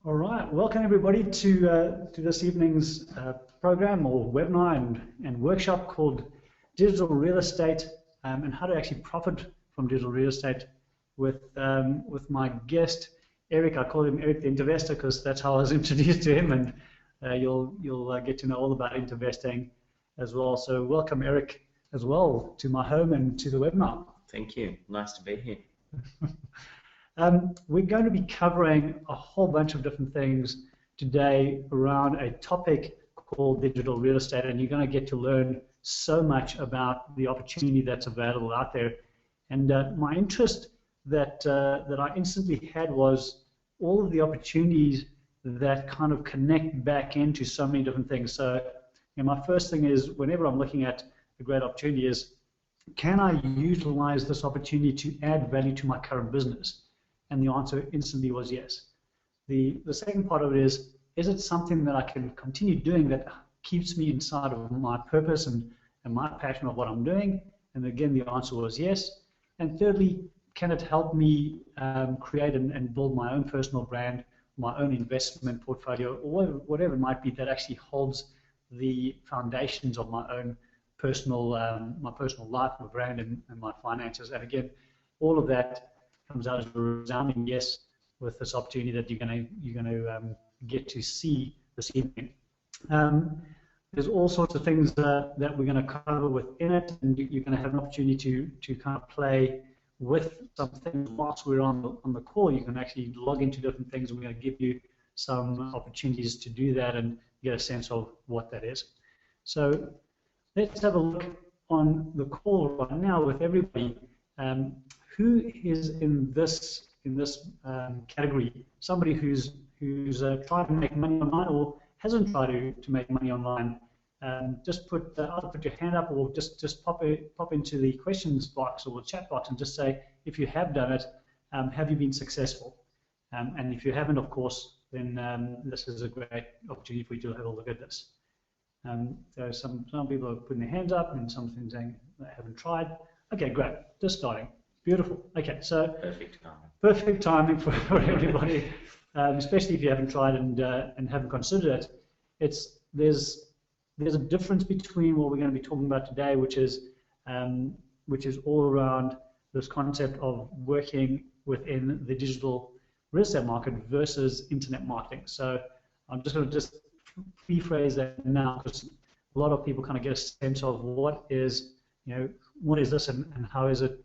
All right, welcome everybody to this evening's program or webinar and workshop called Digital Real Estate and how to actually profit from digital real estate with my guest Eric. I call him Eric the Intervestor because that's how I was introduced to him, and you'll get to know all about Intervesting as well. So welcome Eric as well to my home and to the webinar. Thank you. Nice to be here. We're going to be covering a whole bunch of different things today around a topic called digital real estate, and you're going to get to learn so much about the opportunity that's available out there. And my interest that I instantly had was all of the opportunities that kind of connect back into so many different things. So my first thing is, whenever I'm looking at a great opportunity, is can I utilize this opportunity to add value to my current business? And the answer instantly was yes. The second part of it is it something that I can continue doing that keeps me inside of my purpose and my passion of what I'm doing? And again, the answer was yes. And thirdly, can it help me create and build my own personal brand, my own investment portfolio, or whatever it might be that actually holds the foundations of my own personal life, my brand, and my finances? And again, all of that comes out as a resounding yes with this opportunity that you're going to get to see this evening. There's all sorts of things that we're going to cover within it, and you're going to have an opportunity to kind of play with some things whilst we're on the call. You can actually log into different things, and we're going to give you some opportunities to do that and get a sense of what that is. So let's have a look on the call right now with everybody. Who is in this category? Somebody who's tried to make money online or hasn't tried to make money online? Just either put your hand up or just pop into the questions box or the chat box and just say if you have done it. Have you been successful? And if you haven't, of course, then this is a great opportunity for you to have a look at this. So some people are putting their hands up and some things saying they haven't tried. Okay, great. Just starting. Beautiful. Okay, so perfect timing for everybody, especially if you haven't tried and haven't considered it. There's a difference between what we're going to be talking about today, which is all around this concept of working within the digital real estate market versus internet marketing. So I'm just going to rephrase that now, because a lot of people kind of get a sense of what is this and how is it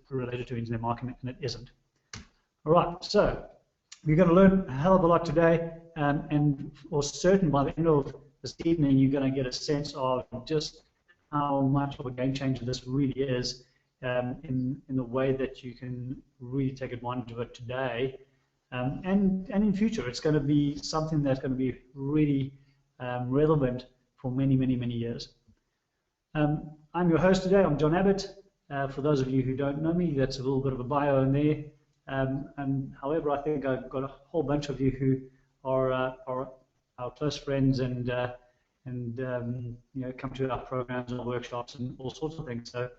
related to internet marketing, and it isn't. All right, so we're going to learn a hell of a lot today, and for certain by the end of this evening you're going to get a sense of just how much of a game changer this really is in the way that you can really take advantage of it today, and in future. It's going to be something that's going to be really relevant for many, many, many years. I'm your host today. I'm John Abbott. For those of you who don't know me, that's a little bit of a bio in there. However, I think I've got a whole bunch of you who are our close friends and come to our programs and workshops and all sorts of things. So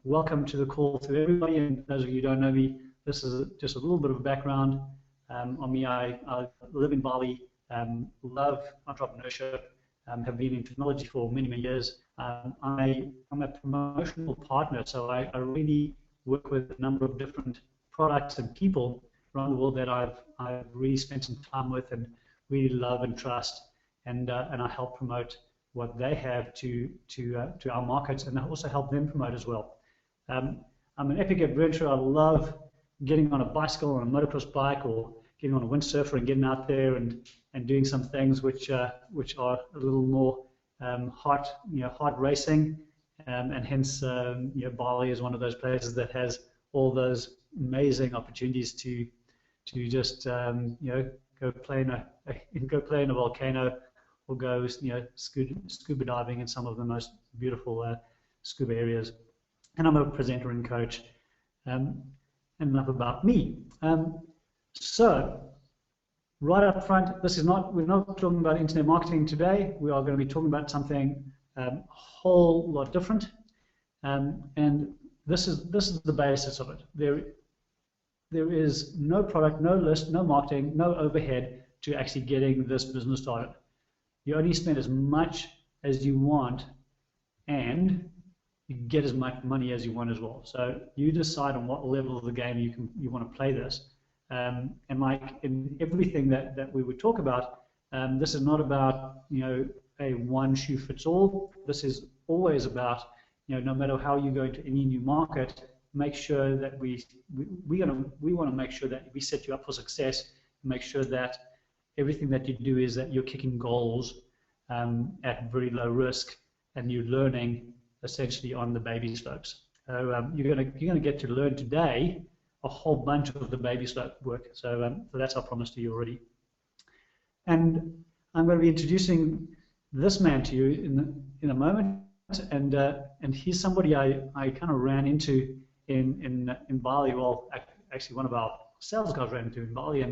welcome to the call to everybody. And those of you who don't know me, this is just a little bit of a background on me. I live in Bali, love entrepreneurship. Have been in technology for many, many years. I'm a promotional partner, so I really work with a number of different products and people around the world that I've really spent some time with and really love and trust, and I help promote what they have to our markets, and I also help them promote as well. I'm an epic adventurer. I love getting on a bicycle or a motocross bike, or getting on a windsurfer and getting out there and doing some things which are a little more hard racing, and hence Bali is one of those places that has all those amazing opportunities to just go play in a volcano, or go scuba diving in some of the most beautiful scuba areas. And I'm a presenter and coach. And enough about me. So, right up front, we're not talking about internet marketing today. We are going to be talking about something a whole lot different, and this is the basis of it. there is no product, no list, no marketing, no overhead to actually getting this business started. You only spend as much as you want, and you get as much money as you want as well. So you decide on what level of the game you want to play this. And like in everything that we would talk about, this is not about a one shoe fits all. This is always about no matter how you go into any new market, make sure that we want to make sure that we set you up for success. Make sure that everything that you do is that you're kicking goals at very low risk, and you're learning essentially on the baby slopes. So you're gonna get to learn today a whole bunch of the baby slope work. So that's our promise to you already. And I'm going to be introducing this man to you in a moment. And he's somebody I kind of ran into in Bali. Well, actually, one of our sales guys ran into in Bali,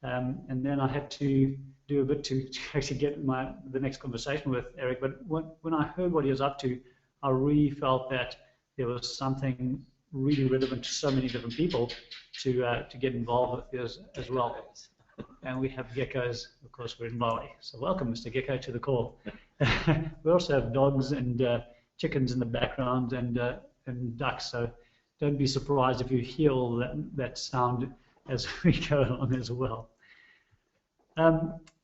and then I had to do a bit to actually get the next conversation with Eric. But when I heard what he was up to, I really felt that there was something really relevant to so many different people to get involved with as well. And we have geckos, of course. We're in Bali, so welcome, Mr. Gecko, to the call. We also have dogs and chickens in the background and ducks. So don't be surprised if you hear all that sound as we go along as well.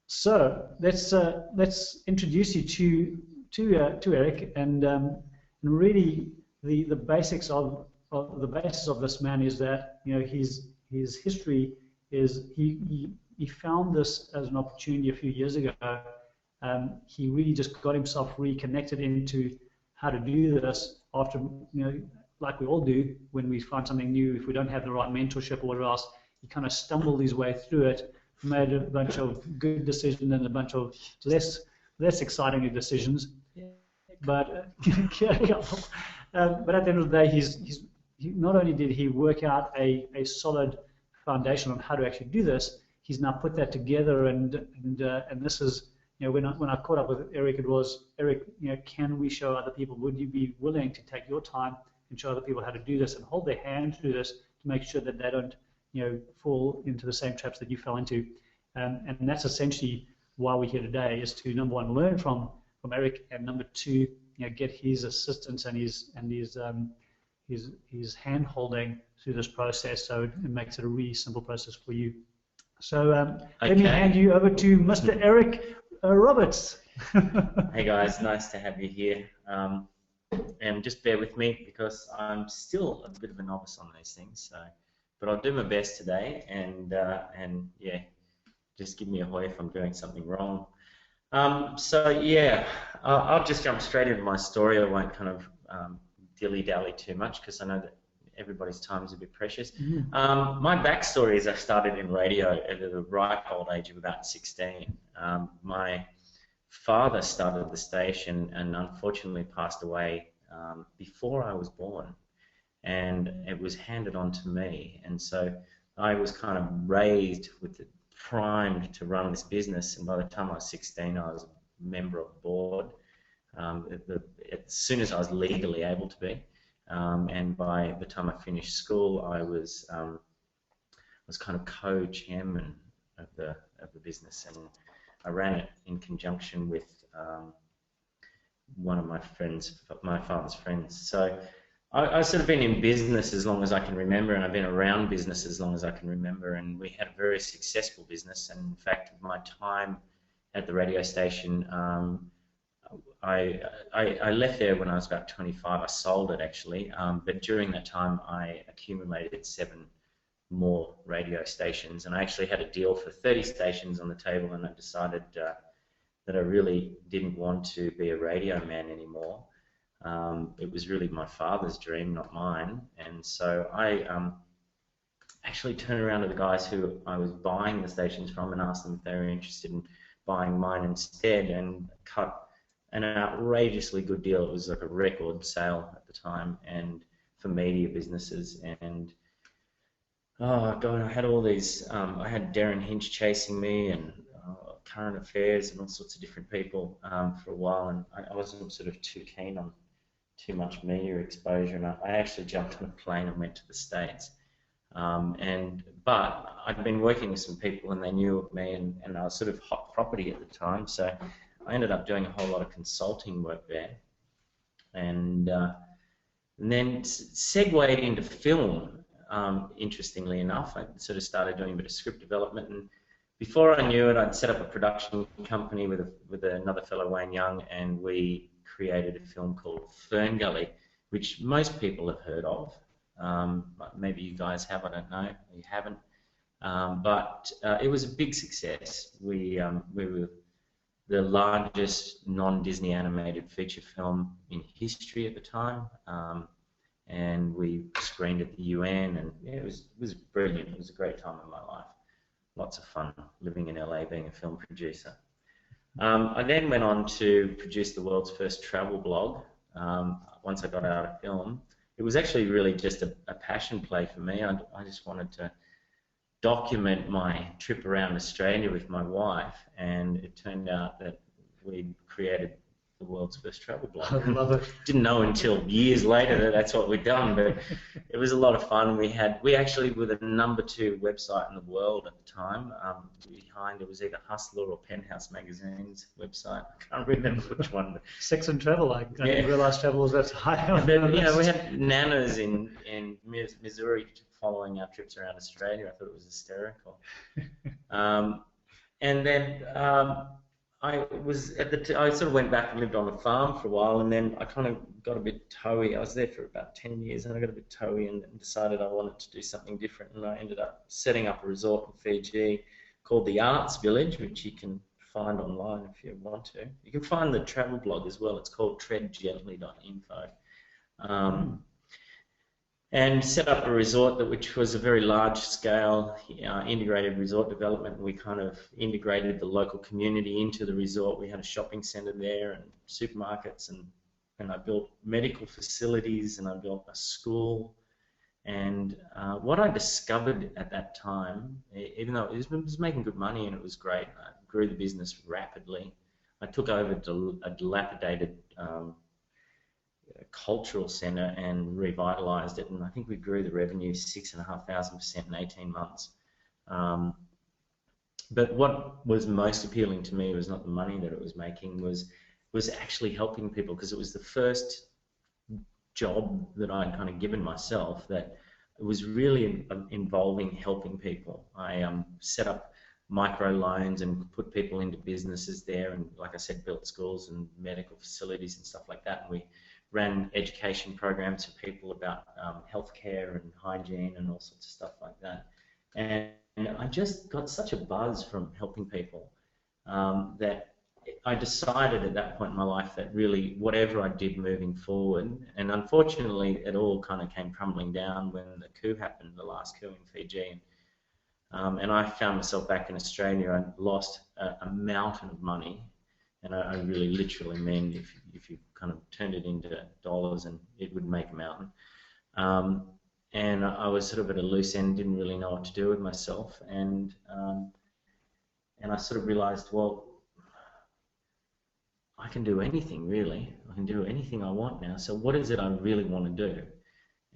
So let's introduce you to Eric, and really the basics of the basis of this man is that his history is he found this as an opportunity a few years ago. He really just got himself reconnected into how to do this after like we all do when we find something new. If we don't have the right mentorship or whatever else, he kind of stumbled his way through it, made a bunch of good decisions and a bunch of less exciting decisions. But but at the end of the day, he not only did he work out a solid foundation on how to actually do this, he's now put that together, and this is when I caught up with Eric, it was, Eric, can we show other people? Would you be willing to take your time and show other people how to do this and hold their hand through this to make sure that they don't fall into the same traps that you fell into? And that's essentially why we're here today, is to, number one, learn from Eric, and number two, get his assistance and his hand holding through this process, so it makes it a really simple process for you. So let me hand you over to Mr. Eric Roberts. Hey guys, nice to have you here. And just bear with me because I'm still a bit of a novice on these things. So, but I'll do my best today, and yeah, just give me a hoy if I'm doing something wrong. So yeah, I'll just jump straight into my story. I won't kind of dilly-dally too much because I know that everybody's time is a bit precious. My backstory is I started in radio at the ripe old age of about 16. My father started the station and unfortunately passed away before I was born, and it was handed on to me, and so I was kind of raised with the primed to run this business, and by the time I was 16 I was a member of the board as soon as I was legally able to be, and by the time I finished school I was kind of co-chairman of the business, and I ran it in conjunction with one of my father's friends. So I've sort of been in business as long as I can remember, and I've been around business as long as I can remember, and we had a very successful business. And in fact, my time at the radio station, I left there when I was about 25. I sold it actually, but during that time I accumulated 7 more radio stations, and I actually had a deal for 30 stations on the table, and I decided that I really didn't want to be a radio man anymore. It was really my father's dream, not mine, and so I actually turned around to the guys who I was buying the stations from and asked them if they were interested in buying mine instead, and cut an outrageously good deal. It was like a record sale at the time, and for media businesses. And oh God, I had all these, I had Darren Hinch chasing me, and current affairs and all sorts of different people for a while, and I wasn't sort of too keen on too much media exposure, and I actually jumped on a plane and went to the States. But I'd been working with some people and they knew of me, and I was sort of hot property at the time, so I ended up doing a whole lot of consulting work there, and then segued into film. Interestingly enough, I sort of started doing a bit of script development, and before I knew it, I'd set up a production company with another fellow, Wayne Young, and we created a film called Fern Gully, which most people have heard of. Maybe you guys have, I don't know, you haven't. But it was a big success. We were the largest non-Disney animated feature film in history at the time, and we screened at the UN, and yeah, it was brilliant. It was a great time in my life. Lots of fun living in LA, being a film producer. I then went on to produce the world's first travel blog. Once I got out of film, it was actually really just a passion play for me. I just wanted to document my trip around Australia with my wife, and it turned out that we'd created the world's first travel blog. I love it. Didn't know until years later that that's what we'd done, but it was a lot of fun. We actually were the #2 website in the world at the time. Behind it was either Hustler or Penthouse Magazine's website. I can't remember which one. But Sex and travel. I didn't realize travel was that high on the but, list. we had nanas in Missouri following our trips around Australia. I thought it was hysterical. And then I sort of went back and lived on a farm for a while, and then I kind of got a bit toey. I was there for about 10 years, and I got a bit toey and decided I wanted to do something different, and I ended up setting up a resort in Fiji called the Arts Village, which you can find online if you want to. You can find the travel blog as well. It's called treadgently.info. And set up a resort which was a very large-scale integrated resort development. We kind of integrated the local community into the resort. We had a shopping centre there and supermarkets, and I built medical facilities, and I built a school. And what I discovered at that time, even though it was making good money and it was great, I grew the business rapidly. I took over a dilapidated cultural centre and revitalised it, and I think we grew the revenue 6,500% in 18 months. But what was most appealing to me was not the money that it was making, was actually helping people, because it was the first job that I'd kind of given myself that was really involving helping people. I set up micro loans and put people into businesses there, and like I said, built schools and medical facilities and stuff like that, and we ran education programs for people about healthcare and hygiene and all sorts of stuff like that. And I just got such a buzz from helping people that I decided at that point in my life that really whatever I did moving forward, and unfortunately it all kind of came crumbling down when the coup happened, the last coup in Fiji. And I found myself back in Australia. I lost a mountain of money. And I really literally mean if you kind of turned it into dollars, and it would make a mountain. And I was sort of at a loose end, didn't really know what to do with myself, and I sort of realised, well, I can do anything really. I can do anything I want now. So what is it I really want to do?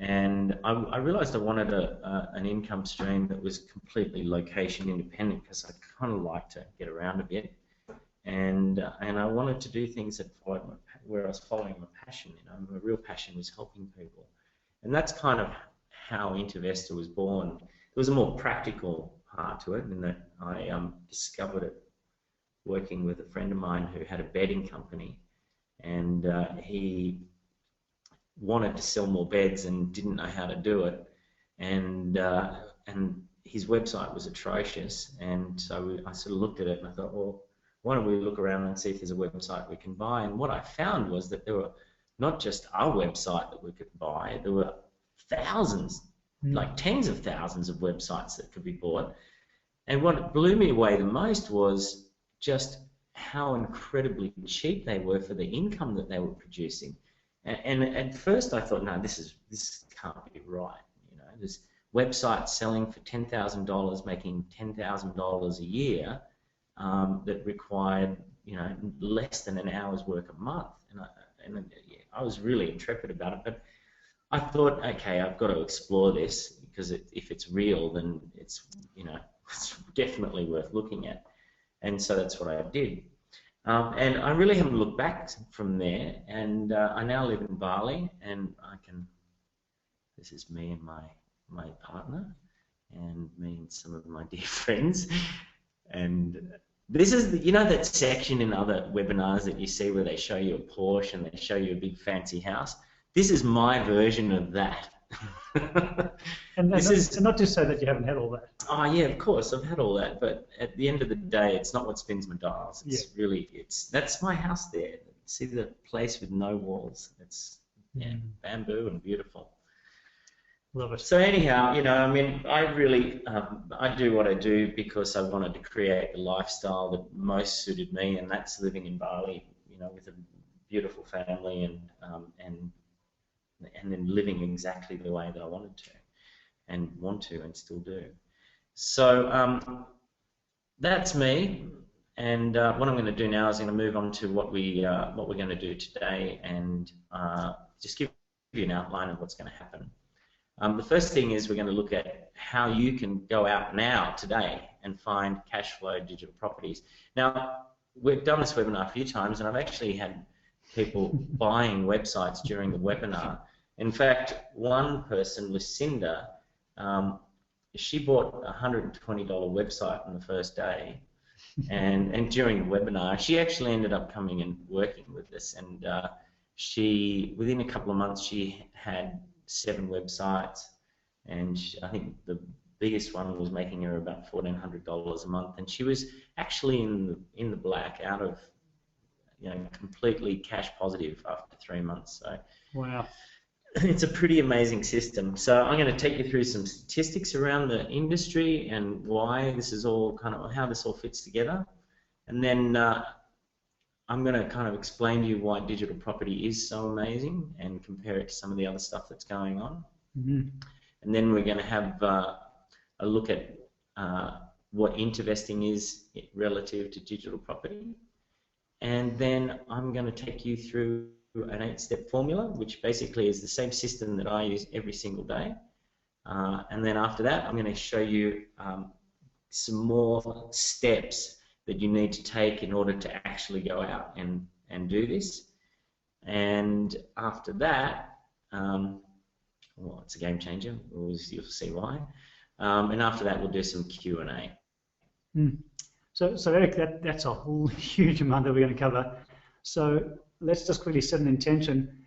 And I realised I wanted an income stream that was completely location independent, because I kind of like to get around a bit. And I wanted to do things where I was following my passion. My real passion was helping people, and that's kind of how Intervestor was born. There was a more practical part to it, in that I discovered it working with a friend of mine who had a bedding company, and he wanted to sell more beds and didn't know how to do it, and his website was atrocious, and so I sort of looked at it and I thought, well, why don't we look around and see if there's a website we can buy? And what I found was that there were not just our website that we could buy, there were thousands, like tens of thousands of websites that could be bought. And what blew me away the most was just how incredibly cheap they were for the income that they were producing. And at first I thought, no, this can't be right. This website selling for $10,000, making $10,000 a year, that required less than an hour's work a month, and I was really intrepid about it. But I thought, okay, I've got to explore this, because if it's real, then it's, you know, it's definitely worth looking at. And so that's what I did. And I really haven't looked back from there. And I now live in Bali, and this is me and my partner, and me and some of my dear friends. And this is, you know, that section in other webinars that you see where they show you a Porsche and they show you a big fancy house. This is my version of that. And not to say that you haven't had all that. Oh yeah, of course I've had all that, but at the end of the day, it's not what spins my dials. It's really, that's my house there. See the place with no walls. It's bamboo and beautiful. Love it. So anyhow, you know, I mean, I really, I do what I do because I wanted to create the lifestyle that most suited me, and that's living in Bali, you know, with a beautiful family and then living exactly the way that I wanted to and want to and still do. So that's me, and what I'm going to do now is I'm going to move on to what we're going to do today, and just give you an outline of what's going to happen. The first thing is we're going to look at how you can go out now, today, and find cash flow digital properties. Now, we've done this webinar a few times, and I've actually had people buying websites during the webinar. In fact, one person, Lucinda, she bought a $120 website on the first day, and during the webinar, she actually ended up coming and working with us, and within a couple of months, she had 7 websites, and I think the biggest one was making her about $1,400 a month, and she was actually in the black, out of, you know, completely cash positive after 3 months. So wow. It's a pretty amazing system. So I'm going to take you through some statistics around the industry and why this is all kind of, how this all fits together. And then I'm going to kind of explain to you why digital property is so amazing and compare it to some of the other stuff that's going on. Mm-hmm. And then we're going to have a look at what Intervesting is relative to digital property. And then I'm going to take you through an 8-step formula, which basically is the same system that I use every single day. And then after that, I'm going to show you some more steps that you need to take in order to actually go out and do this. And after that, well, it's a game changer. You'll see why. And after that, we'll do some Q&A. So Eric, that's a whole huge amount that we're going to cover. So let's just quickly set an intention.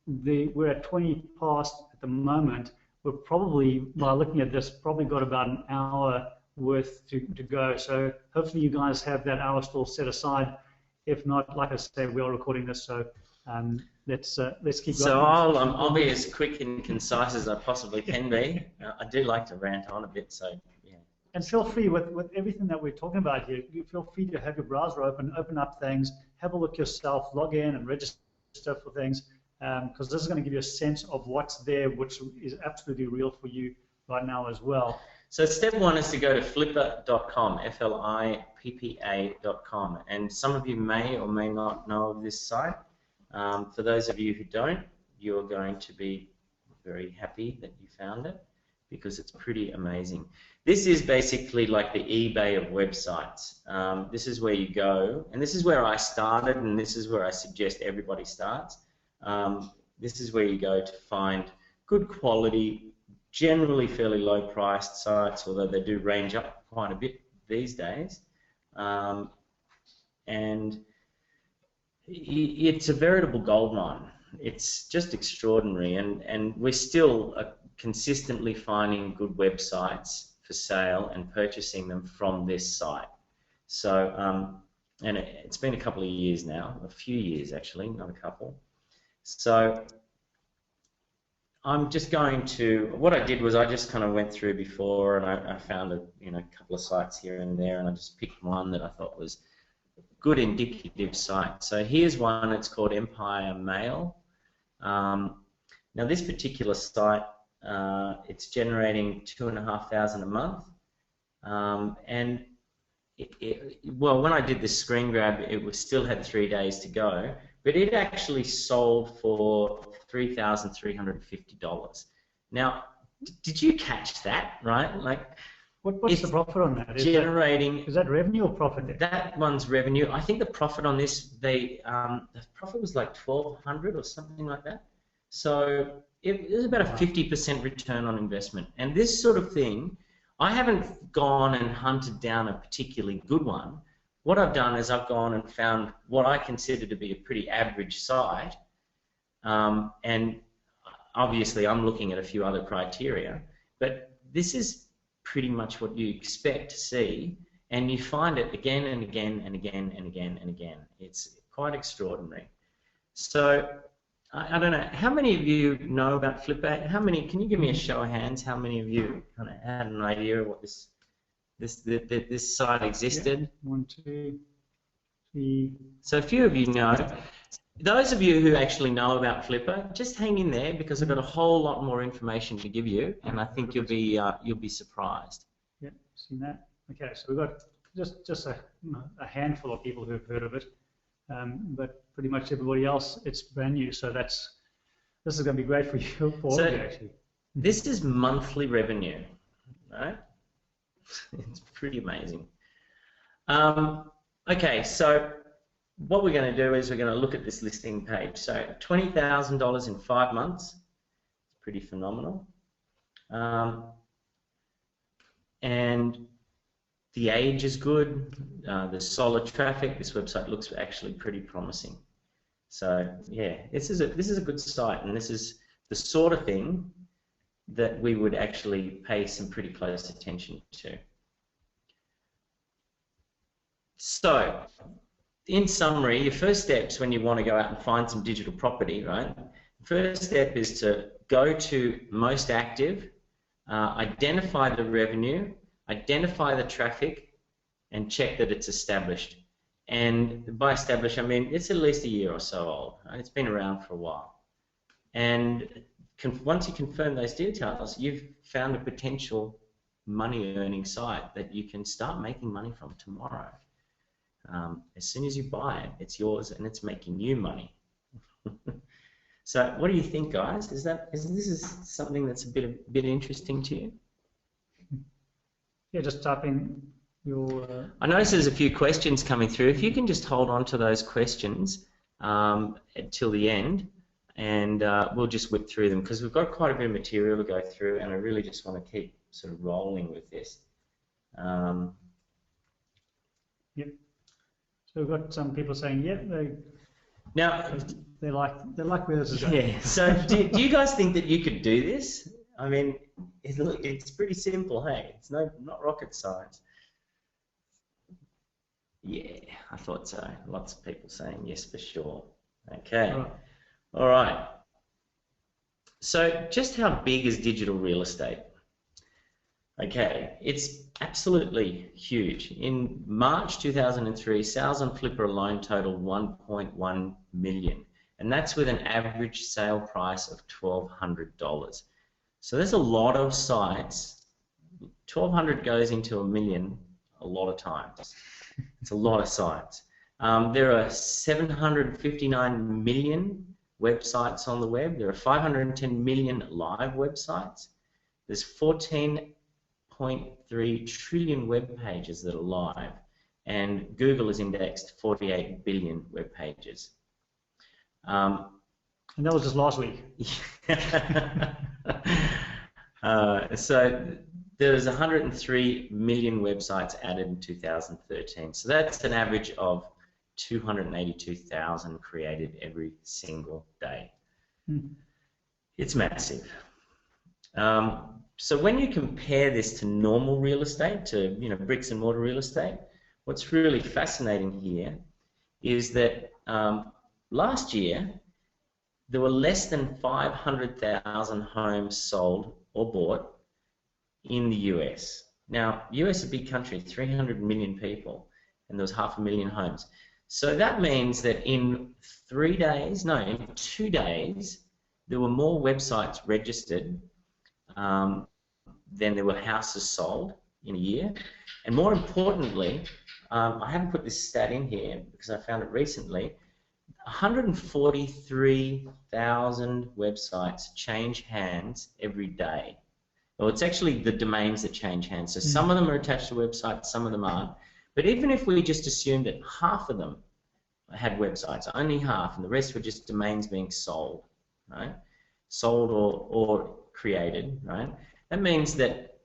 We're at 20 past at the moment. We're probably, by looking at this, probably got about an hour worth to go. So hopefully you guys have that hour still set aside. If not, like I say, we are recording this, so let's keep going. So I'll be as quick and concise as I possibly can be. I do like to rant on a bit, so yeah. And feel free with everything that we're talking about here. You feel free to have your browser open up things, have a look yourself, log in and register for things, because this is going to give you a sense of what's there, which is absolutely real for you right now as well. So step 1 is to go to flippa.com, flippa.com, and some of you may or may not know of this site. For those of you who don't, you're going to be very happy that you found it, because it's pretty amazing. This is basically like the eBay of websites. This is where you go, and this is where I started, and this is where I suggest everybody starts. This is where you go to find good quality, generally fairly low priced sites, although they do range up quite a bit these days. And it's a veritable goldmine. It's just extraordinary, and we're still consistently finding good websites for sale and purchasing them from this site. So, and it's been a couple of years now, a few years actually, not a couple. So I'm just going to, what I did was I just kind of went through before, and I found a couple of sites here and there, and I just picked one that I thought was a good indicative site. So here's one, it's called Empire Mail. Now this particular site, it's generating $2,500 a month, and well, when I did this screen grab, it still had 3 days to go, but it actually sold for $3,350. Now, did you catch that, right? Like, What's the profit on that? Is that revenue or profit? That one's revenue. I think the profit on this, the profit was like 1,200 or something like that. So it was about a 50% return on investment. And this sort of thing, I haven't gone and hunted down a particularly good one. What I've done is I've gone and found what I consider to be a pretty average site, and obviously I'm looking at a few other criteria, but this is pretty much what you expect to see, and you find it again and again and again and again and again. It's quite extraordinary. So I don't know, how many of you know about Flipper? How many? Can you give me a show of hands? How many of you kind of had an idea of what this site existed? Yeah. 1, 2, 3. So a few of you know. Those of you who actually know about Flipper, just hang in there, because I've got a whole lot more information to give you, and I think you'll be surprised. Yeah, seen that. Okay, so we've got just a handful of people who have heard of it, but pretty much everybody else, it's brand new. So this is going to be great for you, for all of you actually. This is monthly revenue, right? It's pretty amazing. Okay, so what we're going to do is we're going to look at this listing page. So $20,000 in 5 months. It's pretty phenomenal. And the age is good. There's solid traffic. This website looks actually pretty promising. So yeah, this is a good site, and this is the sort of thing that we would actually pay some pretty close attention to. So, in summary, your first steps when you want to go out and find some digital property, right? The first step is to go to most active, identify the revenue, identify the traffic, and check that it's established. And by established, I mean it's at least a year or so old. Right? It's been around for a while. And once you confirm those details, you've found a potential money-earning site that you can start making money from tomorrow. As soon as you buy it, it's yours and it's making you money. So, what do you think, guys? Is this something that's a bit interesting to you? Yeah, just type in your. I notice there's a few questions coming through. If you can just hold on to those questions till the end, and we'll just whip through them, because we've got quite a bit of material to go through, and I really just want to keep sort of rolling with this. Yep. So we've got some people saying, yeah, they like where this is going. Yeah. So do you guys think that you could do this? I mean, it's pretty simple, hey? It's not rocket science. Yeah, I thought so. Lots of people saying yes for sure. Okay. All right. So just how big is digital real estate? Okay, it's absolutely huge. In March 2003, sales on Flipper alone totaled 1.1 million, and that's with an average sale price of $1,200. So there's a lot of sites. 1,200 goes into $1 million a lot of times. It's a lot of sites. There are 759 million websites on the web. There are 510 million live websites. There's 14.3 trillion web pages that are live, and Google has indexed 48 billion web pages. And that was just last week. So there's 103 million websites added in 2013. So that's an average of 282,000 created every single day. It's massive. So when you compare this to normal real estate, to bricks and mortar real estate, what's really fascinating here is that last year there were less than 500,000 homes sold or bought in the US. Now, US is a big country, 300 million people, and there was 500,000 homes. So that means that in 2 days, there were more websites registered than there were houses sold in a year. And more importantly, I haven't put this stat in here because I found it recently, 143,000 websites change hands every day. Well, it's actually the domains that change hands. So some of them are attached to websites, some of them aren't. But even if we just assumed that half of them had websites, only half, and the rest were just domains being sold, right? Sold or created, right? That means that,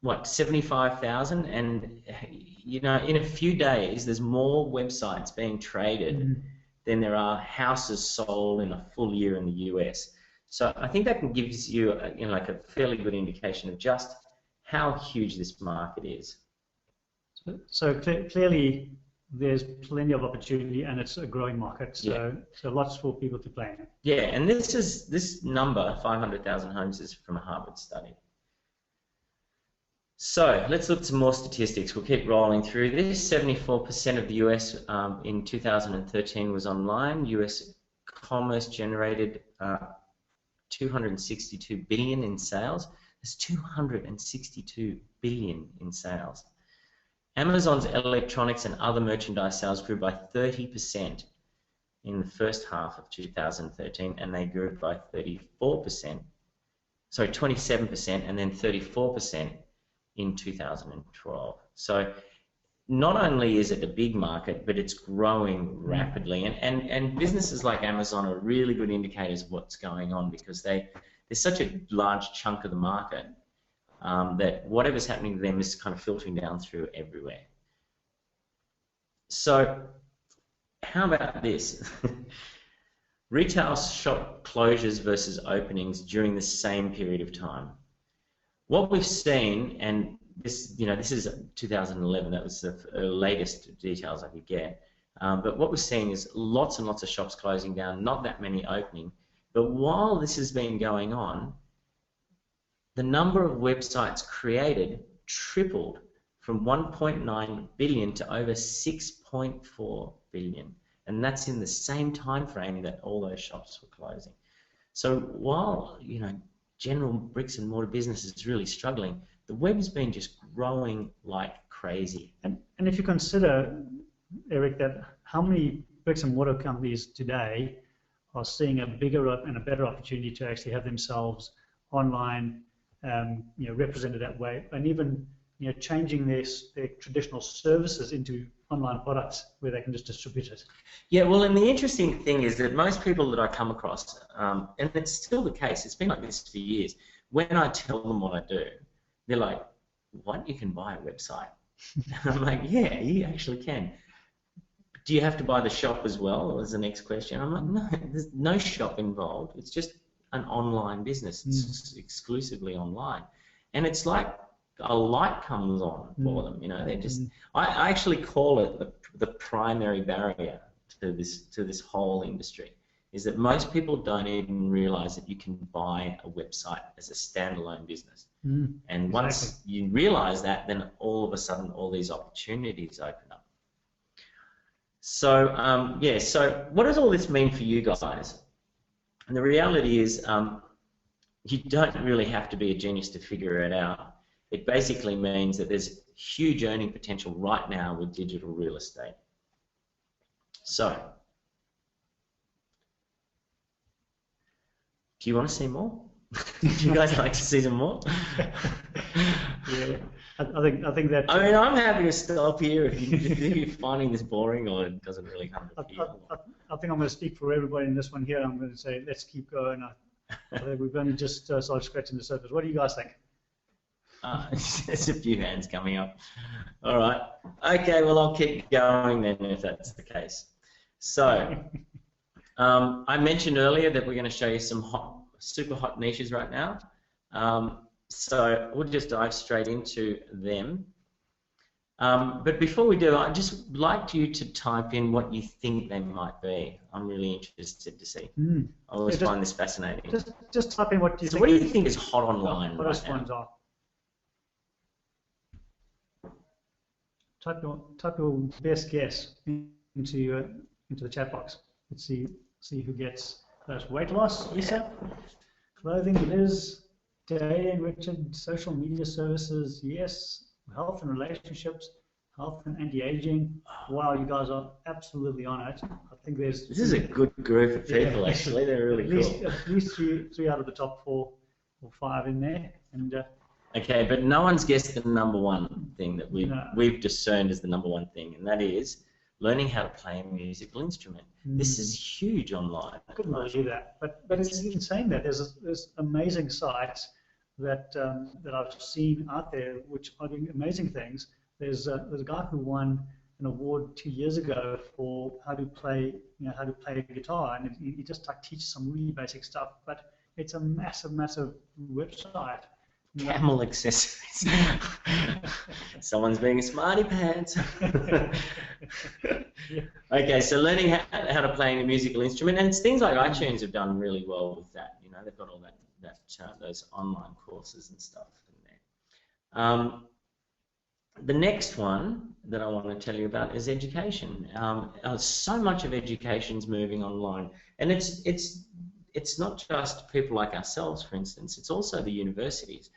what, 75,000, and you know, in a few days there's more websites being traded than there are houses sold in a full year in the US. So I think that can give you, you know, like a fairly good indication of just how huge this market is. So clearly there's plenty of opportunity, and it's a growing market. So so lots for people to play in. Yeah, and this number, 500,000 homes, is from a Harvard study. So let's look at some more statistics. We'll keep rolling through this. 74% of the US in 2013 was online. US commerce generated 262 billion in sales. There's 262 billion in sales. Amazon's electronics and other merchandise sales grew by 30% in the first half of 2013, and they grew by 34%, sorry, 27%, and then 34% in 2012. So not only is it a big market, but it's growing rapidly. And businesses like Amazon are really good indicators of what's going on, because there's such a large chunk of the market that whatever's happening to them is kind of filtering down through everywhere. So how about this? Retail shop closures versus openings during the same period of time. What we've seen, and this, you know, this is 2011, that was the latest details I could get, but what we're seeing is lots and lots of shops closing down, not that many opening. But while this has been going on, the number of websites created tripled from 1.9 billion to over 6.4 billion. And that's in the same time frame that all those shops were closing. So while, you know, general bricks and mortar business is really struggling, the web's been just growing like crazy. And if you consider, Eric, that how many bricks and mortar companies today are seeing a bigger and a better opportunity to actually have themselves online, you know, represented that way, and even, you know, changing their traditional services into online products where they can just distribute it. Yeah, well, and the interesting thing is that most people that I come across, and it's still the case, it's been like this for years, when I tell them what I do, they're like, what, you can buy a website? And I'm like, yeah, you actually can. Do you have to buy the shop as well, was the next question. I'm like, no, there's no shop involved. It's just an online business. It's exclusively online. And it's like a light comes on for them, you know. They just, I actually call it the primary barrier to this whole industry, is that most people don't even realize that you can buy a website as a standalone business. And once you realize that, then all of a sudden all these opportunities open up. So yeah, so what does all this mean for you guys? And the reality is, you don't really have to be a genius to figure it out. It basically means that there's huge earning potential right now with digital real estate. So, do you want to see more? Do you guys like to see some more? Yeah, I think that. I mean, I'm happy to stop here if you're finding this boring or it doesn't really come to feel. I think I'm going to speak for everybody in this one here. I'm going to say, let's keep going. I think we've only just started scratching the surface. What do you guys think? There's a few hands coming up. All right. Okay, well, I'll keep going then if that's the case. So, I mentioned earlier that we're going to show you some super hot niches right now. So we'll just dive straight into them. But before we do, I'd just like you to type in what you think they might be. I'm really interested to see. I always find this fascinating. Just type in what you think. So what do you think is hot online right now? Ones are. Type your best guess into the chat box. Let's see who gets first. Weight loss, Lisa. Clothing, Liz. Dating, Richard. Social media services, yes. Health and relationships, health and anti-aging. Wow, you guys are absolutely on it. I think this is a good group of people, actually. They're really cool. At least three out of the top 4 or 5 in there. And okay, but no one's guessed the number one thing that No. we've discerned as the number one thing, and that is learning how to play a musical instrument. This is huge online. I couldn't believe that. But it's insane that there's amazing sites that that I've seen out there which are doing amazing things. There's a guy who won an award 2 years ago for how to play a guitar, and he just like teaches some really basic stuff. But it's a massive website. Camel accessories. Someone's being a smarty pants. Okay, so learning how to play a musical instrument, and it's things like iTunes have done really well with that. You know, they've got all those online courses and stuff in there. The next one that I want to tell you about is education. So much of education's moving online, and it's not just people like ourselves, for instance. It's also the universities.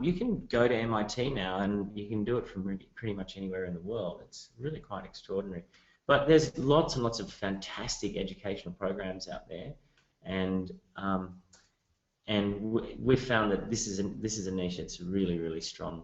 You can go to MIT now, and you can do it from pretty much anywhere in the world. It's really quite extraordinary. But there's lots and lots of fantastic educational programs out there, and we've found that this is a niche that's really strong.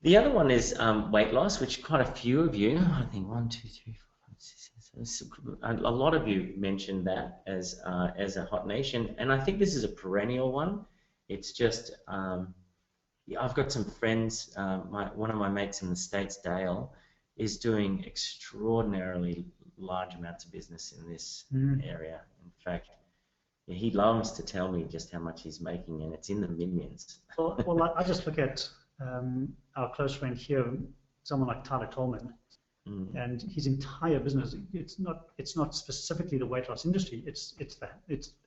The other one is weight loss, which quite a few of you, I think 1, 2, 3, 4, 5, 6, 7, a lot of you mentioned that as a hot niche, and I think this is a perennial one. It's just I've got some friends. One of my mates in the States, Dale, is doing extraordinarily large amounts of business in this area. In fact, he loves to tell me just how much he's making, and it's in the millions. Well, I just look at our close friend here, someone like Tyler Tolman, and his entire business. It's not specifically the weight loss industry. It's the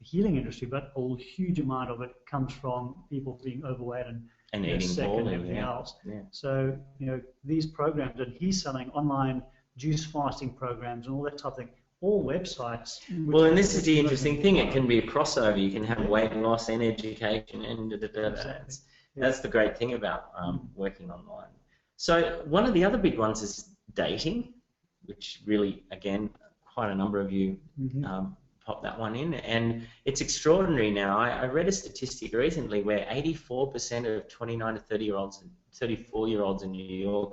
healing industry, but a huge amount of it comes from people being overweight and eating sick poorly, and everything else. Yeah. So these programs, and he's selling online juice fasting programs and all that type of thing. All websites. Well, and this is the interesting thing. It can be a crossover. You can have weight loss and education and Exactly. That's the great thing about working online. So one of the other big ones is dating, which really, again, quite a number of you popped that one in, and it's extraordinary now. I read a statistic recently where 84% of 29 to 30-year-olds and 34-year-olds in New York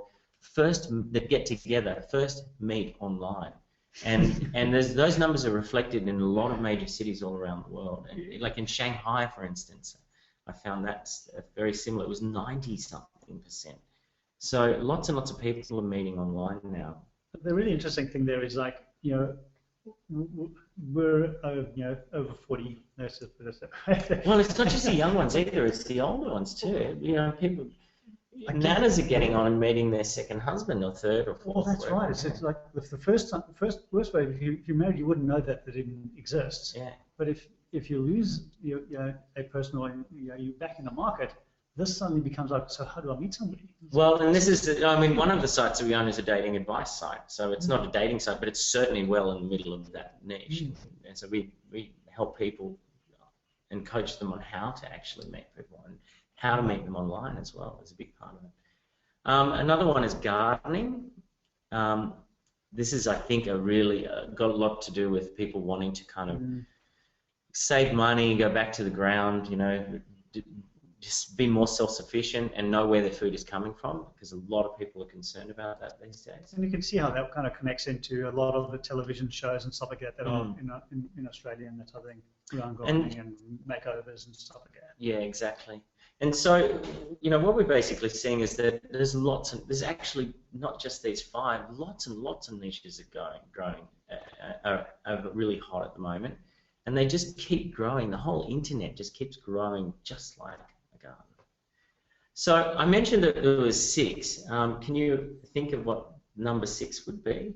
that get together first meet online. And those numbers are reflected in a lot of major cities all around the world. And like in Shanghai, for instance, I found that's very similar. It was 90-something%. So lots and lots of people are meeting online now. The really interesting thing there is like, we're over 40. Well, it's not just the young ones either. It's the older ones too. People. Nanas are getting on and meeting their second husband or third or fourth. Well, that's right. It's like the worst way. If you're married, you wouldn't know that it even exists. Yeah. But if you lose a person or you're back in the market, this suddenly becomes like, so how do I meet somebody? Well, and this is, one of the sites that we own is a dating advice site. So it's not a dating site, but it's certainly well in the middle of that niche. And so we help people and coach them on how to actually meet people and how to meet them online as well is a big part of it. Another one is gardening. This is, I think, got a lot to do with people wanting to kind of save money, go back to the ground, just be more self-sufficient and know where their food is coming from, because a lot of people are concerned about that these days. And you can see how that kind of connects into a lot of the television shows and stuff like that are in Australia and that type of thing, around gardening and makeovers and stuff like that. Yeah, exactly. And so, what we're basically seeing is that there's actually not just these 5, lots and lots of niches are are really hot at the moment, and they just keep growing. The whole internet just keeps growing, just like a garden. So I mentioned that there was 6. Can you think of what number 6 would be?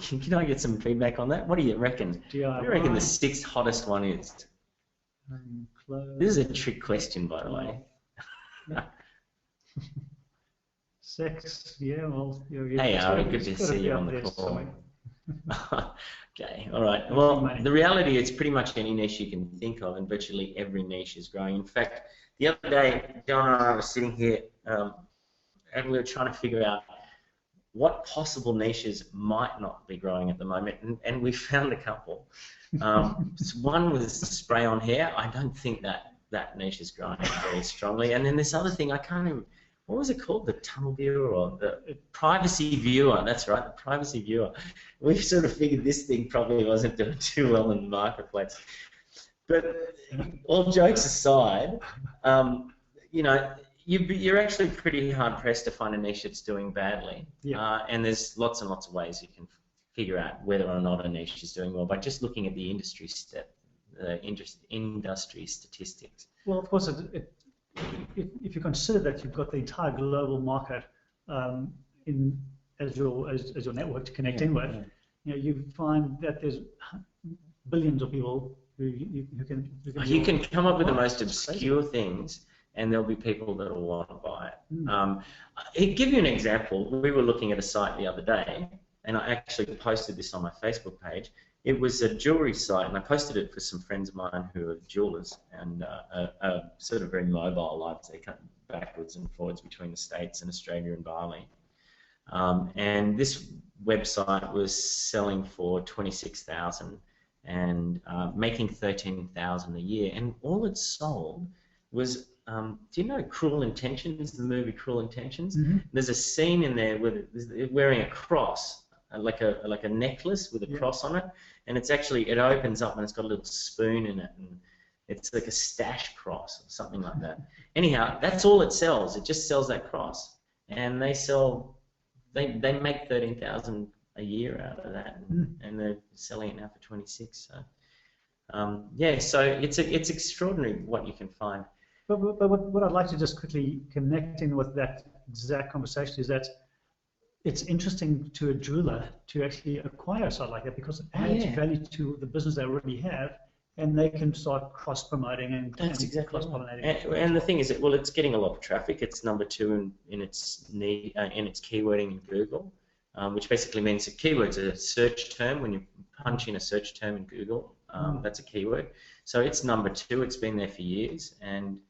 Can I get some feedback on that? What do you reckon? What do you reckon the 6th hottest one is? This is a trick question, by the way. 6, yeah, well... Hey, Ari, good to see you on the call. Okay, all right. Well, the reality is pretty much any niche you can think of, and virtually every niche is growing. In fact, the other day, John and I were sitting here, and we were trying to figure out what possible niches might not be growing at the moment, and we found a couple. One was spray-on hair. I don't think that that niche is growing very strongly. And then this other thing, I can't even, what was it called? The tunnel viewer or the privacy viewer? That's right, the privacy viewer. We sort of figured this thing probably wasn't doing too well in the marketplace. But all jokes aside, you know, you're actually pretty hard pressed to find a niche that's doing badly. Yeah. And there's lots and lots of ways you can figure out whether or not a niche is doing well by just looking at the industry industry statistics. Well, of course, if you consider that you've got the entire global market as your network to connect in with, you know, you find that there's billions of people who you can come up with the most obscure things, and there'll be people that will want to buy it. I'll give you an example. We were looking at a site the other day, and I actually posted this on my Facebook page. It was a jewelry site, and I posted it for some friends of mine who are jewelers and sort of very mobile lives. They come backwards and forwards between the States and Australia and Bali. And this website was selling for $26,000 and making $13,000 a year. And all it sold was, do you know Cruel Intentions, the movie Cruel Intentions? Mm-hmm. There's a scene in there where they're wearing a cross, like a necklace with a cross on it, and it's actually, it opens up and it's got a little spoon in it, and it's like a stash cross or something like that. Anyhow, that's all it sells. It just sells that cross, and they make $13,000 a year out of that, and they're selling it now for 26. So yeah, so it's extraordinary what you can find. But what I'd like to just quickly connect in with that exact conversation is that it's interesting to a jeweler to actually acquire a site like that, because it adds value to the business they already have, and they can start cross-promoting and cross-pollinating. And the thing is that, well, it's getting a lot of traffic. It's number 2 in its keywording in Google, which basically means a keyword's a search term. When you punch in a search term in Google, that's a keyword. So it's number 2. It's been there for years, and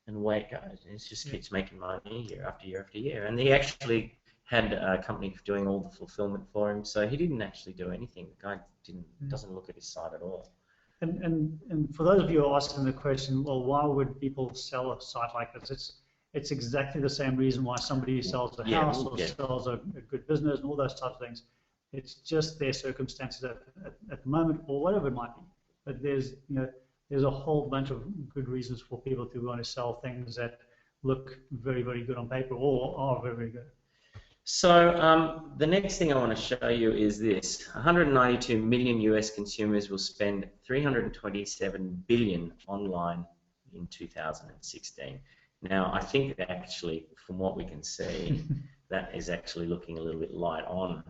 away it goes. It just keeps making money year after year after year. And he actually had a company doing all the fulfillment for him, so he didn't actually do anything. The guy doesn't look at his site at all. And for those of you who are asking the question, well, why would people sell a site like this? It's exactly the same reason why somebody sells a house or sells a good business and all those types of things. It's just their circumstances at the moment, or whatever it might be. But there's a whole bunch of good reasons for people to want to sell things that look very, very good on paper or are very, very good. So the next thing I want to show you is this. 192 million US consumers will spend $327 billion online in 2016. Now, I think that actually, from what we can see, that is actually looking a little bit light on,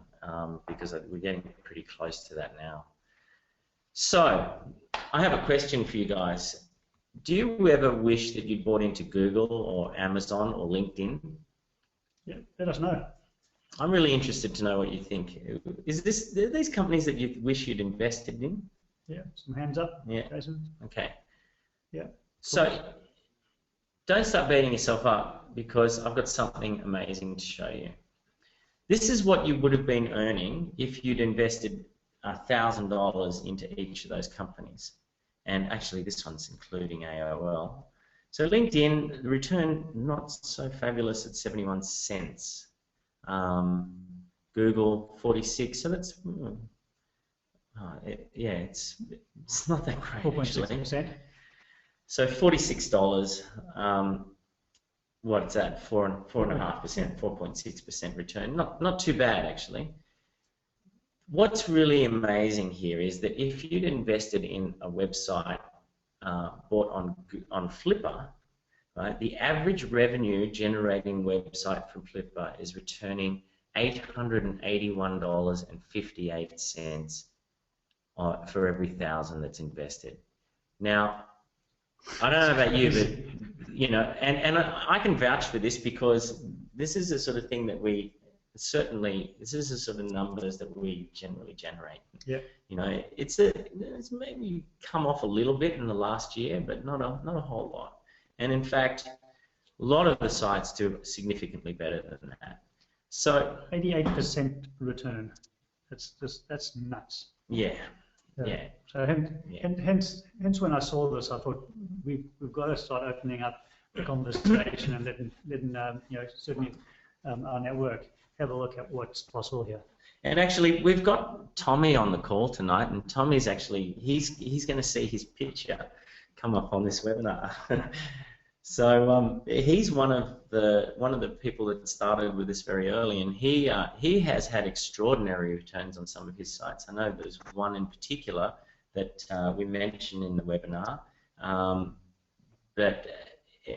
because we're getting pretty close to that now. So, I have a question for you guys. Do you ever wish that you'd bought into Google or Amazon or LinkedIn? Yeah, let us know. I'm really interested to know what you think. Are these companies that you wish you'd invested in? Yeah, some hands up. Yeah. Jason. Okay. Yeah. So, don't start beating yourself up, because I've got something amazing to show you. This is what you would have been earning if you'd invested $1,000 into each of those companies. And actually, this one's including AOL. So LinkedIn, the return not so fabulous at 71 cents. Google 46. So that's it's not that great actually. 4.6%. So $46. What's that? 4.5%, 4.6% return. Not too bad actually. What's really amazing here is that if you'd invested in a website bought on Flipper, right, the average revenue generating website from Flipper is returning $881.58 for every $1,000 that's invested. Now, I don't know about you, but and I can vouch for this, because this is the sort of thing that this is the sort of numbers that we generally generate. Yeah. It's maybe come off a little bit in the last year, but not a whole lot. And in fact, a lot of the sites do significantly better than that. So 88% return. That's nuts. Yeah. Yeah. So hence when I saw this, I thought we've got to start opening up the conversation and letting certainly our network have a look at what's possible here. And actually, we've got Tommy on the call tonight, and Tommy's actually he's going to see his picture come up on this webinar. So he's one of the people that started with this very early, and he has had extraordinary returns on some of his sites. I know there's one in particular that we mentioned in the webinar. That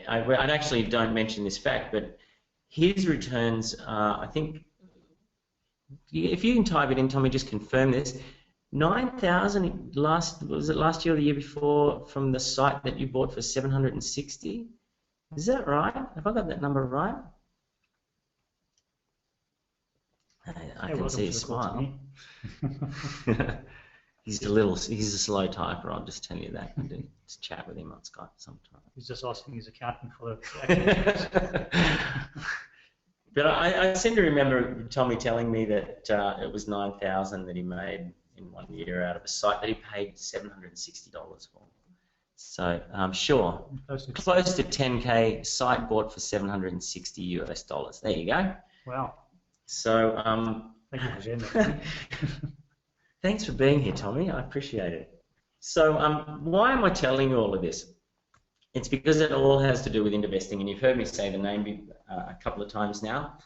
I actually don't mention this fact, but his returns, I think, if you can type it in, Tommy, just confirm this. 9,000 was it last year or the year before from the site that you bought for 760? Is that right? Have I got that number right? I can see his smile. He's a slow typer, I'll just tell you that. I do just chat with him on Skype sometimes. He's just asking his accountant for the But I seem to remember Tommy telling me that it was 9,000 that he made in 1 year out of a site that he paid $760 for. So sure, close to 10K, site bought for $760 US. There you go. Wow. So thank you for sharing that. Thanks for being here, Tommy. I appreciate it. So why am I telling you all of this? It's because it all has to do with Intervesting, and you've heard me say the name a couple of times now.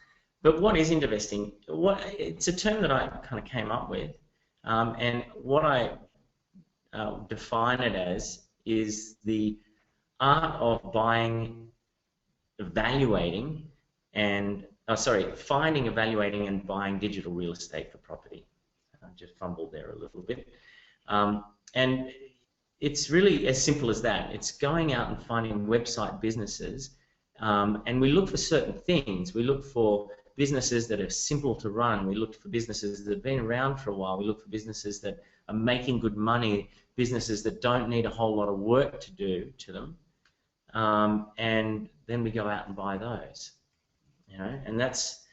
But what is Intervesting? It's a term that I kind of came up with, and what I define it as is the art of finding, evaluating, and buying digital real estate for property. I just fumbled there a little bit. And it's really as simple as that. It's going out and finding website businesses, and we look for certain things. We look for businesses that are simple to run. We look for businesses that have been around for a while. We look for businesses that are making good money, businesses that don't need a whole lot of work to do to them, and then we go out and buy those. And that's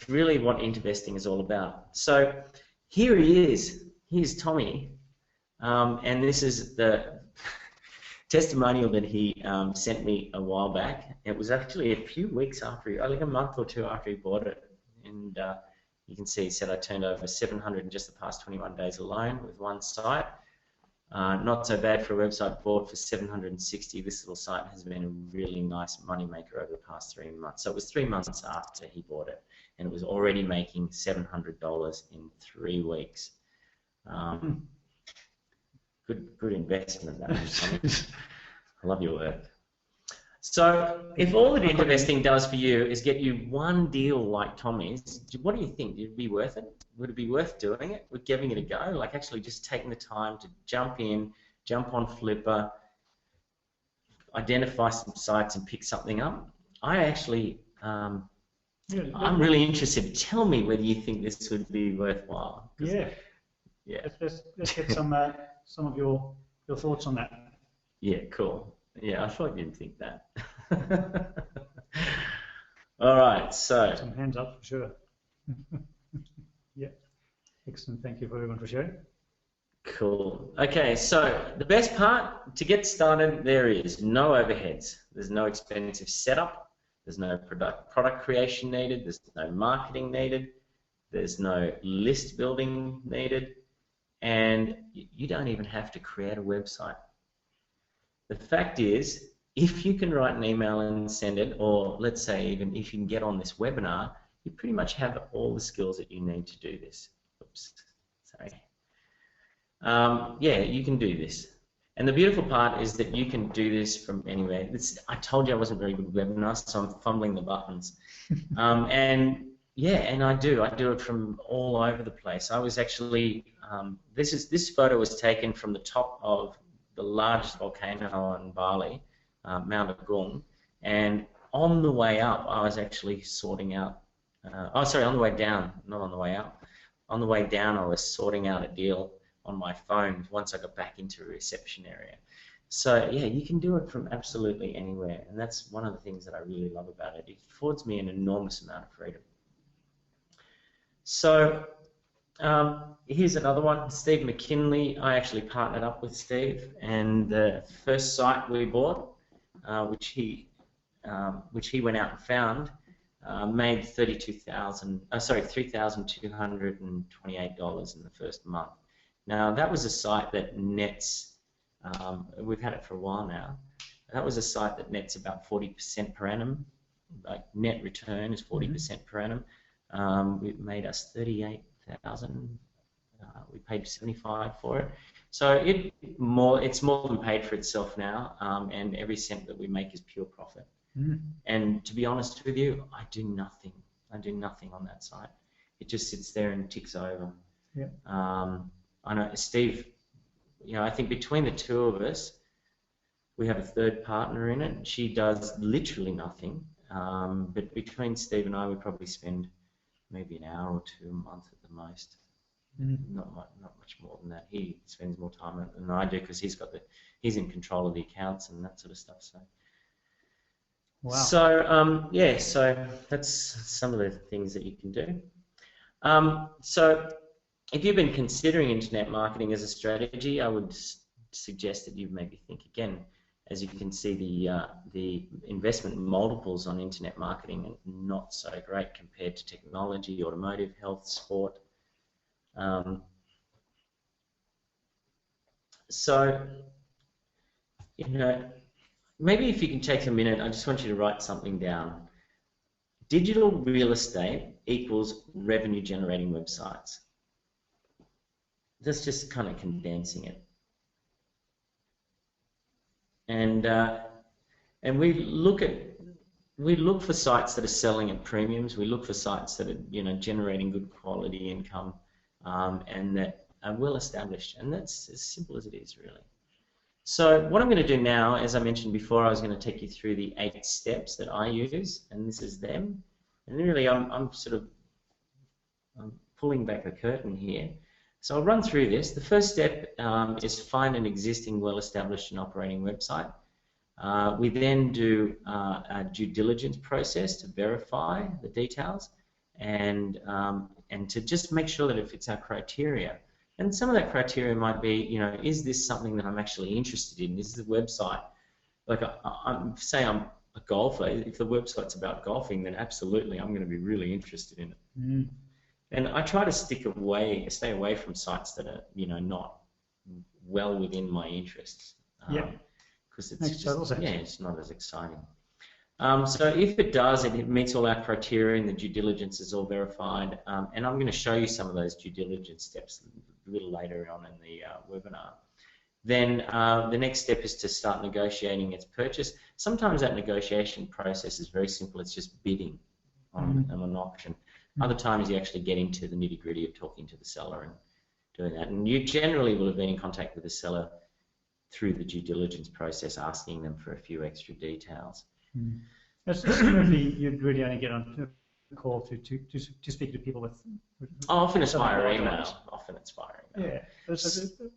really what Intervesting is all about. So here he is. Here's Tommy. And this is the testimonial that he sent me a while back. It was actually a few weeks after, like a month or two after he bought it. And you can see he said I turned over 700 in just the past 21 days alone with one site. Not so bad for a website bought for 760. This little site has been a really nice money maker over the past 3 months. So it was 3 months after he bought it, and it was already making $700 in 3 weeks. Good investment, that was. I love your work. So if all that Intervesting does for you is get you one deal like Tommy's, what do you think? Would it be worth it? Would it be worth doing it? Would giving it a go? Like actually just taking the time to jump on Flipper, identify some sites and pick something up? I actually, I'm really interested. Tell me whether you think this would be worthwhile. Yeah. Let's get some of your thoughts on that. Yeah, cool. Yeah, I thought you'd think that. All right, so. Some hands up for sure. Yeah. Excellent. Thank you for everyone for sharing. Cool. Okay, so the best part, to get started, there is no overheads. There's no expensive setup. There's no product creation needed. There's no marketing needed. There's no list building needed. And you don't even have to create a website. The fact is, if you can write an email and send it, or let's say even if you can get on this webinar, you pretty much have all the skills that you need to do this. Oops, sorry. Yeah, you can do this. And the beautiful part is that you can do this from anywhere. I told you I wasn't very good with webinars, so I'm fumbling the buttons. And yeah, and I do it from all over the place. I was actually, this photo was taken from the top of the largest volcano in Bali, Mount Agung, and on the way up I was actually sorting out, on the way down, not on the way up. On the way down I was sorting out a deal on my phone once I got back into a reception area. So yeah, you can do it from absolutely anywhere, and that's one of the things that I really love about it. It affords me an enormous amount of freedom. So Here's another one, Steve McKinley. I actually partnered up with Steve, and the first site we bought, which he went out and found, made $3,228 in the first month. Now that was a site that nets. We've had it for a while now. That was a site that nets about 40% per annum. Like net return is 40% per annum. It made us 38,000. We paid 75 for it. So it's more than paid for itself now, and every cent that we make is pure profit. And to be honest with you, I do nothing. I do nothing on that site. It just sits there and ticks over. Yeah. I know Steve. I think between the two of us, we have a third partner in it. She does literally nothing. But between Steve and I, we probably spend maybe an hour or two a month at the most. Not much more than that. He spends more time on it than I do because he's in control of the accounts and that sort of stuff. So, wow. So so that's some of the things that you can do. So if you've been considering internet marketing as a strategy, I would suggest that you maybe think again. As you can see, the investment multiples on internet marketing are not so great compared to technology, automotive, health, sport. So, maybe if you can take a minute, I just want you to write something down. Digital real estate equals revenue generating websites. That's just kind of condensing it. And we look for sites that are selling at premiums. We look for sites that are generating good quality income, and that are well established. And that's as simple as it is, really. So what I'm going to do now, as I mentioned before, I was going to take you through the 8 steps that I use, and this is them. And really, I'm pulling back the curtain here. So I'll run through this. The first step is find an existing, well-established and operating website. We then do a due diligence process to verify the details and to just make sure that it fits our criteria. And some of that criteria might be, is this something that I'm actually interested in? Is the website, like say I'm a golfer, if the website's about golfing, then absolutely I'm going to be really interested in it. And I try to stay away from sites that are, not well within my interests. Because it's just, it's not as exciting. So if it does, it meets all our criteria and the due diligence is all verified, and I'm going to show you some of those due diligence steps a little later on in the webinar. Then the next step is to start negotiating its purchase. Sometimes that negotiation process is very simple. It's just bidding on an auction. Other times you actually get into the nitty-gritty of talking to the seller and doing that. And you generally will have been in contact with the seller through the due diligence process, asking them for a few extra details. Absolutely, you'd really only get on a call to speak to people with often it's via email. Often it's via email. Yeah,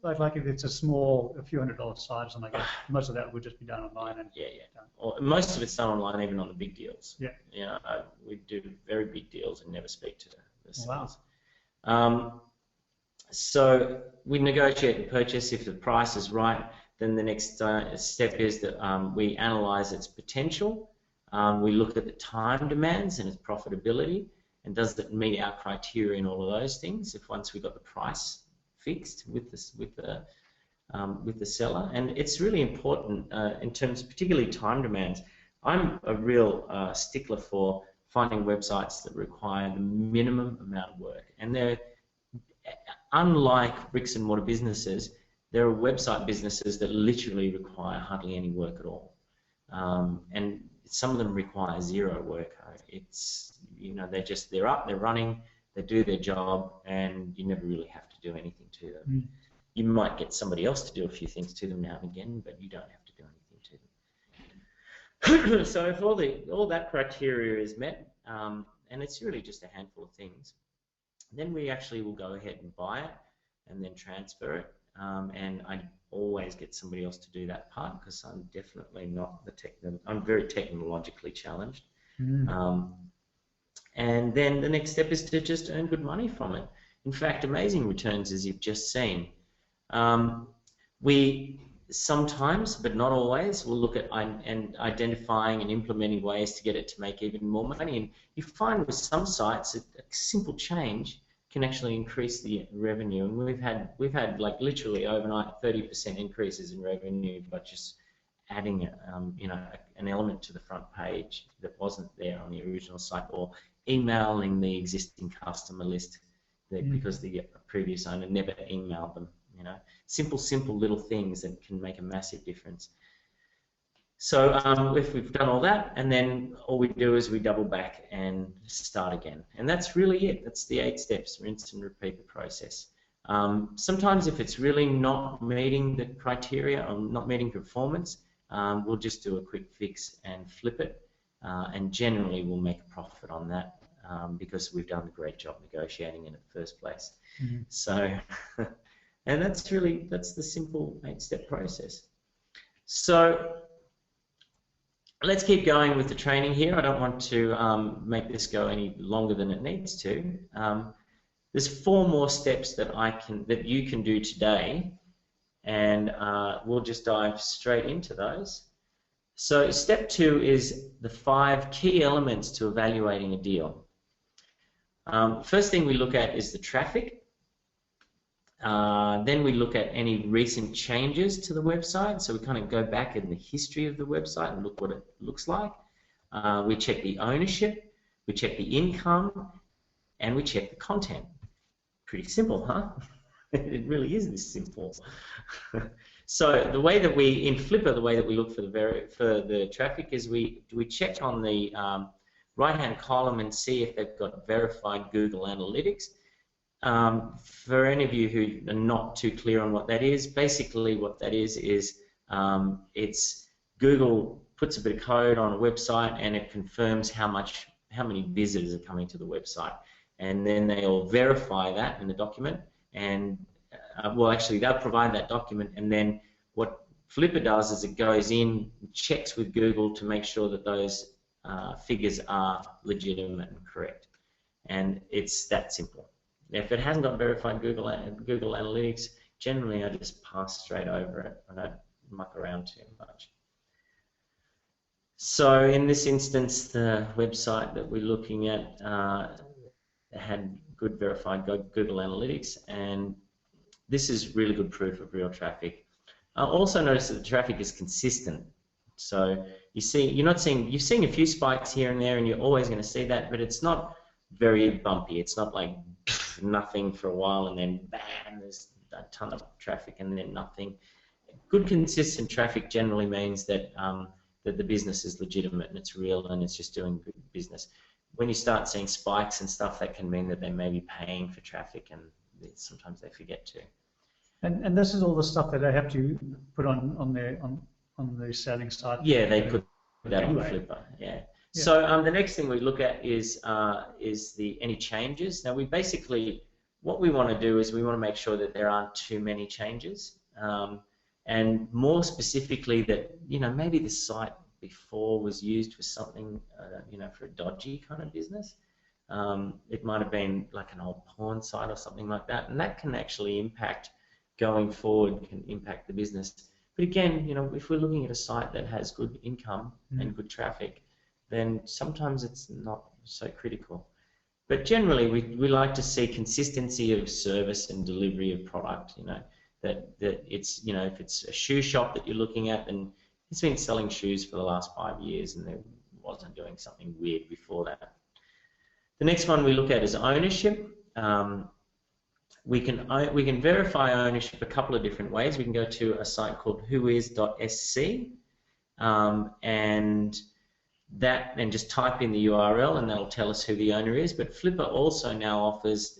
like if it's a small, a few $100 site or something like that, most of that would just be done online. And done. Or most of it's done online, even on the big deals. Yeah. We do very big deals and never speak to the sellers. Wow. So we negotiate the purchase. If the price is right, then the next step is that we analyze its potential. We look at the time demands and its profitability, and does it meet our criteria in all of those things? If once we got the price fixed with the seller, and it's really important in terms, particularly time demands. I'm a real stickler for finding websites that require the minimum amount of work, and they're unlike bricks and mortar businesses. There are website businesses that literally require hardly any work at all, and some of them require zero work. It's they're up, they're running, they do their job, and you never really have to do anything to them. You might get somebody else to do a few things to them now and again, but you don't have to do anything to them. So if all that criteria is met, and it's really just a handful of things, then we actually will go ahead and buy it and then transfer it. And I always get somebody else to do that part because I'm definitely not I'm very technologically challenged. And then the next step is to just earn good money from it. in fact, amazing returns, as you've just seen. We sometimes, but not always, will look at identifying and implementing ways to get it to make even more money. And you find with some sites that a simple change can actually increase the revenue. And we've had like literally overnight 30% increases in revenue by just adding an element to the front page that wasn't there on the original site, or emailing the existing customer list because the previous owner never emailed them. Simple little things that can make a massive difference. So if we've done all that, and then all we do is we double back and start again. And that's really it. That's the 8 steps, rinse and repeat the process. Sometimes if it's really not meeting the criteria or not meeting performance, we'll just do a quick fix and flip it. And generally we'll make a profit on that because we've done a great job negotiating in the first place. So, and that's the simple 8-step process. So let's keep going with the training here. I don't want to make this go any longer than it needs to. There's 4 more steps that you can do today, and we'll just dive straight into those. So step 2 is the 5 key elements to evaluating a deal. First thing we look at is the traffic. Then we look at any recent changes to the website. So we kind of go back in the history of the website and look what it looks like. We check the ownership, we check the income, and we check the content. Pretty simple, huh? It really is this simple. So the way that in Flipper, the way that we look for the traffic is we check on the right-hand column and see if they've got verified Google Analytics. For any of you who are not too clear on what that is, basically what that is it's Google puts a bit of code on a website and it confirms how many visitors are coming to the website, and then they'll verify that in the document, and well, actually they'll provide that document, and then what Flipper does is it goes in, checks with Google to make sure that those figures are legitimate and correct, and it's that simple. If it hasn't got verified Google Analytics, generally I just pass straight over it. I don't muck around too much. So in this instance, the website that we're looking at had good verified Google Analytics, and this is really good proof of real traffic. Also notice that the traffic is consistent. So you've seen a few spikes here and there, and you're always going to see that, but it's not very bumpy. It's not like nothing for a while and then bam, there's a ton of traffic and then nothing. Good consistent traffic generally means that that the business is legitimate and it's real and it's just doing good business. When you start seeing spikes and stuff, that can mean that they may be paying for traffic, and sometimes they forget to. And this is all the stuff that they have to put on the selling site. Yeah, they put that anyway on Flipper. Yeah. So the next thing we look at is any changes. Now what we want to do is we want to make sure that there aren't too many changes, and more specifically that maybe the site before was used for something for a dodgy kind of business. It might have been like an old porn site or something like that, and that can actually impact going forward, can impact the business. But again, if we're looking at a site that has good income and good traffic, then sometimes it's not so critical. But generally, we like to see consistency of service and delivery of product. That it's if it's a shoe shop that you're looking at, then it's been selling shoes for the last 5 years, and it wasn't doing something weird before that. The next one we look at is ownership. We can verify ownership a couple of different ways. We can go to a site called whois.sc, and just type in the URL, and that'll tell us who the owner is. But Flipper also now offers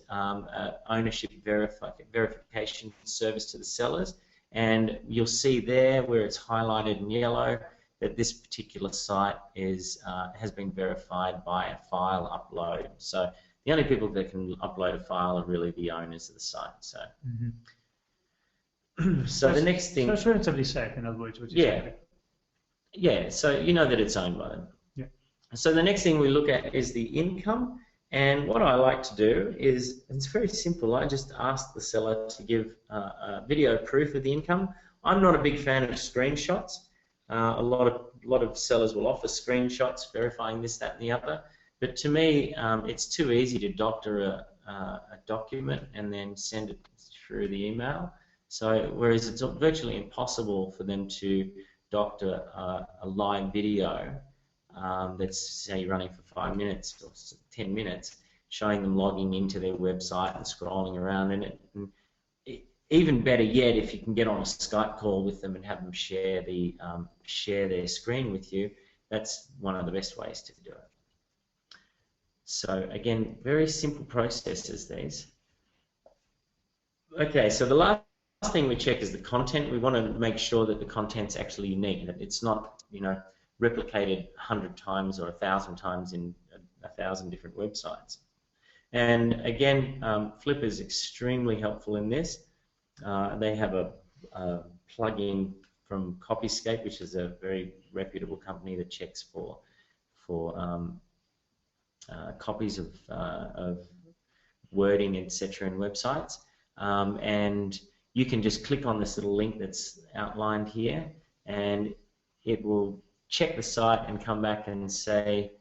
ownership verification service to the sellers, and you'll see there where it's highlighted in yellow that this particular site has been verified by a file upload. So the only people that can upload a file are really the owners of the site. So, so the next thing. So it's relatively safe, in other words. Yeah. So you know that it's owned by them. Yeah. So the next thing we look at is the income, And what I like to do is, it's very simple, I just ask the seller to give a video proof of the income. I'm not a big fan of screenshots. A lot of sellers will offer screenshots verifying this, that, and the other. But to me, it's too easy to doctor a document and then send it through the email. So whereas it's virtually impossible for them to doctor a live video that's, say, running for 5 minutes or 10 minutes, showing them logging into their website and scrolling around in it. And even better yet, if you can get on a Skype call with them and have them share their screen with you, that's one of the best ways to do it. So again, very simple processes, these. Okay, so the last thing we check is the content. We want to make sure that the content's actually unique, that it's not, replicated 100 times or 1,000 times in 1,000 different websites. And again, Flippa is extremely helpful in this. They have a plugin from Copyscape, which is a very reputable company that checks for copies of wording, etc. in websites. And you can just click on this little link that's outlined here, and it will check the site and come back and say,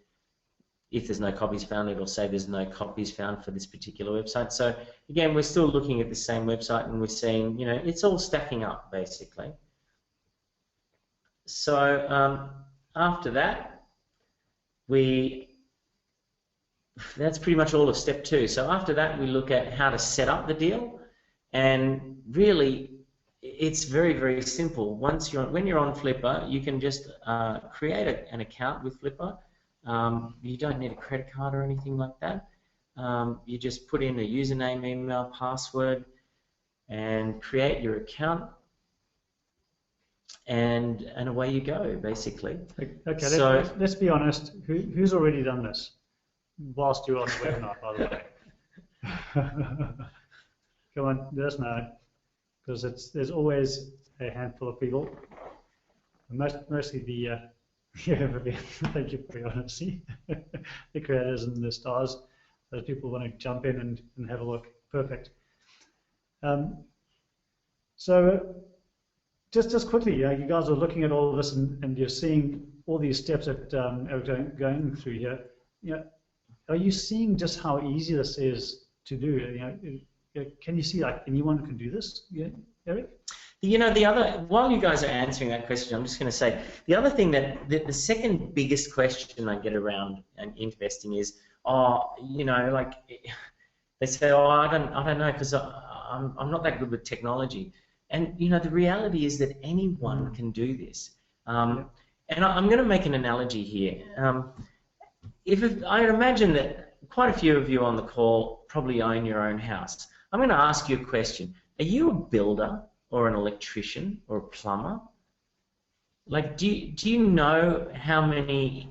if there's no copies found, it'll say there's no copies found for this particular website. So again, we're still looking at the same website and we're seeing, it's all stacking up basically. So after that, that's pretty much all of step 2. So after that, we look at how to set up the deal, and really, it's very, very simple. When you're on Flippa, you can just create an account with Flippa. You don't need a credit card or anything like that. You just put in a username, email, password, and create your account, and away you go, basically. Okay, so, let's be honest. Who's already done this whilst you're on the webinar, by the way? Come on, let us know, because there's always a handful of people. Mostly the thank you for your honesty. The creators and the stars. Those people want to jump in and have a look. Perfect. So just quickly, you guys are looking at all of this and you're seeing all these steps that are going through here. Are you seeing just how easy this is to do? Can you see like anyone can do this? Yeah, Eric? While you guys are answering that question, I'm just going to say the other thing that the second biggest question I get around investing is, like they say, I don't know, because I'm not that good with technology. And the reality is that anyone can do this. And I'm going to make an analogy here. I imagine that quite a few of you on the call probably own your own house. I'm going to ask you a question. Are you a builder or an electrician or a plumber? Like, do you know how many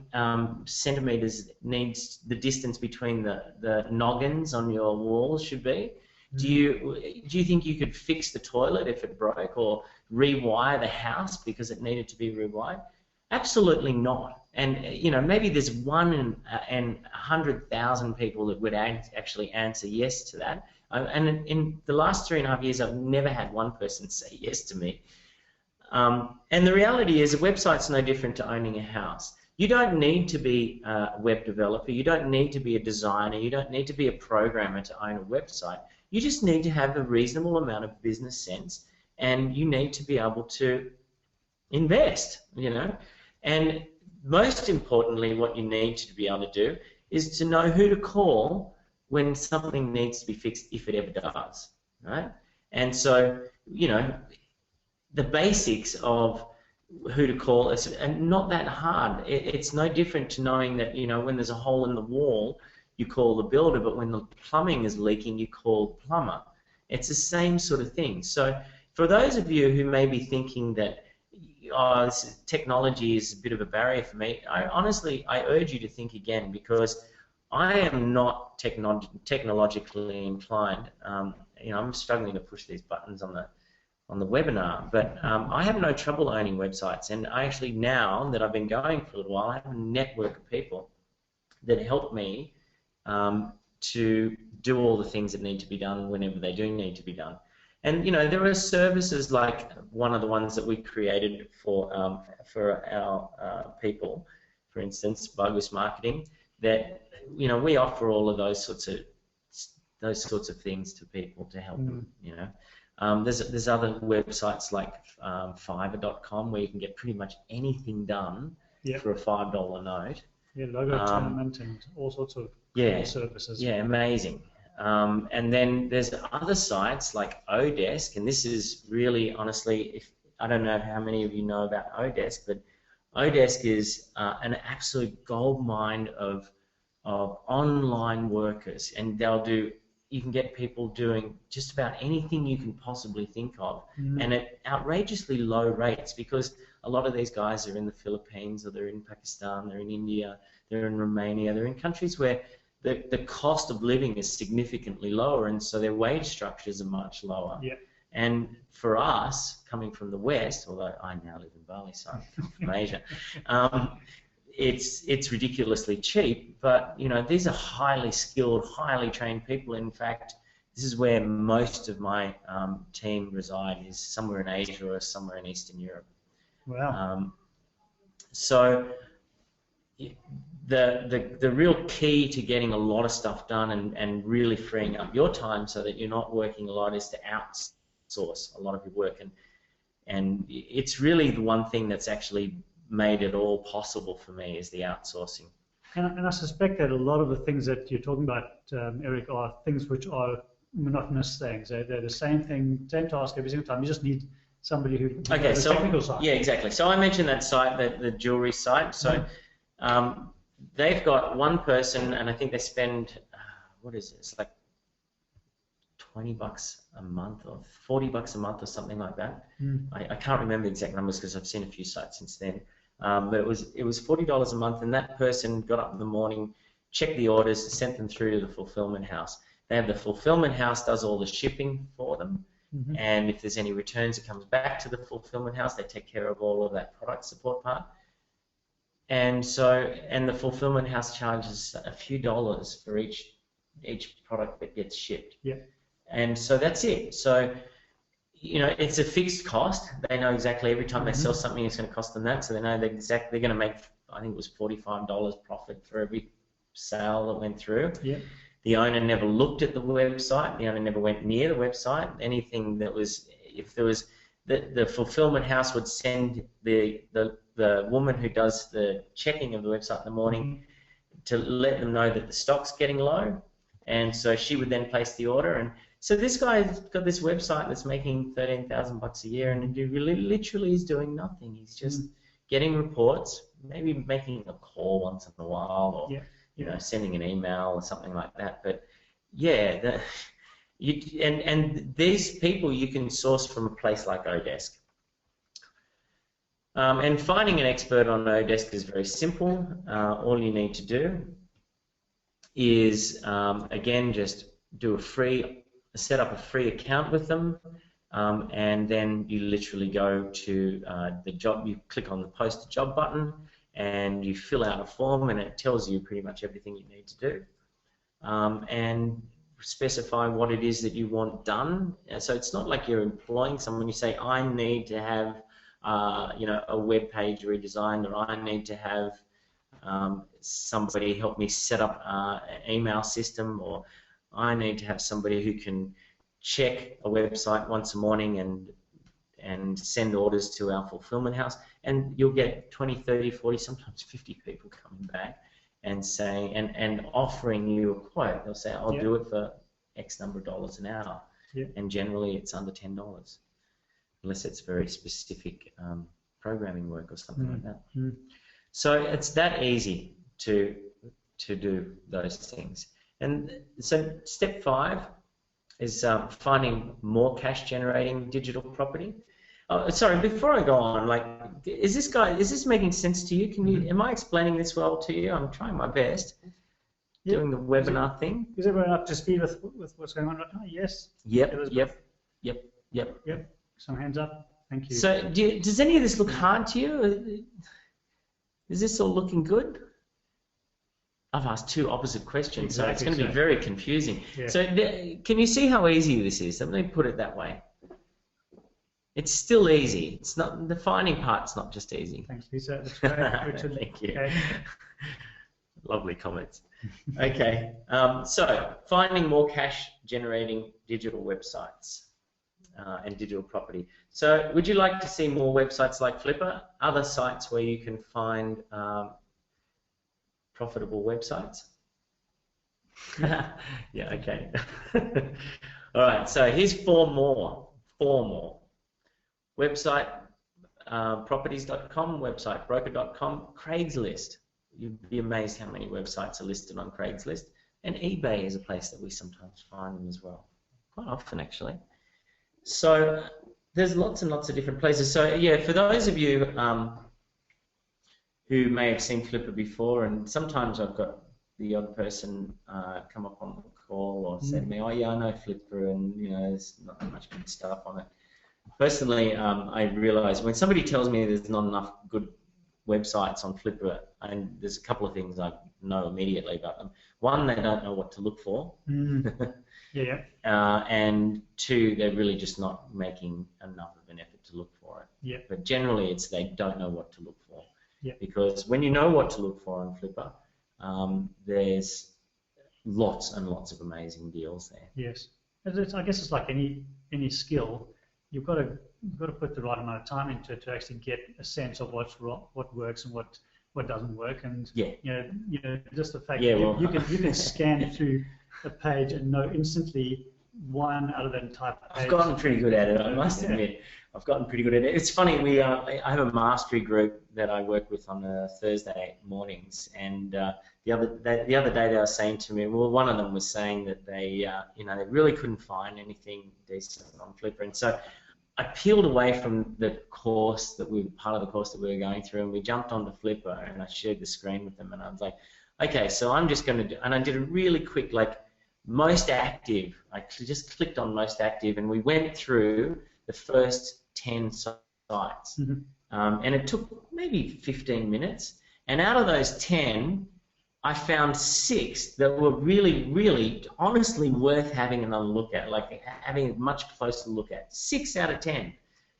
centimeters needs the distance between the noggins on your walls should be? Do you think you could fix the toilet if it broke, or rewire the house because it needed to be rewired? Absolutely not. And maybe there's 1 in 100,000 people that would actually answer yes to that. And in the last 3.5 years, I've never had one person say yes to me. And the reality is, a website's no different to owning a house. You don't need to be a web developer. You don't need to be a designer. You don't need to be a programmer to own a website. You just need to have a reasonable amount of business sense, and you need to be able to invest, And most importantly, what you need to be able to do is to know who to call when something needs to be fixed, if it ever does, right? And so, the basics of who to call is not that hard. It's no different to knowing that, when there's a hole in the wall, you call the builder, but when the plumbing is leaking, you call the plumber. It's the same sort of thing. So for those of you who may be thinking that, technology is a bit of a barrier for me, I urge you to think again, because I am not technologically inclined. I'm struggling to push these buttons on the webinar, but I have no trouble owning websites, and I actually, now that I've been going for a little while, I have a network of people that help me to do all the things that need to be done whenever they do need to be done. And there are services like one of the ones that we created for our people, for instance, Bogus Marketing, that we offer all of those sorts of things to people to help them. There's other websites like Fiverr.com where you can get pretty much anything done for a $5 note. Yeah, logo tournament and all sorts of services. Yeah, amazing. And then there's other sites like Odesk, and this is really, honestly, I don't know how many of you know about Odesk, but Odesk is an absolute gold mine of online workers, and you can get people doing just about anything you can possibly think of, and at outrageously low rates, because a lot of these guys are in the Philippines, or they're in Pakistan, they're in India, they're in Romania, they're in countries where the cost of living is significantly lower, and so their wage structures are much lower. Yeah. And for us, coming from the West, although I now live in Bali, so I'm from Asia, it's ridiculously cheap. But these are highly skilled, highly trained people. In fact, this is where most of my team reside, is somewhere in Asia or somewhere in Eastern Europe. Wow. So the real key to getting a lot of stuff done and really freeing up your time so that you're not working a lot is to outsource a lot of your work, and it's really the one thing that's actually made it all possible for me, is the outsourcing. And I suspect that a lot of the things that you're talking about, Eric, are things which are monotonous things. They're the same thing, same task every single time. You just need somebody who does the technical side. Yeah, exactly. So I mentioned that site, the jewelry site. So they've got one person, and I think they spend, what is it? It's like $20 a month or $40 a month or something like that. I can't remember the exact numbers because I've seen a few sites since then. But it was $40 a month, and that person got up in the morning, checked the orders, sent them through to the fulfillment house. They have the fulfillment house does all the shipping for them, and if there's any returns, it comes back to the fulfillment house. They take care of all of that product support part. And the fulfillment house charges a few dollars for each product that gets shipped. Yeah. And so that's it. So, it's a fixed cost. They know exactly every time they sell something, it's going to cost them that. So they know they're going to make, I think it was $45 profit for every sale that went through. Yeah. The owner never looked at the website. The owner never went near the website. Anything that was, if there was, the fulfillment house would send the woman who does the checking of the website in the morning to let them know that the stock's getting low, and so she would then place the order. And so this guy's got this website that's making $13,000 a year, and he literally is doing nothing. He's just getting reports, maybe making a call once in a while, or sending an email or something like that. But yeah, and these people you can source from a place like Odesk. And finding an expert on Odesk is very simple. All you need to do is, again, just set up a free account with them, and then you literally go to the job, you click on the post a job button, and you fill out a form, and it tells you pretty much everything you need to do, and specify what it is that you want done. So it's not like you're employing someone. You say, I need to have a web page redesigned, or I need to have somebody help me set up an email system, or I need to have somebody who can check a website once a morning and send orders to our fulfillment house. And you'll get 20, 30, 40, sometimes 50 people coming back and saying, and offering you a quote. They'll say, I'll do it for X number of dollars an hour. Yeah. And generally it's under $10. Unless it's very specific programming work or something like that. So it's that easy to do those things. And so step 5 is finding more cash generating digital property. Sorry, before I go on, is this making sense to you? Am I explaining this well to you? I'm trying my best. Doing the webinar thing. Is everyone up to speed with what's going on right now? Yes. Yep. Some hands up. Thank you. So, does any of this look hard to you? Is this all looking good? I've asked two opposite questions, Exactly, so it's going to be very confusing. Yeah. So can you see how easy this is? Let me put it that way. It's still easy. It's not, the finding part's not just easy. Thanks, Lisa. That's great, Richard. Thank you. Okay. Lovely comments. Okay, so finding more cash-generating digital websites and digital property. So would you like to see more websites like Flipper, other sites where you can find profitable websites? Yeah, okay. All right, so here's four more. Website properties.com, website broker.com, Craigslist. You'd be amazed how many websites are listed on Craigslist. And eBay is a place that we sometimes find them as well. Quite often, actually. So there's lots and lots of different places. So yeah, for those of you who may have seen Flipper before, and sometimes I've got the odd person come up on the call or say to me, oh yeah, I know Flipper, and you know, there's not much good stuff on it. Personally, I realise when somebody tells me there's not enough good websites on Flipper, and there's a couple of things I know immediately about them. One, they don't know what to look for. Yeah. And two, they're really just not making enough of an effort to look for it. Yeah. But generally, it's they don't know what to look for. Yeah. Because when you know what to look for on Flipper, there's lots and lots of amazing deals there. Yes. I guess it's like any skill. You've got to put the right amount of time into it to actually get a sense of what works and what doesn't work. And you know, just the fact that you can scan through a page and know instantly one out of that entire page. I've gotten pretty good at it, I must admit. I've gotten pretty good at it. It's funny, I have a mastery group that I work with on Thursday mornings, and the other day they were saying to me, well, one of them was saying that they they really couldn't find anything decent on Flipper, and so I peeled away from the course part of the course that we were going through, and we jumped onto Flipper, and I shared the screen with them, and I was like, okay, so I'm just going to do, and I did a really quick, like, most active. I just clicked on most active, and we went through the first 10 sites, and it took maybe 15 minutes, and out of those 10, I found 6 that were really, really, honestly worth having another look at, like having a much closer look at. 6 out of 10.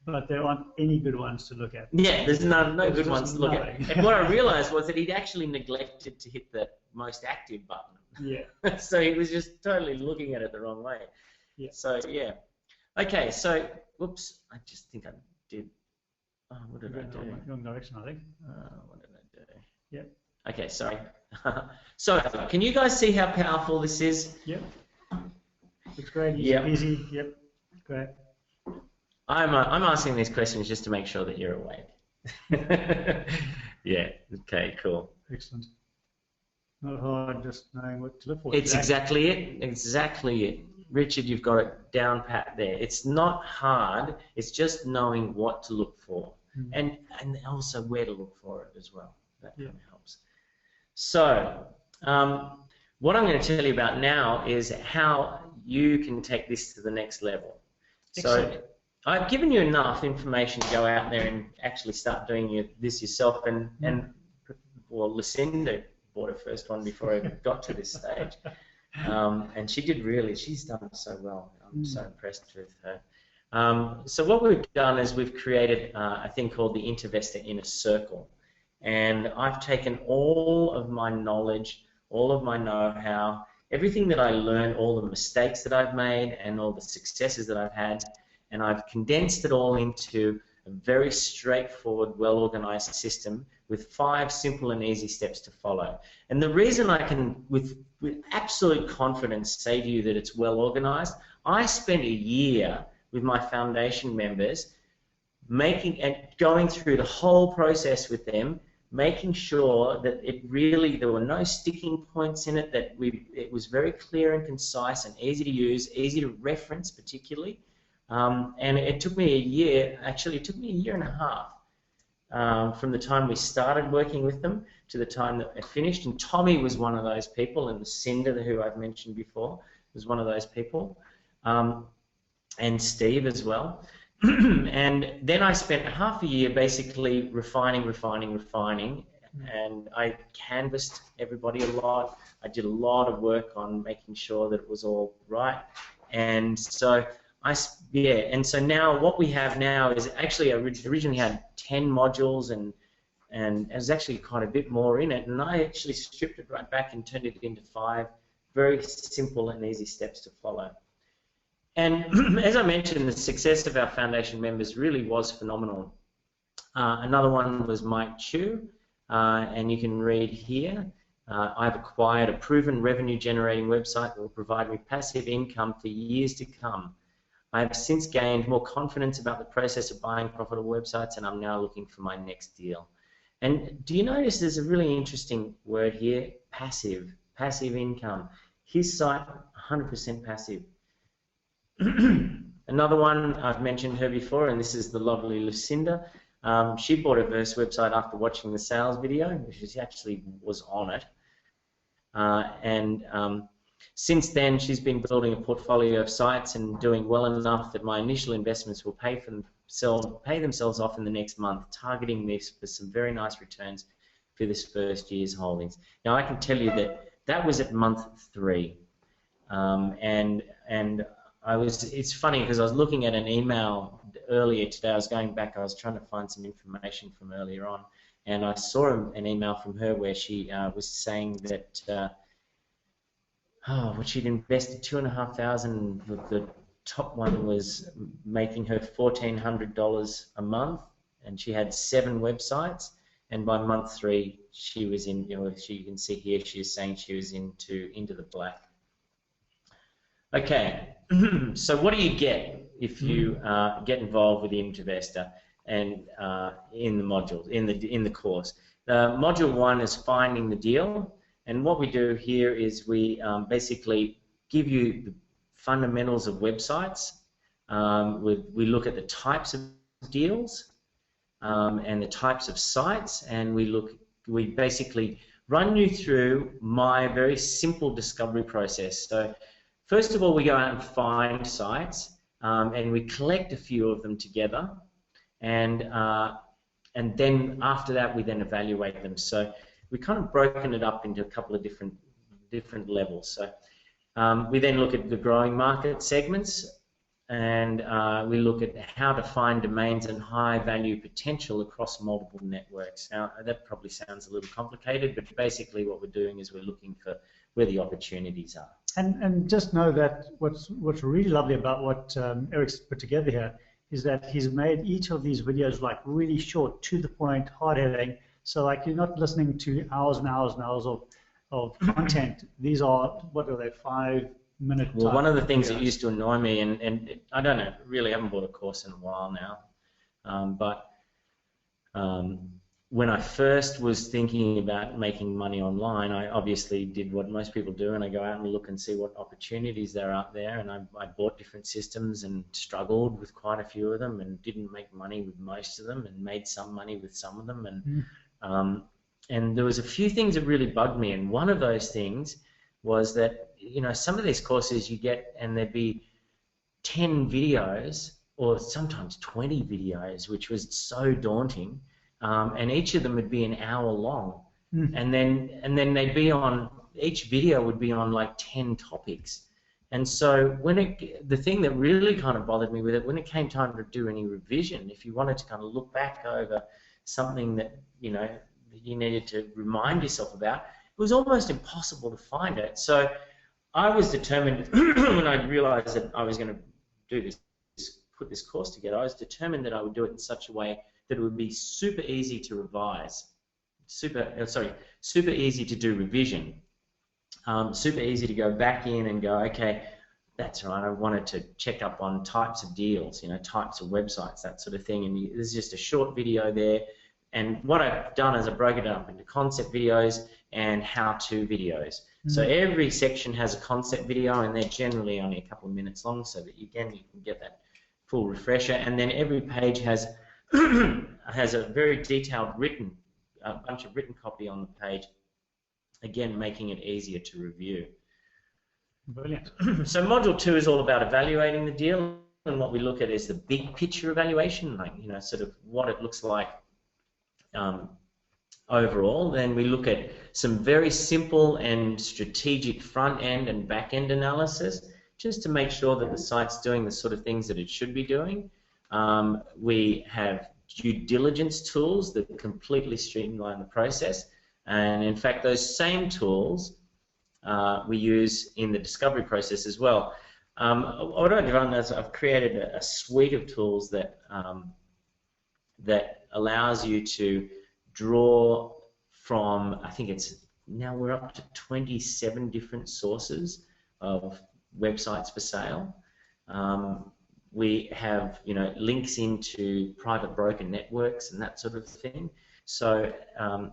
But there aren't any good ones to look at. Yeah, there's no good ones to look at. And what I realized was that he'd actually neglected to hit the most active button. Yeah. So he was just totally looking at it the wrong way. Yeah. So, yeah. Okay, so, whoops, I just think I did. Oh, what did I do? Wrong direction, I think. What did I do? Yep. Okay, sorry. So, can you guys see how powerful this is? Yep. Looks great. Easy. Yep. Great. I'm asking these questions just to make sure that you're awake. Yeah. Okay. Cool. Excellent. Not hard, just knowing what to look for. It's exactly it. Exactly it. Richard, you've got it down pat there. It's not hard. It's just knowing what to look for, and also where to look for it as well. That kind of helps. So, what I'm going to tell you about now is how you can take this to the next level. Excellent. So, I've given you enough information to go out there and actually start doing this yourself. Well, Lucinda bought her first one before I got to this stage, and she's done so well. I'm so impressed with her. So what we've done is we've created a thing called the Intervestor Inner Circle. And I've taken all of my knowledge, all of my know-how, everything that I learned, all the mistakes that I've made and all the successes that I've had, and I've condensed it all into a very straightforward, well-organized system with 5 simple and easy steps to follow. And the reason I can, with absolute confidence, say to you that it's well-organized, I spent a year with my foundation members going through the whole process with them, making sure that there were no sticking points in it, that it was very clear and concise and easy to use, easy to reference particularly. And it took me a year, actually it took me a year and a half from the time we started working with them to the time that it finished. And Tommy was one of those people, and Lucinda, who I've mentioned before, was one of those people, and Steve as well. And then I spent half a year basically refining and I canvassed everybody a lot. I did a lot of work on making sure that it was all right, and so and so now what we have now is actually originally had 10 modules, and there's actually quite a bit more in it, and I actually stripped it right back and turned it into 5 very simple and easy steps to follow. And as I mentioned, the success of our foundation members really was phenomenal. Another one was Mike Chu, and you can read here, I've acquired a proven revenue-generating website that will provide me passive income for years to come. I have since gained more confidence about the process of buying profitable websites, and I'm now looking for my next deal. And do you notice there's a really interesting word here, passive income. His site, 100% passive. Another one, I've mentioned her before, and this is the lovely Lucinda. She bought her first website after watching the sales video, which she actually was on it. Since then, she's been building a portfolio of sites and doing well enough that my initial investments will pay themselves off in the next month, targeting this for some very nice returns for this first year's holdings. Now, I can tell you that was at month 3, it's funny because I was looking at an email earlier today. I was going back. I was trying to find some information from earlier on, and I saw an email from her where she was saying that she'd invested $2,500. The top one was making her $1,400 a month, and she had 7 websites. And by month 3, she was in. You can see here she is saying she was into the black. Okay, so what do you get if you get involved with the Intervestor and in the modules in the course? Module 1 is finding the deal, and what we do here is we basically give you the fundamentals of websites. We look at the types of deals and the types of sites, and we basically run you through my very simple discovery process. So first of all, we go out and find sites, and we collect a few of them together, and then after that, we then evaluate them. So we kind of broken it up into a couple of different levels. So we then look at the growing market segments, and we look at how to find domains and high value potential across multiple networks. Now, that probably sounds a little complicated, but basically what we're doing is we're looking for where the opportunities are. And just know that what's really lovely about what Eric's put together here is that he's made each of these videos like really short, to the point, hard-hitting. So like you're not listening to hours and hours and hours of content. These are, what are they, 5-minute. Well, one of the things that used to annoy me, and I don't know, really haven't bought a course in a while now, but when I first was thinking about making money online, I obviously did what most people do, and I go out and look and see what opportunities there are out there, and I bought different systems and struggled with quite a few of them and didn't make money with most of them and made some money with some of them, and there was a few things that really bugged me, and one of those things was that, some of these courses you get and there'd be 10 videos or sometimes 20 videos, which was so daunting. And each of them would be an hour long, and then they'd be on, each video would be on like 10 topics, and so the thing that really kind of bothered me with it, when it came time to do any revision, if you wanted to kind of look back over something that you needed to remind yourself about, it was almost impossible to find it. So I was determined when I realized that I was going to do this, put this course together, I was determined that I would do it in such a way that it would be super easy to revise, super easy to do revision, super easy to go back in and go, okay, that's right, I wanted to check up on types of deals, types of websites, that sort of thing, and there's just a short video there, and what I've done is I broke it up into concept videos and how-to videos. So every section has a concept video, and they're generally only a couple of minutes long, so that you can get that full refresher, and then every page has a very detailed bunch of written copy on the page, again making it easier to review. Brilliant. So module 2 is all about evaluating the deal, and what we look at is the big picture evaluation, like sort of what it looks like overall. Then we look at some very simple and strategic front end and back end analysis, just to make sure that the site's doing the sort of things that it should be doing. We have due diligence tools that completely streamline the process, and in fact those same tools we use in the discovery process as well. What I've done is I've created a suite of tools that that allows you to draw from, I think it's now we're up to 27 different sources of websites for sale. We have, you know, links into private broker networks and that sort of thing. So,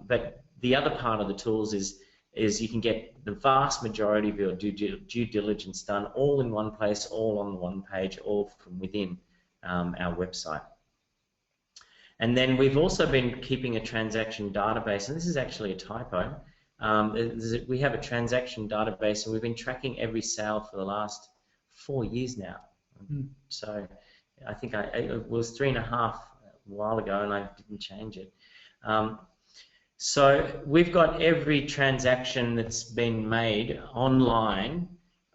but the other part of the tools is you can get the vast majority of your due diligence done all in one place, all on one page, all from within our website. And then we've also been keeping a transaction database, and this is actually a typo. We have a transaction database, and we've been tracking every sale for the last 4 years now. So I think it was 3.5 a while ago, and I didn't change it. So we've got every transaction that's been made online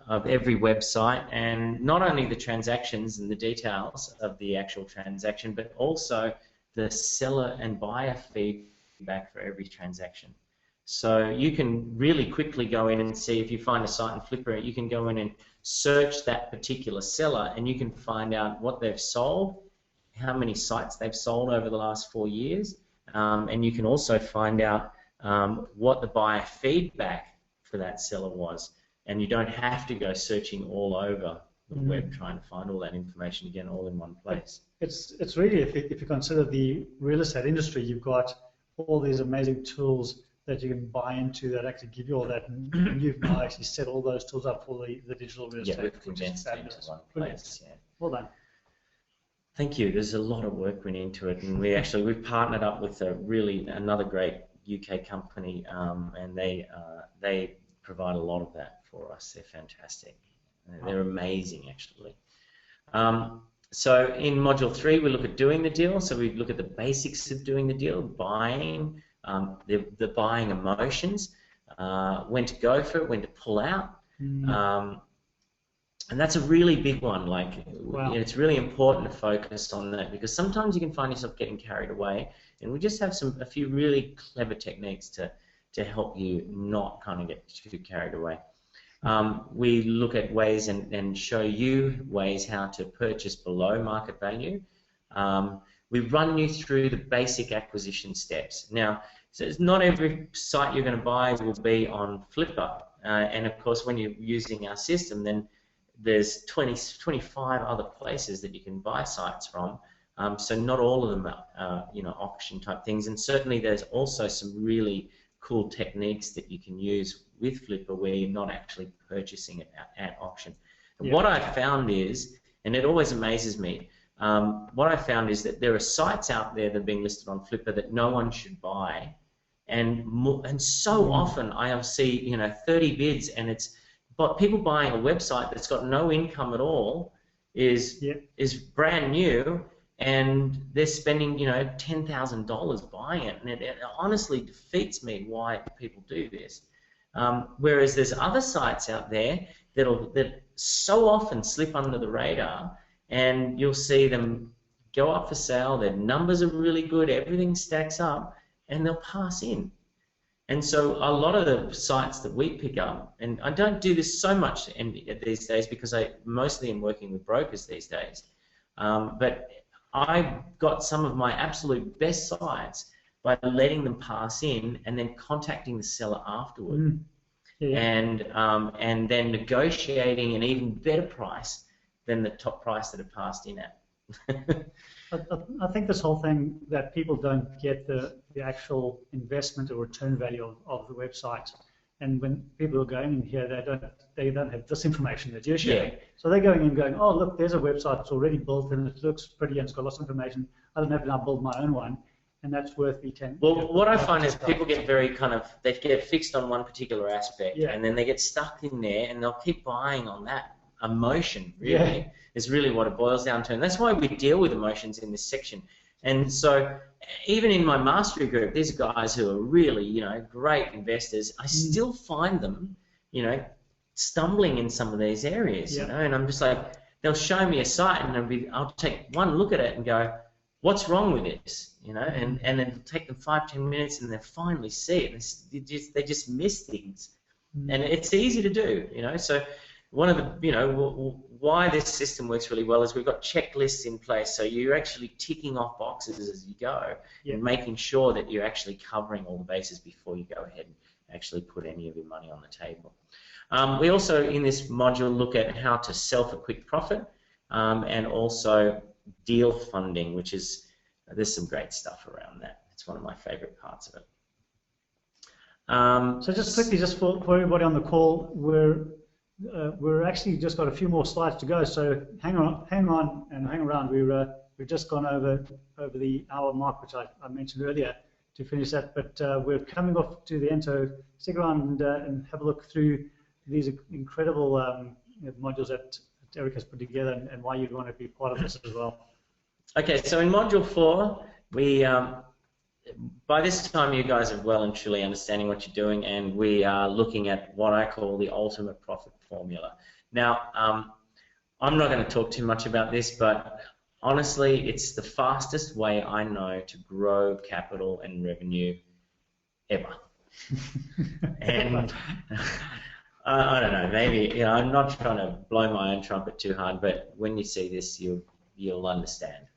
of every website, and not only the transactions and the details of the actual transaction, but also the seller and buyer feedback for every transaction. So you can really quickly go in and see, if you find a site in Flipper, you can go in and search that particular seller, and you can find out what they've sold, how many sites they've sold over the last 4 years, and you can also find out what the buyer feedback for that seller was. And you don't have to go searching all over the web trying to find all that information again, all in one place. It's really, if you consider the real estate industry, you've got all these amazing tools that you can buy into that actually give you all that, and you've now actually set all those tools up for the digital real estate. Yeah, we've condensed it into one place. Yeah. Well done. Thank you. There's a lot of work went into it, and we've partnered up with another great UK company, and they provide a lot of that for us. They're fantastic. They're amazing, actually. So in Module 3, we look at doing the deal. So we look at the basics of doing the deal, buying, the buying emotions, when to go for it, when to pull out. And that's a really big one. Like, wow. It's really important to focus on that, because sometimes you can find yourself getting carried away. And we just have a few really clever techniques to help you not kind of get too carried away. We look at ways and show you ways how to purchase below market value. We run you through the basic acquisition steps. Now, so it's not every site you're going to buy will be on Flipper. And of course, when you're using our system, then there's 25 other places that you can buy sites from. So not all of them are auction type things. And certainly there's also some really cool techniques that you can use with Flipper where you're not actually purchasing it at auction. And what I found is, and it always amazes me, what I found is that there are sites out there that are being listed on Flipper that no one should buy, and so often I'll see 30 bids, and it's people buying a website that's got no income at all is brand new, and they're spending $10,000 buying it, and it honestly defeats me why people do this. Whereas there's other sites out there that so often slip under the radar, and you'll see them go up for sale, their numbers are really good, everything stacks up, and they'll pass in. And so a lot of the sites that we pick up, and I don't do this so much these days because I mostly am working with brokers these days, but I got some of my absolute best sites by letting them pass in and then contacting the seller afterward, and then negotiating an even better price than the top price that it passed in at. I think this whole thing that people don't get the actual investment or return value of the website, and when people are going in here, they don't have this information that you're sharing. So they're going in and going, oh look, there's a website that's already built and it looks pretty and it's got lots of information. I don't have to now build my own one, and that's worth me 10. Well, what I find is people get very they get fixed on one particular aspect, and then they get stuck in there, and they'll keep buying on that emotion. Really, is really what it boils down to, and that's why we deal with emotions in this section. And so even in my mastery group, these guys who are really, great investors, I still find them, stumbling in some of these areas, and I'm just like, they'll show me a site and I'll take one look at it and go, what's wrong with this, and then it'll take them 5-10 minutes and they'll finally see it. They just miss things, and it's easy to do, so one of the, why this system works really well is we've got checklists in place, so you're actually ticking off boxes as you go and making sure that you're actually covering all the bases before you go ahead and actually put any of your money on the table. We also, in this module, look at how to sell for quick profit, and also deal funding, which is, there's some great stuff around that. It's one of my favorite parts of it. So just quickly, just for everybody on the call, we're actually just got a few more slides to go, so hang on and hang around. We've just gone over the hour mark, which I mentioned earlier, to finish that, but we're coming off to the end, so stick around and have a look through these incredible modules that Eric has put together, and why you'd want to be part of this as well. Okay, so in Module 4, we by this time you guys are well and truly understanding what you're doing, and we are looking at what I call the ultimate profit formula. Now, I'm not going to talk too much about this, but honestly, it's the fastest way I know to grow capital and revenue ever. And I don't know, maybe, I'm not trying to blow my own trumpet too hard, but when you see this, you'll understand.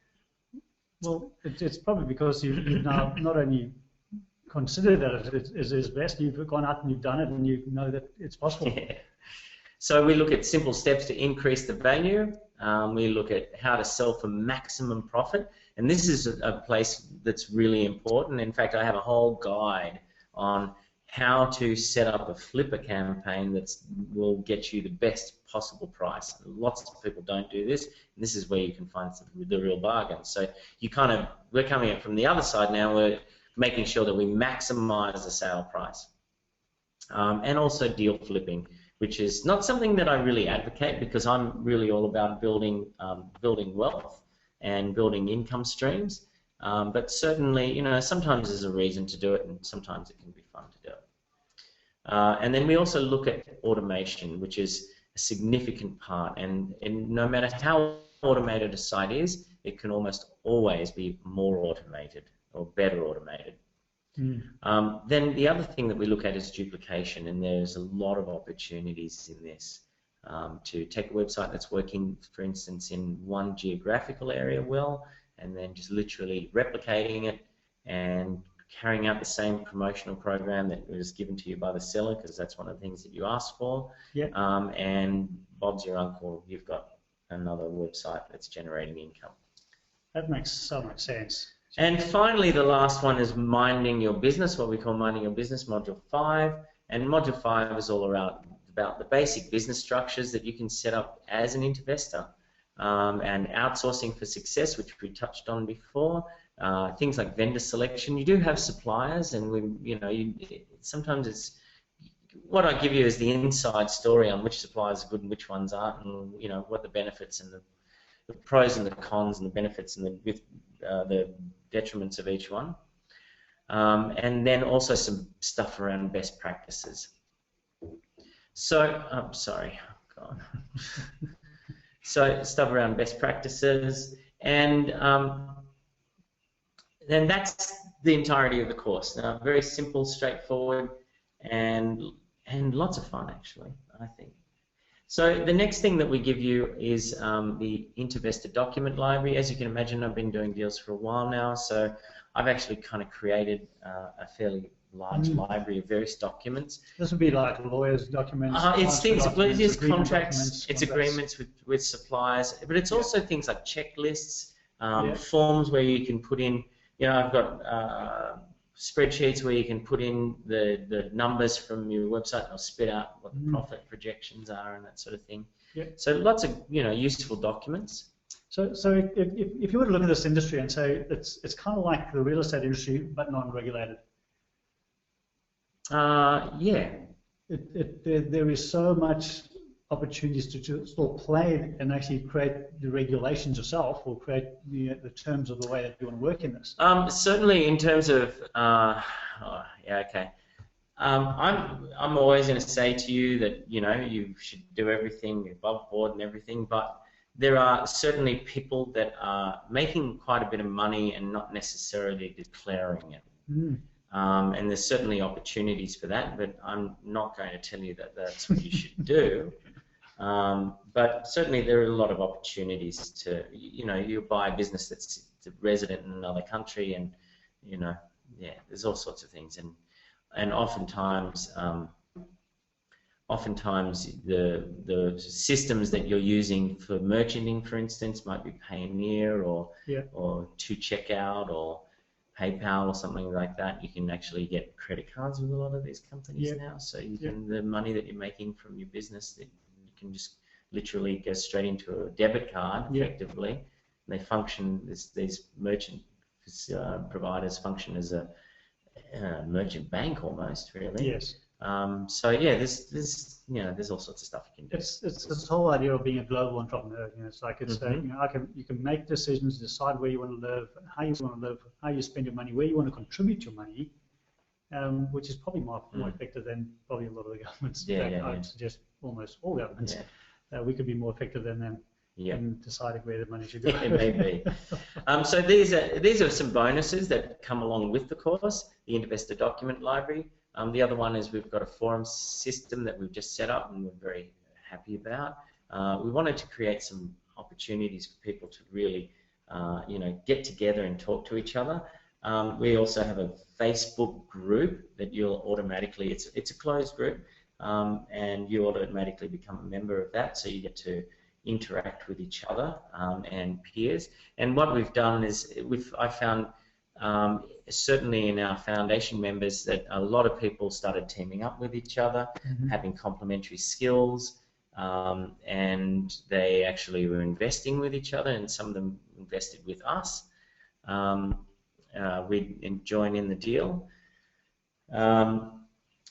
Well, it's probably because you've now not only considered that it is best, you've gone out and you've done it, and you know that it's possible. Yeah. So we look at simple steps to increase the value. We look at how to sell for maximum profit, and this is a place that's really important. In fact, I have a whole guide on how to set up a flipper campaign that will get you the best possible price. Lots of people don't do this, and this is where you can find the real bargain. So we're coming in from the other side now. We're making sure that we maximize the sale price, and also deal flipping, which is not something that I really advocate, because I'm really all about building wealth and building income streams. But certainly, sometimes there's a reason to do it, and sometimes it can be fun to do it. And then we also look at automation, which is a significant part. And no matter how automated a site is, it can almost always be more automated or better automated. Then the other thing that we look at is duplication, and there's a lot of opportunities in this. To take a website that's working, for instance, in one geographical area well, and then just literally replicating it and carrying out the same promotional program that was given to you by the seller, because that's one of the things that you asked for. Yep. And Bob's your uncle, you've got another website that's generating income. That makes so much sense. And finally, the last one is minding your business, what we call minding your business, Module 5. And Module 5 is all about the basic business structures that you can set up as an Intervestor, and outsourcing for success, which we touched on before. Things like vendor selection. You do have suppliers, and sometimes it's what I give you is the inside story on which suppliers are good and which ones aren't, and what the benefits and the pros and the cons and the benefits and the detriments of each one. And then also some stuff around best practices. So, I'm sorry, God. So stuff around best practices, and then that's the entirety of the course. Now, very simple, straightforward, and lots of fun, actually, I think. So the next thing that we give you is the Intervestor document library. As you can imagine, I've been doing deals for a while now, so I've actually kind of created a fairly large library of various documents. This would be like lawyers' documents. It's things, it is contracts, it's agreements with suppliers, but it's also things like checklists, forms where you can put in. I've got spreadsheets where you can put in the numbers from your website, and it'll spit out what the profit projections are and that sort of thing. Yeah. So lots of useful documents. So if you were to look at this industry and say it's kind of like the real estate industry but non-regulated. Yeah. There is so much opportunities to still play and actually create the regulations yourself, or create the terms of the way that you want to work in this? Certainly, in terms of yeah, okay. I'm always going to say to you that you should do everything above board and everything, but there are certainly people that are making quite a bit of money and not necessarily declaring it. Mm. And there's certainly opportunities for that, but I'm not going to tell you that that's what you should do. But certainly there are a lot of opportunities to, you buy a business that's resident in another country, and yeah, there's all sorts of things, and oftentimes the systems that you're using for merchanting, for instance, might be Payoneer or 2Checkout or PayPal or something like that. You can actually get credit cards with a lot of these companies now, so you can the money that you're making from your business, that you can just literally go straight into a debit card effectively. And they function, these merchant providers function as a merchant bank almost, really. Yes. So yeah, there's all sorts of stuff you can do. It's this whole idea of being a global entrepreneur. It's like you can make decisions, decide where you want to live, how you want to live, how you spend your money, where you want to contribute your money, which is probably more effective than probably a lot of the governments. I would suggest almost all governments. We could be more effective than them in deciding where the money should go. It may be. So these are some bonuses that come along with the course. The Intervestor Document Library. The other one is we've got a forum system that we've just set up and we're very happy about. We wanted to create some opportunities for people to really, get together and talk to each other. We also have a Facebook group that you'll automatically, it's a closed group, and you automatically become a member of that, so you get to interact with each other and peers. And what we've done is I found certainly in our foundation members that a lot of people started teaming up with each other, having complementary skills, and they actually were investing with each other, and some of them invested with us. We'd join in the deal.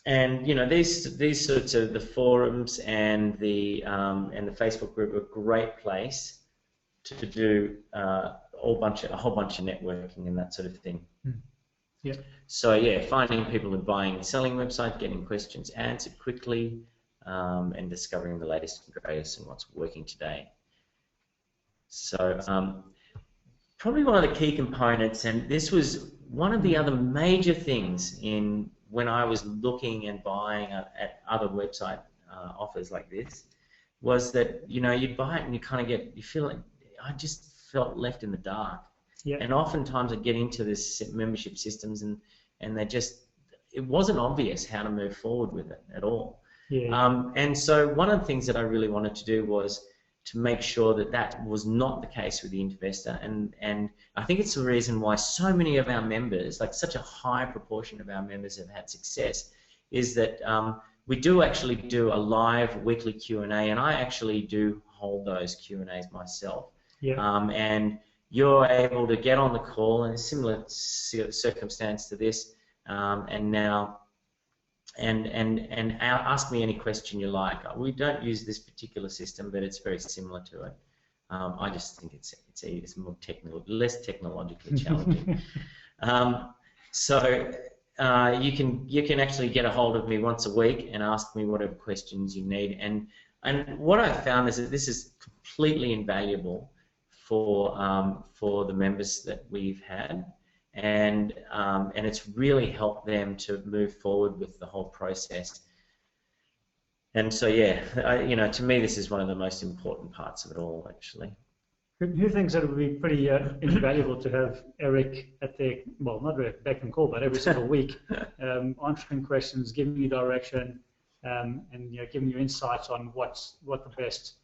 And these sorts of the forums and the Facebook group are a great place to do a whole bunch of networking and that sort of thing. Yeah. So yeah, finding people and buying and selling website, getting questions answered quickly, and discovering the latest and greatest and what's working today. So probably one of the key components, and this was one of the other major things when I was looking and buying at other website offers like this, was that you'd buy it and you feel like I just felt left in the dark. Yeah. And oftentimes I'd get into this membership systems and it wasn't obvious how to move forward with it at all. Yeah. And so one of the things that I really wanted to do was to make sure that that was not the case with the Intervestor, and I think it's the reason why so many of our members, like such a high proportion of our members, have had success, is that we do actually do a live weekly Q&A, and I actually do hold those Q&As myself. Yeah. And you're able to get on the call in a similar circumstance to this, and ask me any question you like. We don't use this particular system, but it's very similar to it. I just think it's more less technologically challenging. So you can actually get a hold of me once a week and ask me whatever questions you need. And what I've found is that this is completely invaluable for the members that we've had. And it's really helped them to move forward with the whole process. And so, yeah, to me, this is one of the most important parts of it all, actually. Who thinks that it would be pretty invaluable to have Eric at their, well, not really back and call, but every single week, answering questions, giving you direction, and giving you insights on what the best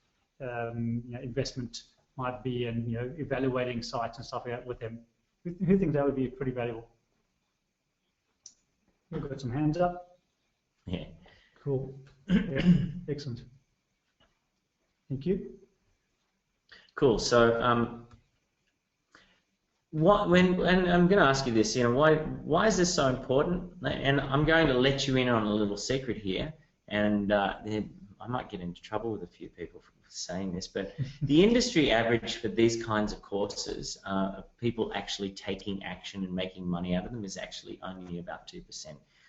investment might be, and evaluating sites and stuff like that with them. Who thinks that would be pretty valuable? We've got some hands up. Yeah. Cool. Yeah. Excellent. Thank you. Cool. So, and I'm going to ask you this. Why is this so important? And I'm going to let you in on a little secret here. And I I might get into trouble with a few people for saying this, but the industry average for these kinds of courses, of people actually taking action and making money out of them, is actually only about 2%.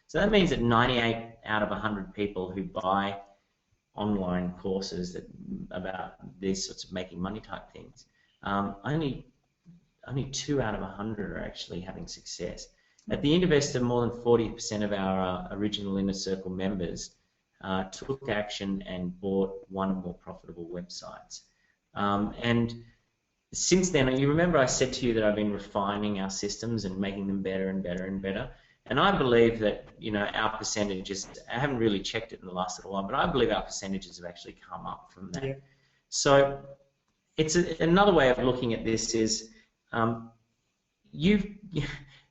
So that means that 98 out of 100 people who buy online courses about these sorts of making money type things, only 2 out of 100 are actually having success. At the Intervestor, more than 40% of our original Inner Circle members took action and bought one or more profitable websites. And since then, you remember I said to you that I've been refining our systems and making them better and better and better. And I believe that, you know, our percentages, I haven't really checked it in the last little while, but I believe our percentages have actually come up from that. Yeah. So it's another way of looking at this is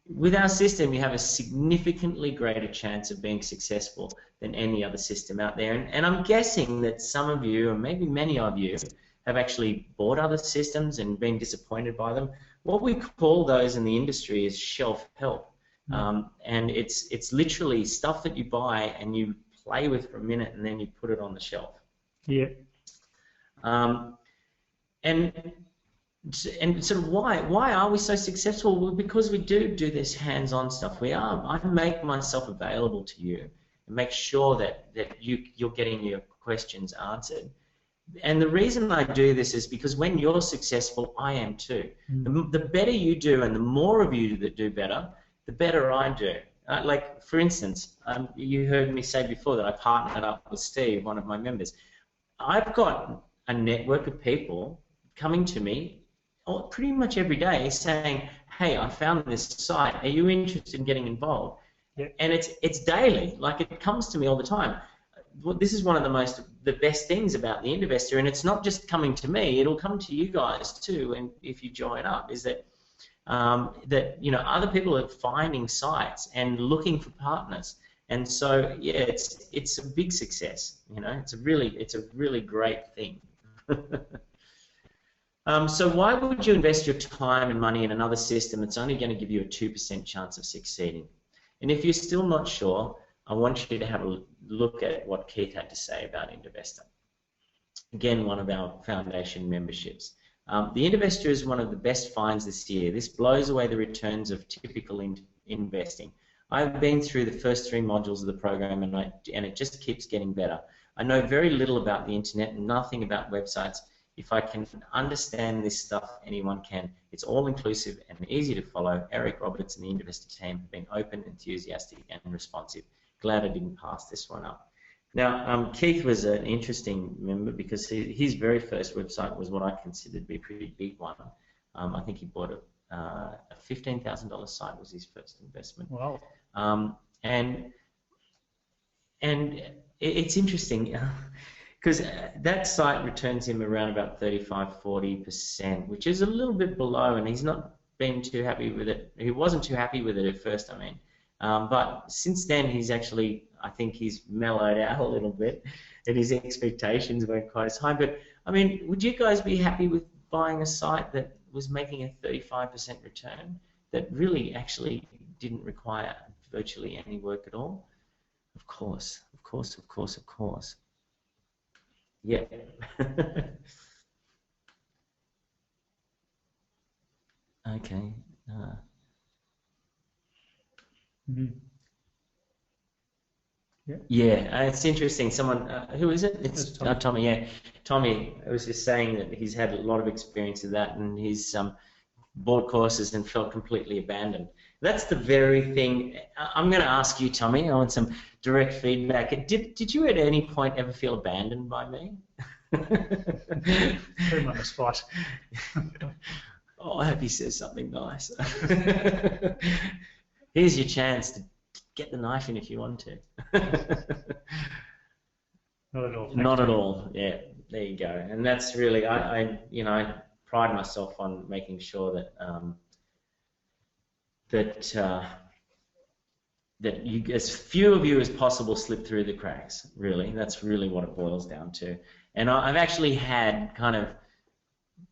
with our system, you have a significantly greater chance of being successful than any other system out there. And I'm guessing that some of you, or maybe many of you, have actually bought other systems and been disappointed by them. What we call those in the industry is shelf help. And it's literally stuff that you buy and you play with for a minute and then you put it on the shelf. Yeah. And sort of why are we so successful? Well, because we do this hands-on stuff. I make myself available to you and make sure that you're getting your questions answered. And the reason I do this is because when you're successful, I am too. The better you do and the more of you that do better, the better I do. Like, for instance, you heard me say before that I partnered up with Steve, one of my members. I've got a network of people coming to me pretty much every day saying, hey, I found this site. Are you interested in getting involved? Yeah. And it's daily. Like, it comes to me all the time. This is one of the best things about the Intervestor, and it's not just coming to me. It'll come to you guys too. And if you join up, is that you know, other people are finding sites and looking for partners. And so yeah, it's a big success. You know, it's a really great thing. So why would you invest your time and money in another system that's only going to give you a 2% chance of succeeding? And if you're still not sure, I want you to have a look at what Keith had to say about Intervestor. Again, one of our foundation memberships. The Intervestor is one of the best finds this year. This blows away the returns of typical investing. I've been through the first 3 modules of the program and it just keeps getting better. I know very little about the internet and nothing about websites. If I can understand this stuff, anyone can. It's all inclusive and easy to follow. Eric Roberts and the Intervestor team have been open, enthusiastic, and responsive. Glad I didn't pass this one up. Now, Keith was an interesting member because his very first website was what I considered to be a pretty big one. I think he bought a $15,000 site was his first investment. Wow. And it's interesting. Because that site returns him around about 35–40%, which is a little bit below, and he's not been too happy with it. He wasn't too happy with it at first, I mean. But since then, I think he's mellowed out a little bit, and his expectations weren't quite as high. But, I mean, would you guys be happy with buying a site that was making a 35% return that really actually didn't require virtually any work at all? Of course, of course, of course, of course. Yeah. Okay. Yeah, it's interesting. Someone, who is it? It's Tommy. Tommy. Yeah, Tommy was just saying that he's had a lot of experience with that, and he's bought courses and felt completely abandoned. That's the very thing. I'm going to ask you, Tommy. I want some direct feedback. Did you at any point ever feel abandoned by me? Put him on the spot. Oh, I hope he says something nice. Here's your chance to get the knife in if you want to. Not at all. Not at all. Yeah, there you go. And that's really, I pride myself on making sure that that you, as few of you as possible, slip through the cracks. Really, that's really what it boils down to. And I've actually had kind of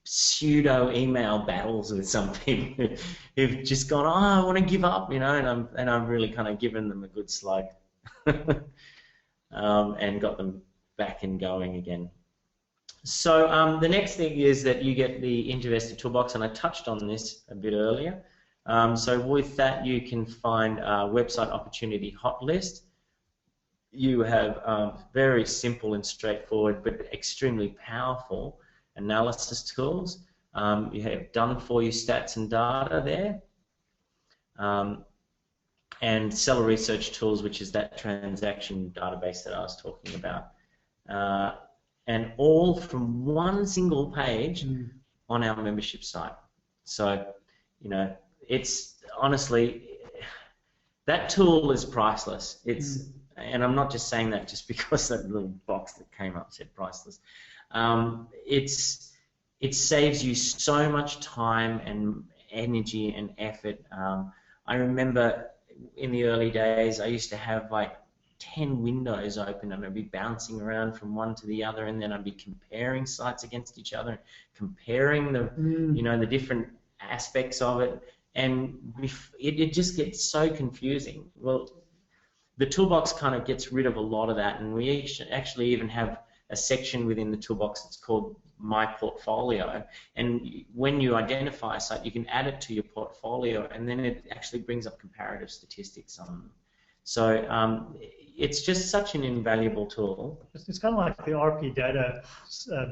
pseudo email battles with some people who've just gone, oh, I want to give up, and I'm really kind of given them a good slug, and got them back and going again. So the next thing is that you get the Intervestor Toolbox, and I touched on this a bit earlier. So with that, you can find a website opportunity hot list. You have very simple and straightforward, but extremely powerful analysis tools. You have done for you stats and data there. And seller research tools, which is that transaction database that I was talking about. And all from one single page on our membership site. So, you know, it's honestly, that tool is priceless. It's, and I'm not just saying that just because that little box that came up said priceless. It saves you so much time and energy and effort. I remember in the early days, I used to have like 10 windows open, and I'd be bouncing around from one to the other, and then I'd be comparing sites against each other, comparing the, you know, the different aspects of it, and it just gets so confusing. Well, the toolbox kind of gets rid of a lot of that, and we actually even have a section within the toolbox that's called My Portfolio, and when you identify a site, you can add it to your portfolio, and then it actually brings up comparative statistics on them. So it's just such an invaluable tool. It's kind of like the RP data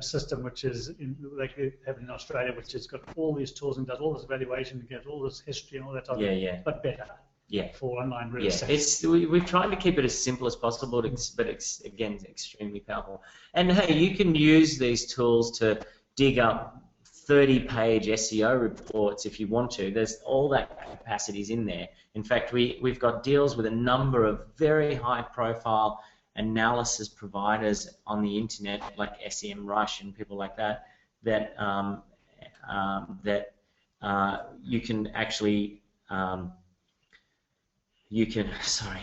system, which is like they have in Australia, which has got all these tools and does all this evaluation, gets all this history and all that type of thing, but better. Yeah. For online real estate. We've tried to keep it as simple as possible, but it's, again, extremely powerful. And hey, you can use these tools to dig up 30-page SEO reports if you want to. There's all that capacities in there. In fact, we've got deals with a number of very high-profile analysis providers on the internet, like SEMrush and people like that, that you can actually sorry,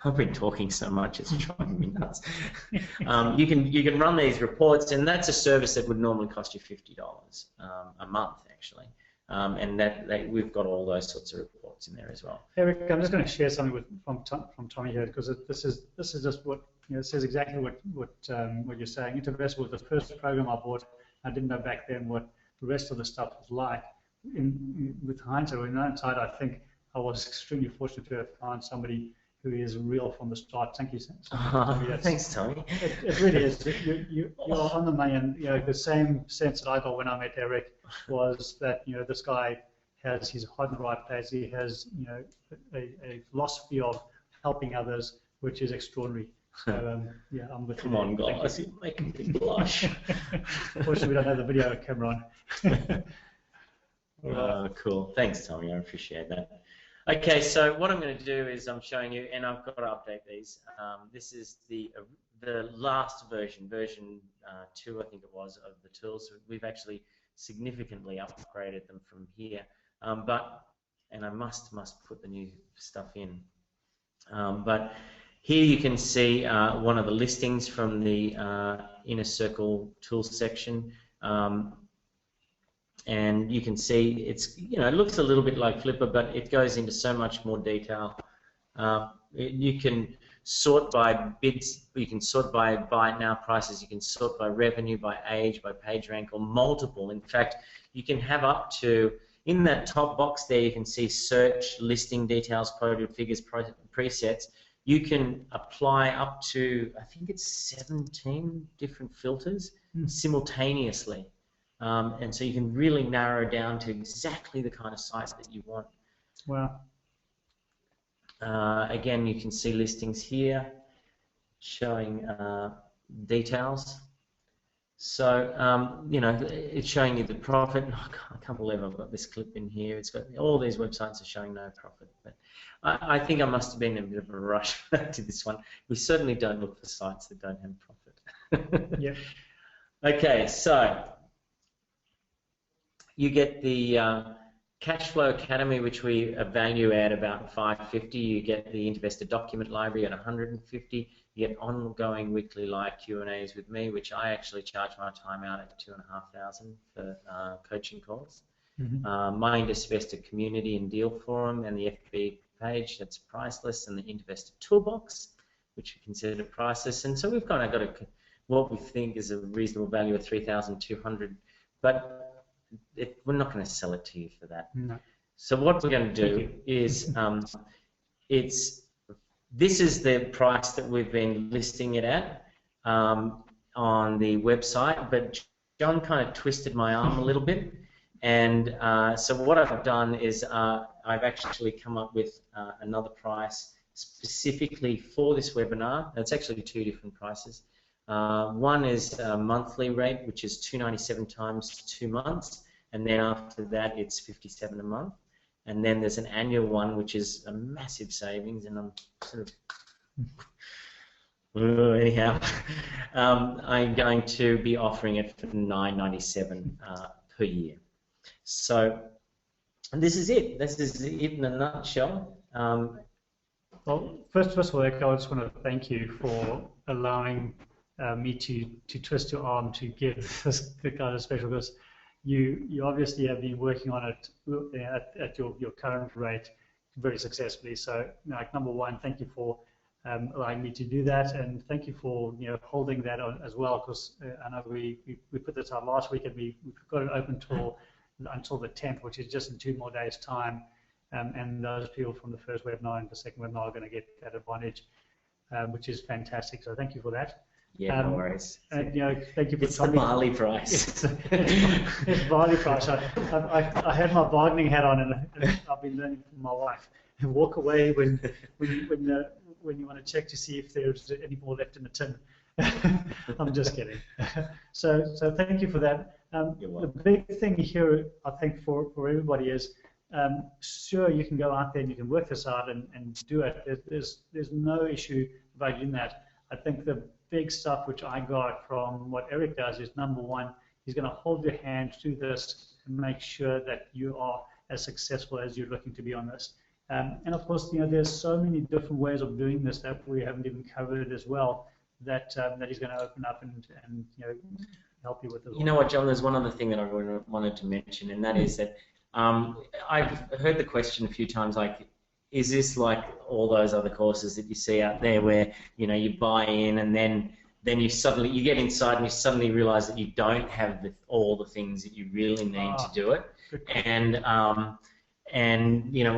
I've been talking so much, it's driving me nuts. You can run these reports, and that's a service that would normally cost you $50 a month, actually. And we've got all those sorts of reports in there as well. Eric, I'm just going to share something from Tommy here, because this is just what, you know, it says exactly what you're saying. Intervestor was the first program I bought. I didn't know back then what the rest of the stuff was like. With hindsight, in hindsight, I think I was extremely fortunate to have found somebody who is real from the start. Thank you. Thanks, Tommy. It really is. You're on the money, and you know the same sense that I got when I met Eric was that, you know, this guy has his heart in the right place. He has, you know, a philosophy of helping others, which is extraordinary. So yeah, I'm with you. Come on, guys, you're making me blush. Fortunately, we don't have the video camera on. Right. Cool. Thanks, Tommy. I appreciate that. Okay, so what I'm going to do is I'm showing you, and I've got to update these. This is the last version 2, I think it was, of the tools. We've actually significantly upgraded them from here, and I must put the new stuff in. But here you can see one of the listings from the Inner Circle tools section. And you can see it's, you know, it looks a little bit like Flipper, but it goes into so much more detail. You can sort by bids, you can sort by buy it now prices, you can sort by revenue, by age, by page rank, or multiple. In fact, you can have up to, in that top box there, you can see search, listing details, quoted figures, presets. You can apply up to, I think it's 17 different filters simultaneously. And so you can really narrow down to exactly the kind of site that you want. Wow. Again, you can see listings here showing details. So, you know, it's showing you the profit. I can't believe I've got this clip in here. It's got all these websites are showing no profit. But I think I must have been in a bit of a rush to this one. We certainly don't look for sites that don't have profit. Yeah. Okay, so you get the Cashflow Academy, which we value at about $550. You get the Intervestor Document Library at $150. You get ongoing weekly live Q&As with me, which I actually charge my time out at $2,500 for coaching calls. My Intervestor Community and Deal Forum, and the FB page, that's priceless, and the Intervestor Toolbox, which we consider priceless. And so we've kind of got what we think is a reasonable value of $3,200, but we're not going to sell it to you for that. No. So what we're going to do is this is the price that we've been listing it at on the website, but John kind of twisted my arm a little bit, and so what I've done is I've actually come up with another price specifically for this webinar. That's actually two different prices. One is a monthly rate, which is $297 times 2 months, and then after that it's $57 a month. And then there's an annual one, which is a massive savings, and I'm sort of anyhow. I'm going to be offering it for $997 per year. So this is it. This is it in a nutshell. Well, first of all, Eric, I just want to thank you for allowing me to twist your arm to give this kind of special, because you obviously have been working on it at your current rate very successfully. So, like, number one, thank you for allowing me to do that, and thank you for holding that on as well, because I know we put this out last week, and we've got it open until the 10th, which is just in 2 more days' time. And those people from the first webinar and the second webinar are going to get that advantage, which is fantastic. So thank you for that. Yeah, no worries. Thank you for it's the barley price. It's barley price. I had my bargaining hat on, and I've been learning from my wife. Walk away when you want to check to see if there's any more left in the tin. I'm just kidding. So thank you for that. The big thing here, I think, for everybody is, sure, you can go out there and you can work this out and do it. There's no issue about doing that. I think the big stuff which I got from what Eric does is, number one, he's going to hold your hand through this and make sure that you are as successful as you're looking to be on this. And of course, there's so many different ways of doing this that we haven't even covered as well, that he's going to open up and help you with as well. You know what, John? There's one other thing that I wanted to mention, and that is that I've heard the question a few times, like, is this like all those other courses that you see out there where you buy in and then you get inside and you suddenly realize that you don't have all the things that you really need to do it, and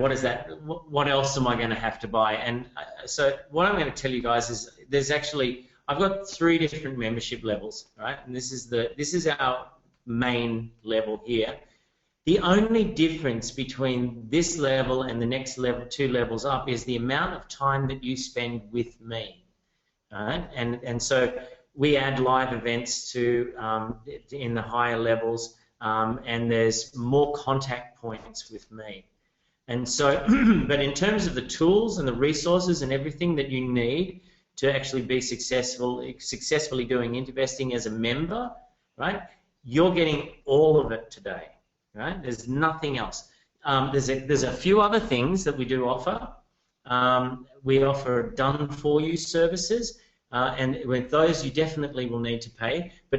what is that? What else am I going to have to buy? And so what I'm going to tell you guys is I've got 3 different membership levels, right? And this is our main level here. The only difference between this level and the next level, 2 levels up, is the amount of time that you spend with me, right? And so we add live events in the higher levels, and there's more contact points with me. And so, but in terms of the tools and the resources and everything that you need to actually be successfully doing Intervesting as a member, right? You're getting all of it today. Right? There's nothing else. There's a few other things that we do offer. We offer done-for-you services, and with those you definitely will need to pay. But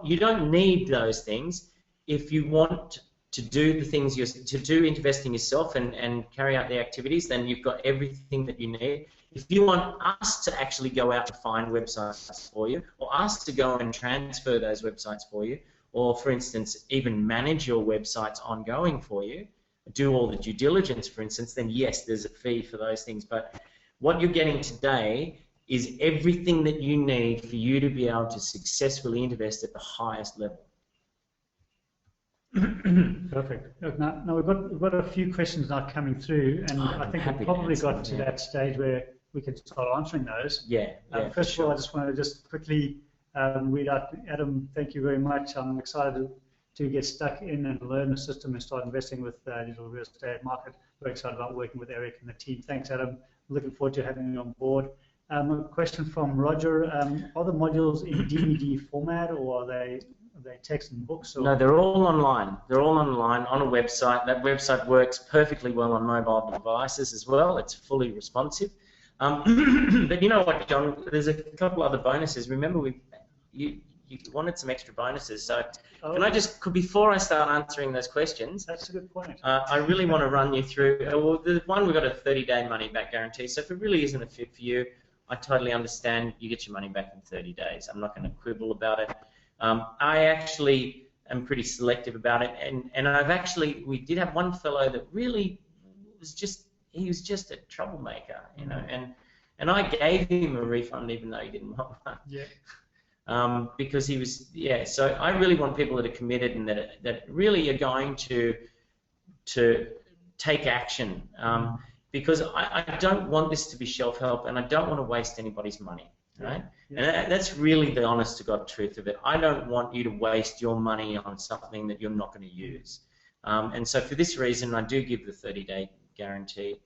you don't need those things if you want to do the things to do Intervesting yourself and carry out the activities. Then you've got everything that you need. If you want us to actually go out and find websites for you, or us to go and transfer those websites for you, or, for instance, even manage your websites ongoing for you, do all the due diligence, for instance, then yes, there's a fee for those things. But what you're getting today is everything that you need for you to be able to successfully invest at the highest level. Perfect. Now we've got a few questions now coming through, and I think we've probably got to that stage where we can start answering those. Yeah. First of all, I just want to quickly read out. Adam, thank you very much. I'm excited to get stuck in and learn the system and start investing with the digital real estate market. Very excited about working with Eric and the team. Thanks, Adam. Looking forward to having you on board. A question from Roger. Are the modules in DVD format, or are they text and books? Or? No, they're all online. They're all online on a website. That website works perfectly well on mobile devices as well. It's fully responsive. But you know what, John? There's a couple other bonuses. Remember, you wanted some extra bonuses. So can I before I start answering those questions? That's a good point. I really want to run you through. Well, the one, we've got a 30-day money-back guarantee. So if it really isn't a fit for you, I totally understand. You get your money back in 30 days. I'm not going to quibble about it. I actually am pretty selective about it, and we did have one fellow that really he was just a troublemaker, you know, and I gave him a refund even though he didn't want one. Yeah. Because he was, so I really want people that are committed and that really are going to take action, because I don't want this to be shelf help, and I don't want to waste anybody's money, right? Yeah. And that's really the honest to God truth of it. I don't want you to waste your money on something that you're not going to use. And so for this reason, I do give the 30-day guarantee,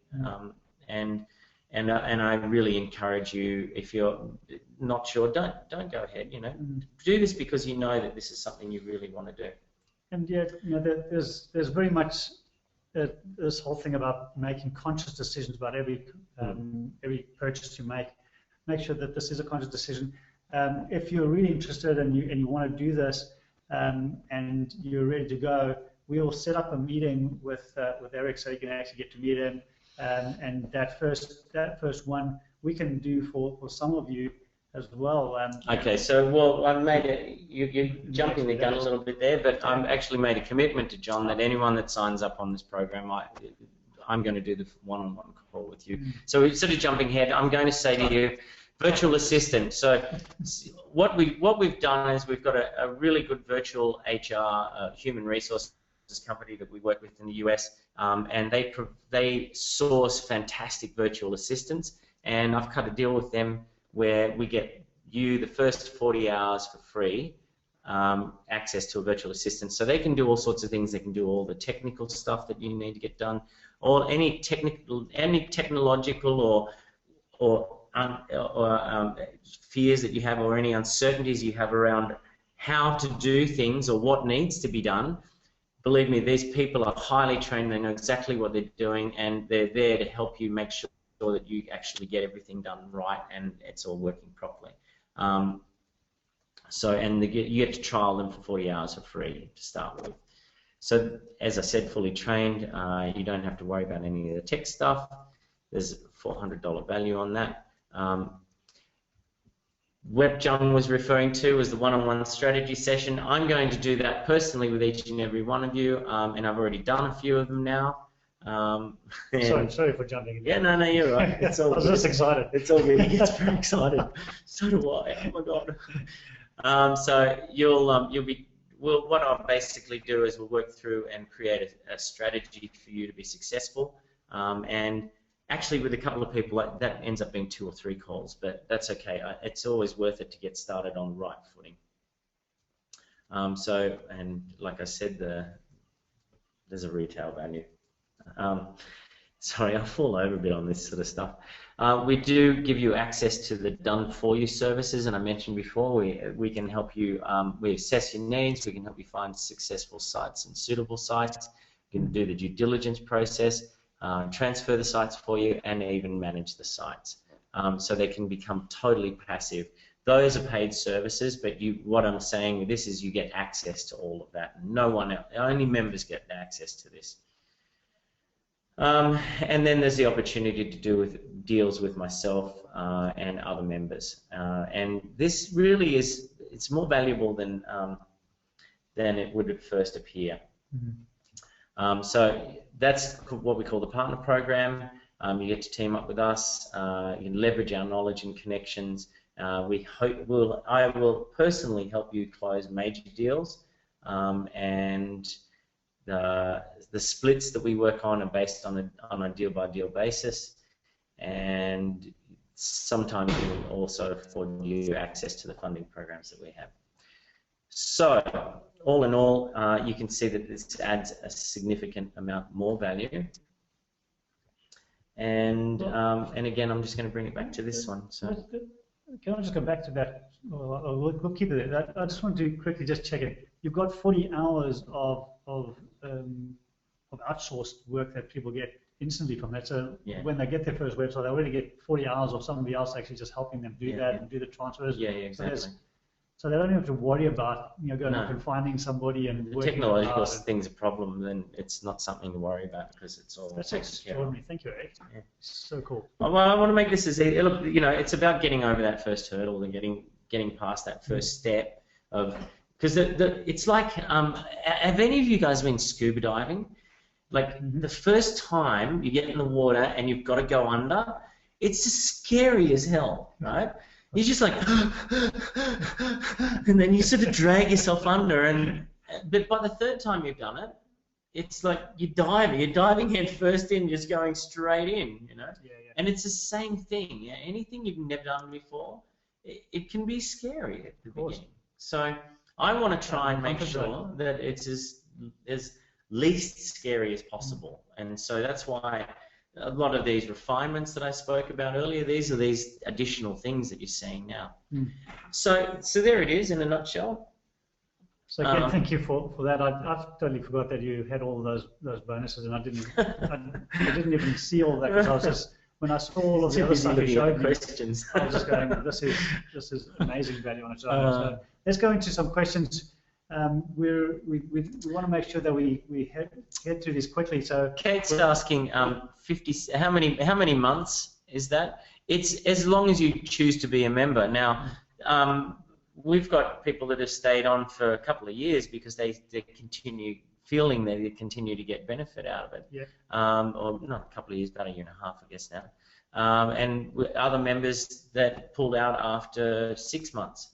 and I really encourage you, if you're not sure, don't go ahead. You know, do this because you know that this is something you really want to do. And yet, you know, there's very much this whole thing about making conscious decisions about every purchase you make. Make sure that this is a conscious decision. If you're really interested and you want to do this, and you're ready to go, we'll set up a meeting with Eric so you can actually get to meet him. And that first one we can do for some of you as well. Okay, so I've made it. You're jumping the gun a little bit there, but I've actually made a commitment to John that anyone that signs up on this program, I'm going to do the one-on-one call with you. So instead of jumping ahead, I'm going to say to you, virtual assistant. So what we've done is we've got a really good virtual HR human resources company that we work with in the US, and they source fantastic virtual assistants, and I've cut a deal with them where we get you the first 40 hours for free, access to a virtual assistant, so they can do all sorts of things. They can do all the technical stuff that you need to get done, or any technological or fears that you have, or any uncertainties you have around how to do things or what needs to be done. Believe me, these people are highly trained. They know exactly what they're doing, and they're there to help you make sure that you actually get everything done right and it's all working properly. You get to trial them for 40 hours for free to start with. So, as I said, fully trained. You don't have to worry about any of the tech stuff. There's a $400 value on that. What John was referring to was the one-on-one strategy session. I'm going to do that personally with each and every one of you, and I've already done a few of them now. Sorry for jumping in. Yeah, no, you're right. It's all I was just excited. It's all good. He gets very excited. So do I. Oh my God. So what I'll basically do is we'll work through and create a strategy for you to be successful, and actually, with a couple of people, that ends up being 2 or 3 calls, but that's okay. It's always worth it to get started on the right footing. And like I said, there's a retail value. Sorry, I'll fall over a bit on this sort of stuff. We do give you access to the done-for-you services, and I mentioned before, we can help you, we assess your needs, we can help you find successful sites and suitable sites, we can do the due diligence process, transfer the sites for you, and even manage the sites. So they can become totally passive. Those are paid services, but what I'm saying with this is you get access to all of that. No one else, only members get access to this. And then there's the opportunity to do deals with myself and other members. And this really it's more valuable than it would at first appear. Mm-hmm. So that's what we call the partner program. You get to team up with us. You can leverage our knowledge and connections. I will personally help you close major deals, and the splits that we work on are based on a deal-by-deal basis, and sometimes we will also afford you access to the funding programs that we have. So, all in all, you can see that this adds a significant amount more value. And again, I'm just going to bring it back to this one. So, can I just go back to that? We'll keep it there. I just want to quickly just check it. You've got 40 hours of outsourced work that people get instantly from that. So when they get their first website, they already get 40 hours of somebody else actually just helping them do that and do the transfers. Yeah, exactly. So they don't have to worry about going No. up and finding somebody and The working technological it out. thing's a problem, then it's not something to worry about because it's all That's taken care of. extraordinary. Thank you, Eric. Yeah. So cool. Well, I want to make this as easy. Look, it's about getting over that first hurdle and getting past that first step of, because it's like, have any of you guys been scuba diving? Like the first time you get in the water and you've got to go under, it's just scary as hell, right? You're just like, and then you sort of drag yourself under, but by the third time you've done it, it's like you're diving head first in, just going straight in, Yeah. And it's the same thing. Yeah? Anything you've never done before, it can be scary at the beginning. So I want to try and make sure that it's as least scary as possible, and so that's why a lot of these refinements that I spoke about earlier, these are these additional things that you're seeing now. So there it is in a nutshell. So again, thank you for that. I've totally forgot that you had all those bonuses, and I didn't even see all that, because I was just, when I saw all of the other stuff you showed me, questions. I was just going, this is amazing value on its own. So let's go into some questions. We want to make sure that we head through this quickly. So Kate's asking 50. How many months is that? It's as long as you choose to be a member. Now, we've got people that have stayed on for a couple of years because they continue feeling that they continue to get benefit out of it. Yeah. Or not a couple of years, about a year and a half, I guess now. And other members that pulled out after 6 months.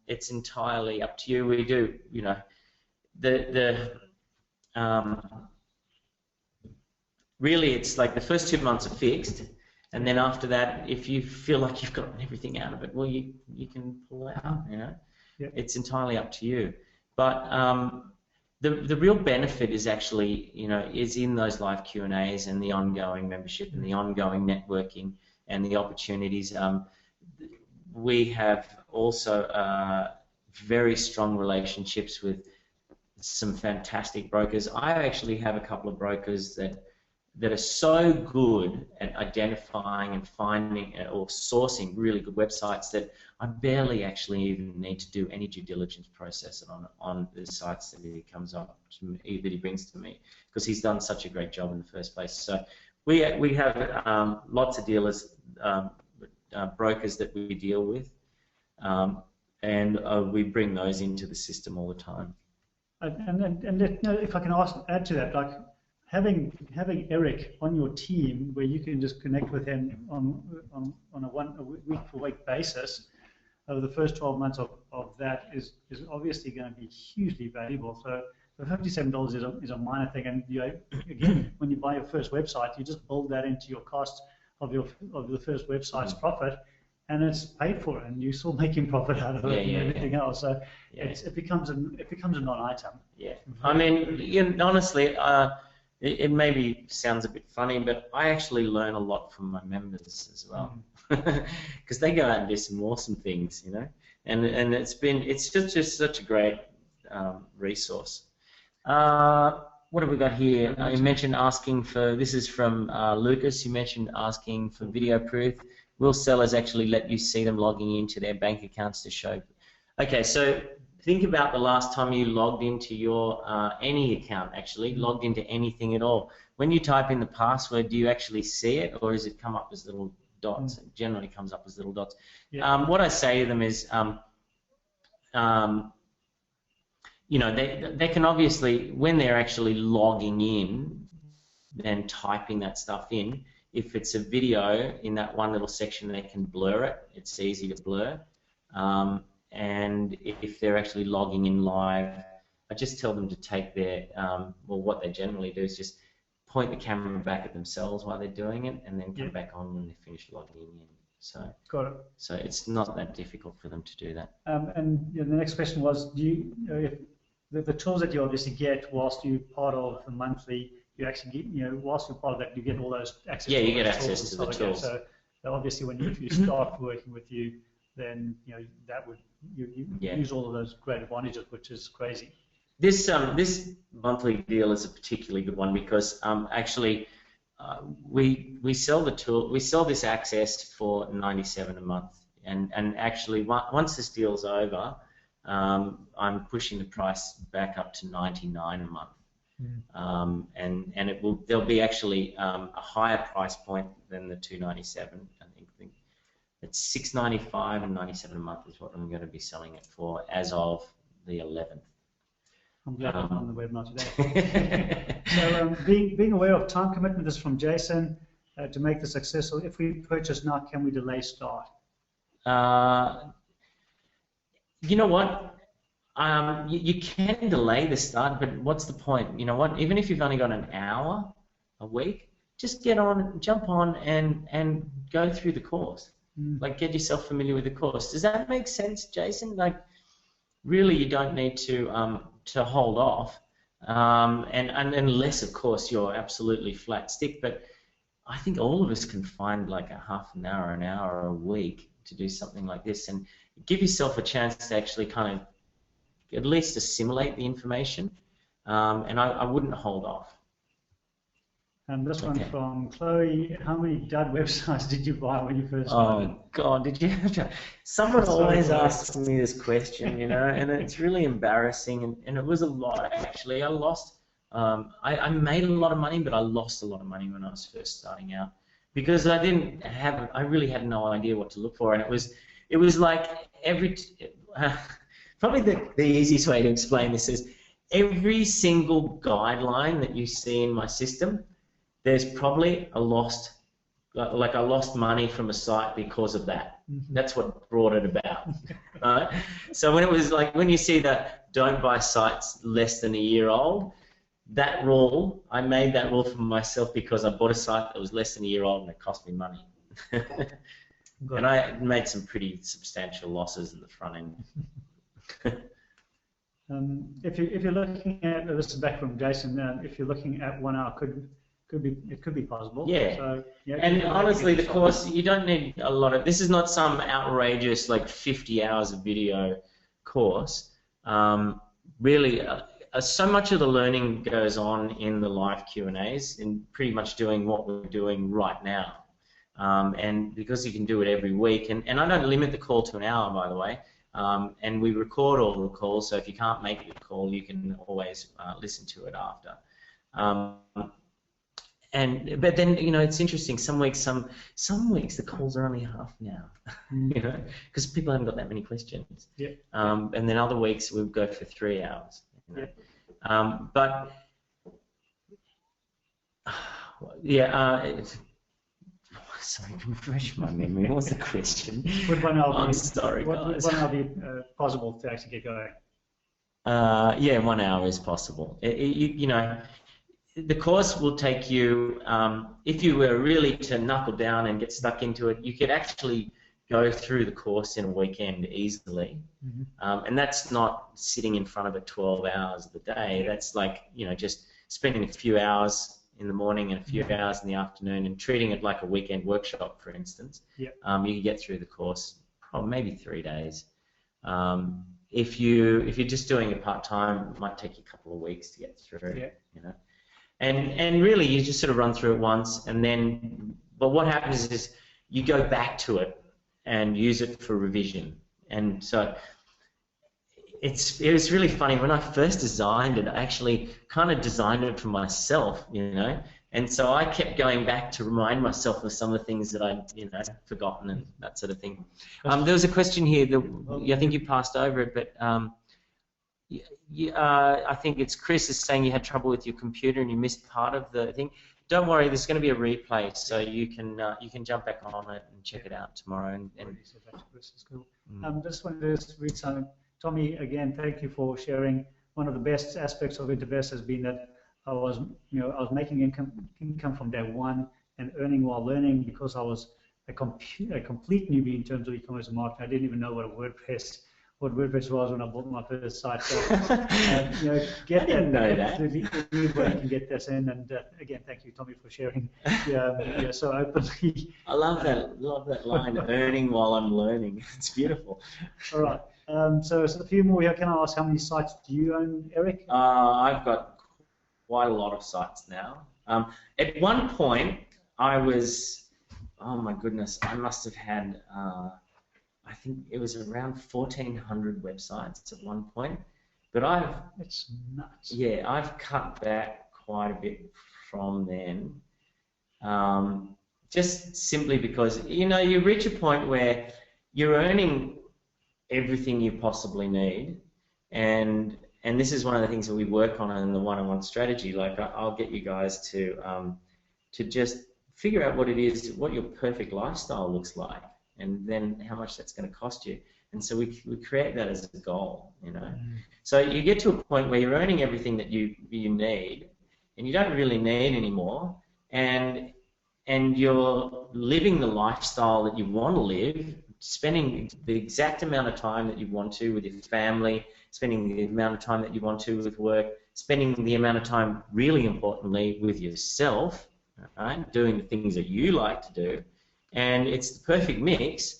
It's entirely up to you. We do, really it's like the first 2 months are fixed, and then after that, if you feel like you've gotten everything out of it, well, you can pull out, Yeah. It's entirely up to you. But the real benefit is actually, is in those live Q&As and the ongoing membership and the ongoing networking and the opportunities. We have also very strong relationships with some fantastic brokers. I actually have a couple of brokers that are so good at identifying and finding or sourcing really good websites that I barely actually even need to do any due diligence process on the sites that he comes up to me, that he brings to me, because he's done such a great job in the first place. So we have lots of dealers, brokers that we deal with, and we bring those into the system all the time. And if I can add to that, like having Eric on your team where you can just connect with him on a week-to-week basis over the first 12 months of that is obviously going to be hugely valuable. So the $57 is a minor thing, and again, when you buy your first website, you just build that into your cost of the first website's profit, and it's paid for, and you're still making profit out of it and everything else. So it becomes a non-item. Yeah, I mean, honestly, it maybe sounds a bit funny, but I actually learn a lot from my members as well, because they go out and do some awesome things, and it's just such a great resource. What have we got here? You mentioned asking for, this is from Lucas, you mentioned asking for video proof. Will sellers actually let you see them logging into their bank accounts to show? Okay, so think about the last time you logged into your any account, actually logged into anything at all. When you type in the password, do you actually see it, or does it come up as little dots? It generally comes up as little dots. Yeah. What I say to them is, they can obviously, when they're actually logging in and typing that stuff in, if it's a video in that one little section, they can blur it. It's easy to blur. And if they're actually logging in live, I just tell them to take their, what they generally do is just point the camera back at themselves while they're doing it, and then come back on when they finish logging in. So, got it. So it's not that difficult for them to do that. And the next question was, do you, if the tools that you obviously get whilst you're part of the monthly, you actually get, whilst you're part of that, you get all those access. Yeah, you get access to the tools. So obviously, if you start working with you, then that would you use all of those great advantages, which is crazy. This monthly deal is a particularly good one because actually we sell the tool, we sell this access for $97 a month. And actually, once this deal's over, I'm pushing the price back up to $99 a month. And there'll be actually a higher price point than the $297. I think it's $695 and $97 a month is what I'm going to be selling it for as of the 11th. I'm glad I'm on the webinar today. So being aware of time commitment is from Jason. To make this successful, if we purchase now, can we delay start? You know what? You can delay the start, but what's the point? You know what? Even if you've only got an hour a week, just jump on and go through the course. Like, get yourself familiar with the course. Does that make sense, Jason? Like, really, you don't need to hold off, and unless, of course, you're absolutely flat stick. But I think all of us can find like a half an hour a week to do something like this, and give yourself a chance to actually kind of at least assimilate the information, and I wouldn't hold off. And this one from Chloe: how many dud websites did you buy when you first started? Oh God, did you have to? Someone always asks me this question, you know, and it's really embarrassing, and it was a lot actually. I lost. I made a lot of money, but I lost a lot of money when I was first starting out because I really had no idea what to look for, and it was like probably the easiest way to explain this is every single guideline that you see in my system, there's probably I lost money from a site because of that. That's what brought it about. Right? So when you see that don't buy sites less than a year old, that rule, I made that rule for myself because I bought a site that was less than a year old and it cost me money. And I made some pretty substantial losses at the front end. If you're looking at, this is back from Jason, if you're looking at 1 hour, it could be possible. Yeah. So, yeah, and honestly, the course, you don't need a lot of, this is not some outrageous like 50 hours of video course. Really, so much of the learning goes on in the live Q&As and pretty much doing what we're doing right now. And because you can do it every week, and I don't limit the call to an hour, by the way, and we record all the calls, so if you can't make the call, you can always listen to it after. But then, you know, it's interesting. Some weeks the calls are only half an hour, you know, because people haven't got that many questions. Yeah. And then other weeks we'll go for 3 hours. You know? Yeah. But yeah. Sorry, refresh my memory. What was the question? I'm sorry, guys. Would 1 hour be possible to actually get going? Yeah, 1 hour is possible. You know. The course will take you, if you were really to knuckle down and get stuck into it, you could actually go through the course in a weekend easily. And that's not sitting in front of it 12 hours of the day. That's like, you know, just spending a few hours in the morning and a few hours in the afternoon and treating it like a weekend workshop, for instance. You can get through the course probably maybe 3 days. If you're just doing it part-time, it might take you a couple of weeks to get through, you know. And really, you just sort of run through it once, and then, but what happens is you go back to it and use it for revision. And so it was really funny. When I first designed it, I actually kind of designed it for myself, you know. And so I kept going back to remind myself of some of the things that I'd, you know, forgotten and that sort of thing. There was a question here that I think you passed over it, but I think it's Chris is saying you had trouble with your computer and you missed part of the thing. Don't worry, there's going to be a replay, so you can jump back on it and check it out tomorrow. And just wanted to read something. Tommy, again, thank you for sharing. One of the best aspects of Intervestor has been that I was making income from day one and earning while learning because I was a complete newbie in terms of e-commerce and marketing. I didn't even know what WordPress was when I bought my first site. So, you know, get that. You can get this in. And again, thank you, Tommy, for sharing. So openly. I love that line. Earning while I'm learning. It's beautiful. All right. So a few more here. Can I ask how many sites do you own, Eric? I've got quite a lot of sites now. At one point, I was, oh my goodness, I must have had I think it was around 1,400 websites at one point. But it's nuts. Yeah, I've cut back quite a bit from then. Just simply because, you know, you reach a point where you're earning everything you possibly need, and this is one of the things that we work on in the one-on-one strategy. Like, I'll get you guys to just figure out what it is, what your perfect lifestyle looks like, and then how much that's going to cost you. And so we create that as a goal, you know. So you get to a point where you're earning everything that you need, and you don't really need anymore, and you're living the lifestyle that you want to live, spending the exact amount of time that you want to with your family, spending the amount of time that you want to with work, spending the amount of time, really importantly, with yourself, right? Doing the things that you like to do, and it's the perfect mix.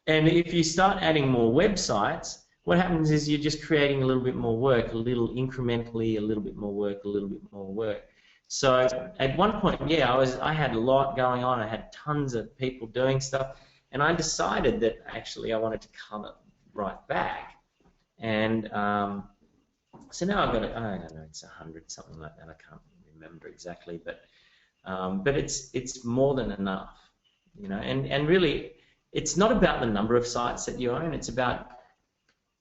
And if you start adding more websites, what happens is you're just creating a little bit more work, a little incrementally, a little bit more work, a little bit more work. So at one point, yeah, I had a lot going on. I had tons of people doing stuff, and I decided that actually I wanted to cut it right back. And so now I've got, I don't know, it's 100, something like that. I can't remember exactly, but it's more than enough, you know. And really, it's not about the number of sites that you own. It's about,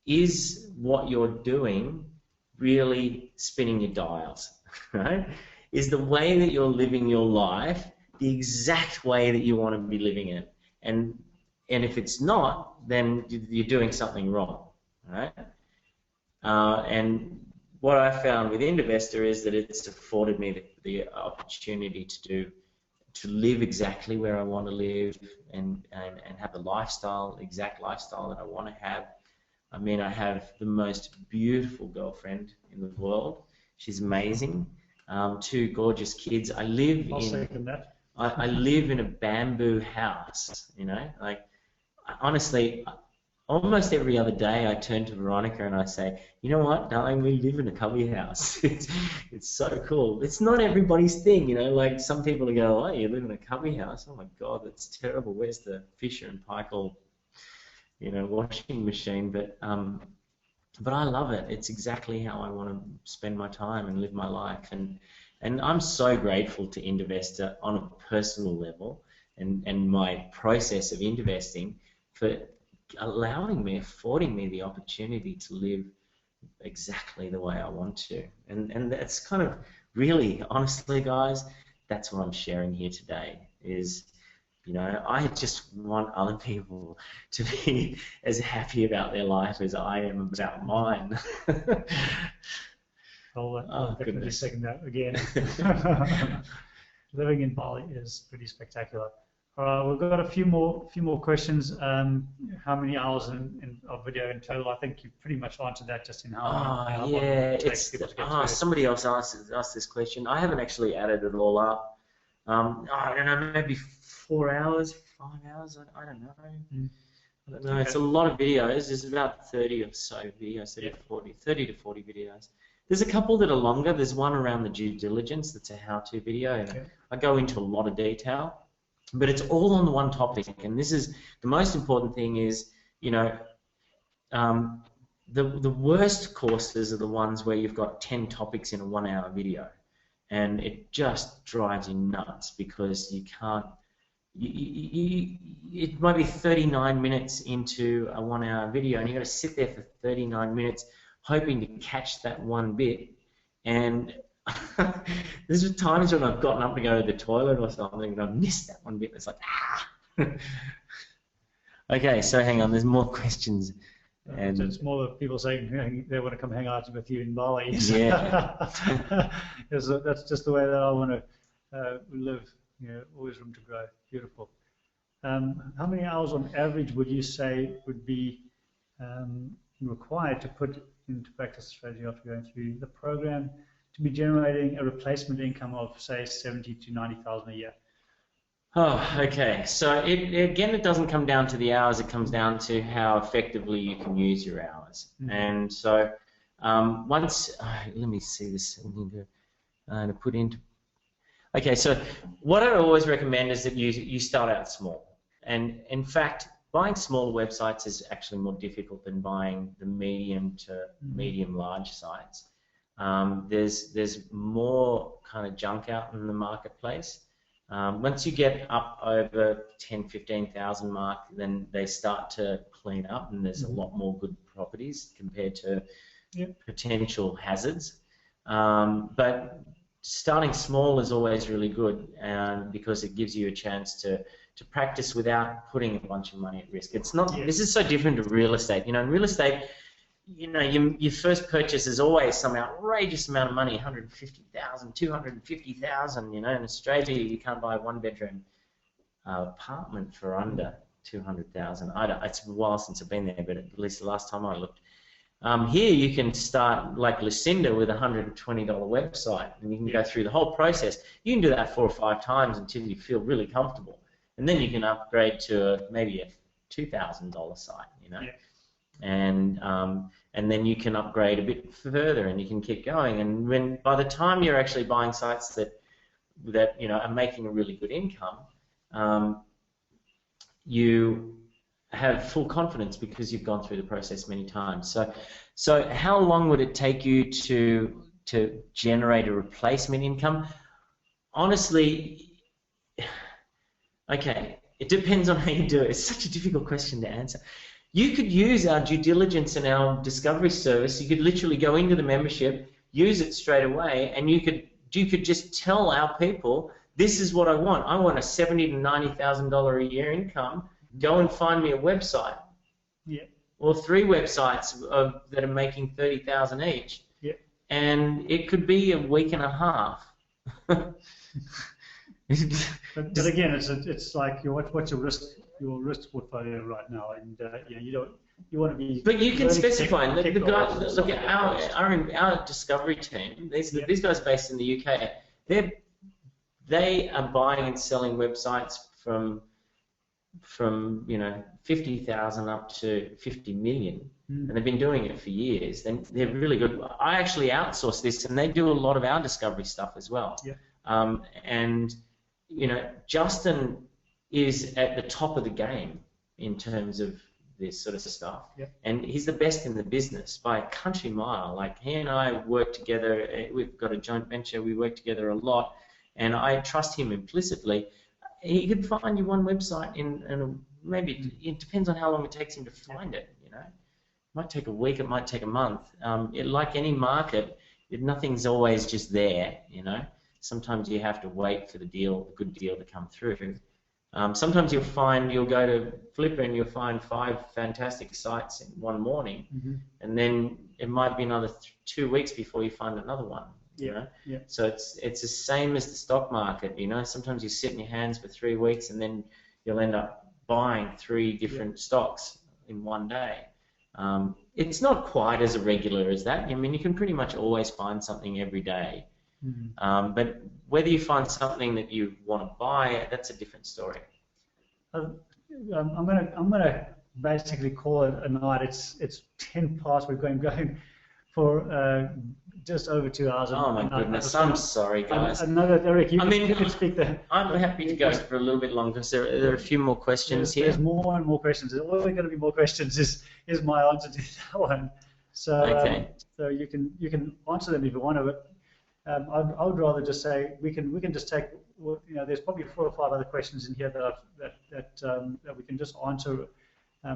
is what you're doing really spinning your dials, right? Is the way that you're living your life the exact way that you want to be living it? And if it's not, then you're doing something wrong, right? And what I found with Intervestor is that it's afforded me the opportunity to live exactly where I want to live, and have the lifestyle, exact lifestyle that I want to have. I mean, I have the most beautiful girlfriend in the world. She's amazing. 2 gorgeous kids. I live I live in a bamboo house, you know. Like, honestly, almost every other day I turn to Veronica and I say, you know what, darling, we live in a cubby house. It's so cool. It's not everybody's thing, you know. Like, some people go, oh, you live in a cubby house? Oh my God, that's terrible. Where's the Fisher and Paykel, you know, washing machine? But I love it. It's exactly how I want to spend my time and live my life. And I'm so grateful to Intervestor on a personal level, and my process of investing, for allowing me, affording me the opportunity to live exactly the way I want to. And that's kind of, really, honestly, guys, that's what I'm sharing here today is, you know, I just want other people to be as happy about their life as I am about mine. I'll definitely second that again. Living in Bali is pretty spectacular. We've got a few more questions. How many hours of video in total? I think you pretty much answered that just in how long it takes people to get through. Somebody else asked this question. I haven't actually added it all up. I don't know, maybe 4 hours, 5 hours. I don't know. I don't know. It's a lot of videos. There's about 30 or so videos, 30 to 40 videos. There's a couple that are longer. There's one around the due diligence that's a how-to video, and I go into a lot of detail. But it's all on the one topic, and this is the most important thing is, you know, the worst courses are the ones where you've got 10 topics in a 1 hour video, and it just drives you nuts because you can't, it might be 39 minutes into a 1 hour video, and you've got to sit there for 39 minutes hoping to catch that one bit, and there's times when I've gotten up to go to the toilet or something and I've missed that one bit. It's like, Okay, so hang on, there's more questions. And so it's more of people saying they want to come hang out with you in Bali. Yeah. That's just the way that I want to live. You know, always room to grow. Beautiful. How many hours on average would you say would be required to put into practice the strategy after going through the program to be generating a replacement income of, say, 70 to 90,000 a year? Oh, okay. So it doesn't come down to the hours. It comes down to how effectively you can use your hours. Mm-hmm. And so once, let me see this. To put into. Okay, so what I always recommend is that you start out small. And in fact, buying smaller websites is actually more difficult than buying the medium to medium large sites. There's more kind of junk out in the marketplace. Once you get up over 10, 15,000 mark, then they start to clean up, and there's a lot more good properties compared to potential hazards. But starting small is always really good, because it gives you a chance to practice without putting a bunch of money at risk. It's not. This is so different to real estate. You know, in real estate, you know, your first purchase is always some outrageous amount of money, 150,000, 250,000. You know, in Australia, you can't buy a one-bedroom apartment for under 200,000. It's a while since I've been there, but at least the last time I looked. Here you can start like Lucinda with a $120 website, and you can go through the whole process. You can do that 4 or 5 times until you feel really comfortable, and then you can upgrade to maybe a $2,000 site, you know, and then you can upgrade a bit further, and you can keep going. And by the time you're actually buying sites that you know are making a really good income, you have full confidence because you've gone through the process many times. So how long would it take you to generate a replacement income? Honestly, okay, it depends on how you do it. It's such a difficult question to answer. You could use our due diligence and our discovery service. You could literally go into the membership, use it straight away, and you could just tell our people, this is what I want. I want a $70,000 to $90,000 a year income. Go and find me a website. Yeah. Or 3 websites that are making $30,000 each. Yeah. And it could be a week and a half. But again, it's like what's your risk portfolio right now, and you want to be. But you can specify. The guy, look at our discovery team. These guys based in the UK. They are buying and selling websites from you know 50,000 up to 50 million, and they've been doing it for years. And they're really good. I actually outsource this, and they do a lot of our discovery stuff as well. Yeah. And you know, Justin is at the top of the game in terms of this sort of stuff, and he's the best in the business by a country mile. Like, he and I work together. We've got a joint venture. We work together a lot, and I trust him implicitly. He could find you one website in maybe it depends on how long it takes him to find it. You know, it might take a week, it might take a month. Like any market, nothing's always just there. You know, sometimes you have to wait for the good deal to come through. Sometimes you'll go to Flipper and you'll find 5 fantastic sites in one morning, and then it might be another 2 weeks before you find another one. You know? So it's the same as the stock market. You know, sometimes you sit in your hands for 3 weeks, and then you'll end up buying 3 different stocks in one day. It's not quite as irregular as that. I mean, you can pretty much always find something every day. But whether you find something that you want to buy, that's a different story. I'm gonna basically call it a night. It's 10 past. We're going for just over 2 hours. Oh my goodness! I'm sorry, guys. Eric, you can speak there. I'm happy to go for a little bit longer because there are a few more questions here. There's more and more questions. There's always going to be more questions. Is my answer to that one. So so you can answer them if you want to. I would rather just say we can just take. You know, there's probably 4 or 5 other questions in here that we can just answer.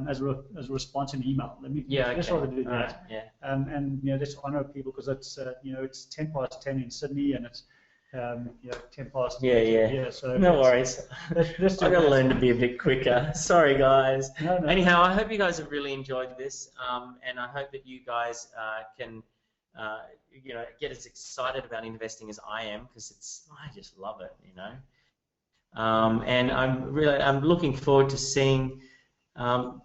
As a response in email. Let's rather do that. And you know, let's honour people because it's you know, it's 10 past 10 in Sydney, and it's you know, 10 past. Yeah. So no worries. I've got to learn to be a bit quicker. Sorry, guys. No. Anyhow, I hope you guys have really enjoyed this, and I hope that you guys can you know, get as excited about investing as I am, because I just love it. You know, and I'm looking forward to seeing.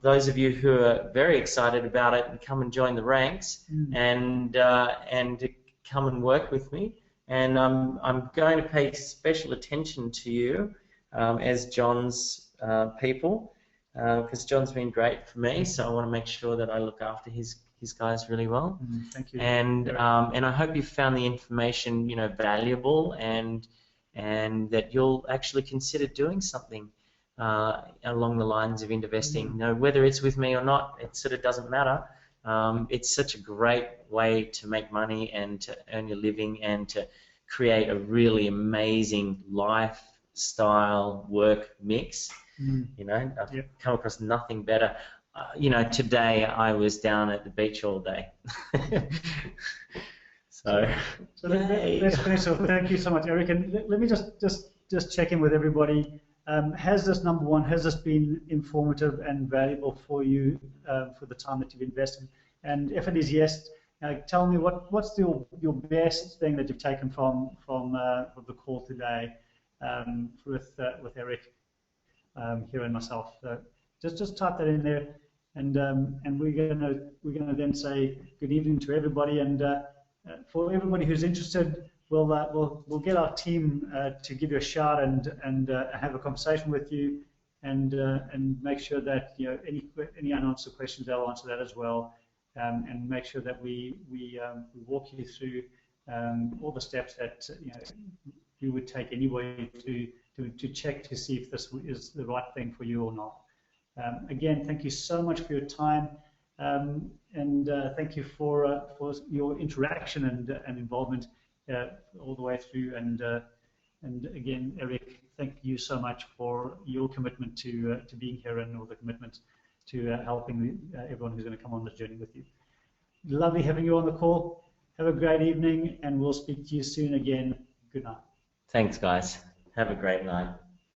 Those of you who are very excited about it, and come and join the ranks, and come and work with me. And I'm going to pay special attention to you as John's people, because John's been great for me. So I want to make sure that I look after his guys really well. Thank you. And I hope you found the information, you know, valuable, and that you'll actually consider doing something along the lines of investing. You know, whether it's with me or not, it sort of doesn't matter. It's such a great way to make money and to earn your living and to create a really amazing lifestyle work mix. You know, I've come across nothing better. You know, today I was down at the beach all day. So let's finish off. Thank you so much, Eric. And let me just check in with everybody. Has this, number one, has this been informative and valuable for you for the time that you've invested? And if it is yes, tell me what's your best thing that you've taken from the call today with Eric here and myself. Just type that in there, and we're gonna then say good evening to everybody. And for everybody who's interested, we'll get our team to give you a shout and have a conversation with you, and make sure that, you know, any unanswered questions, they'll answer that as well, and make sure that we walk you through all the steps that, you know, you would take anyway to check to see if this is the right thing for you or not. Again, thank you so much for your time, and thank you for your interaction and involvement all the way through. And again, Eric, thank you so much for your commitment to being here and all the commitment to helping everyone who's going to come on this journey with you. Lovely having you on the call. Have a great evening, and we'll speak to you soon again. Good night. Thanks, guys. Have a great night.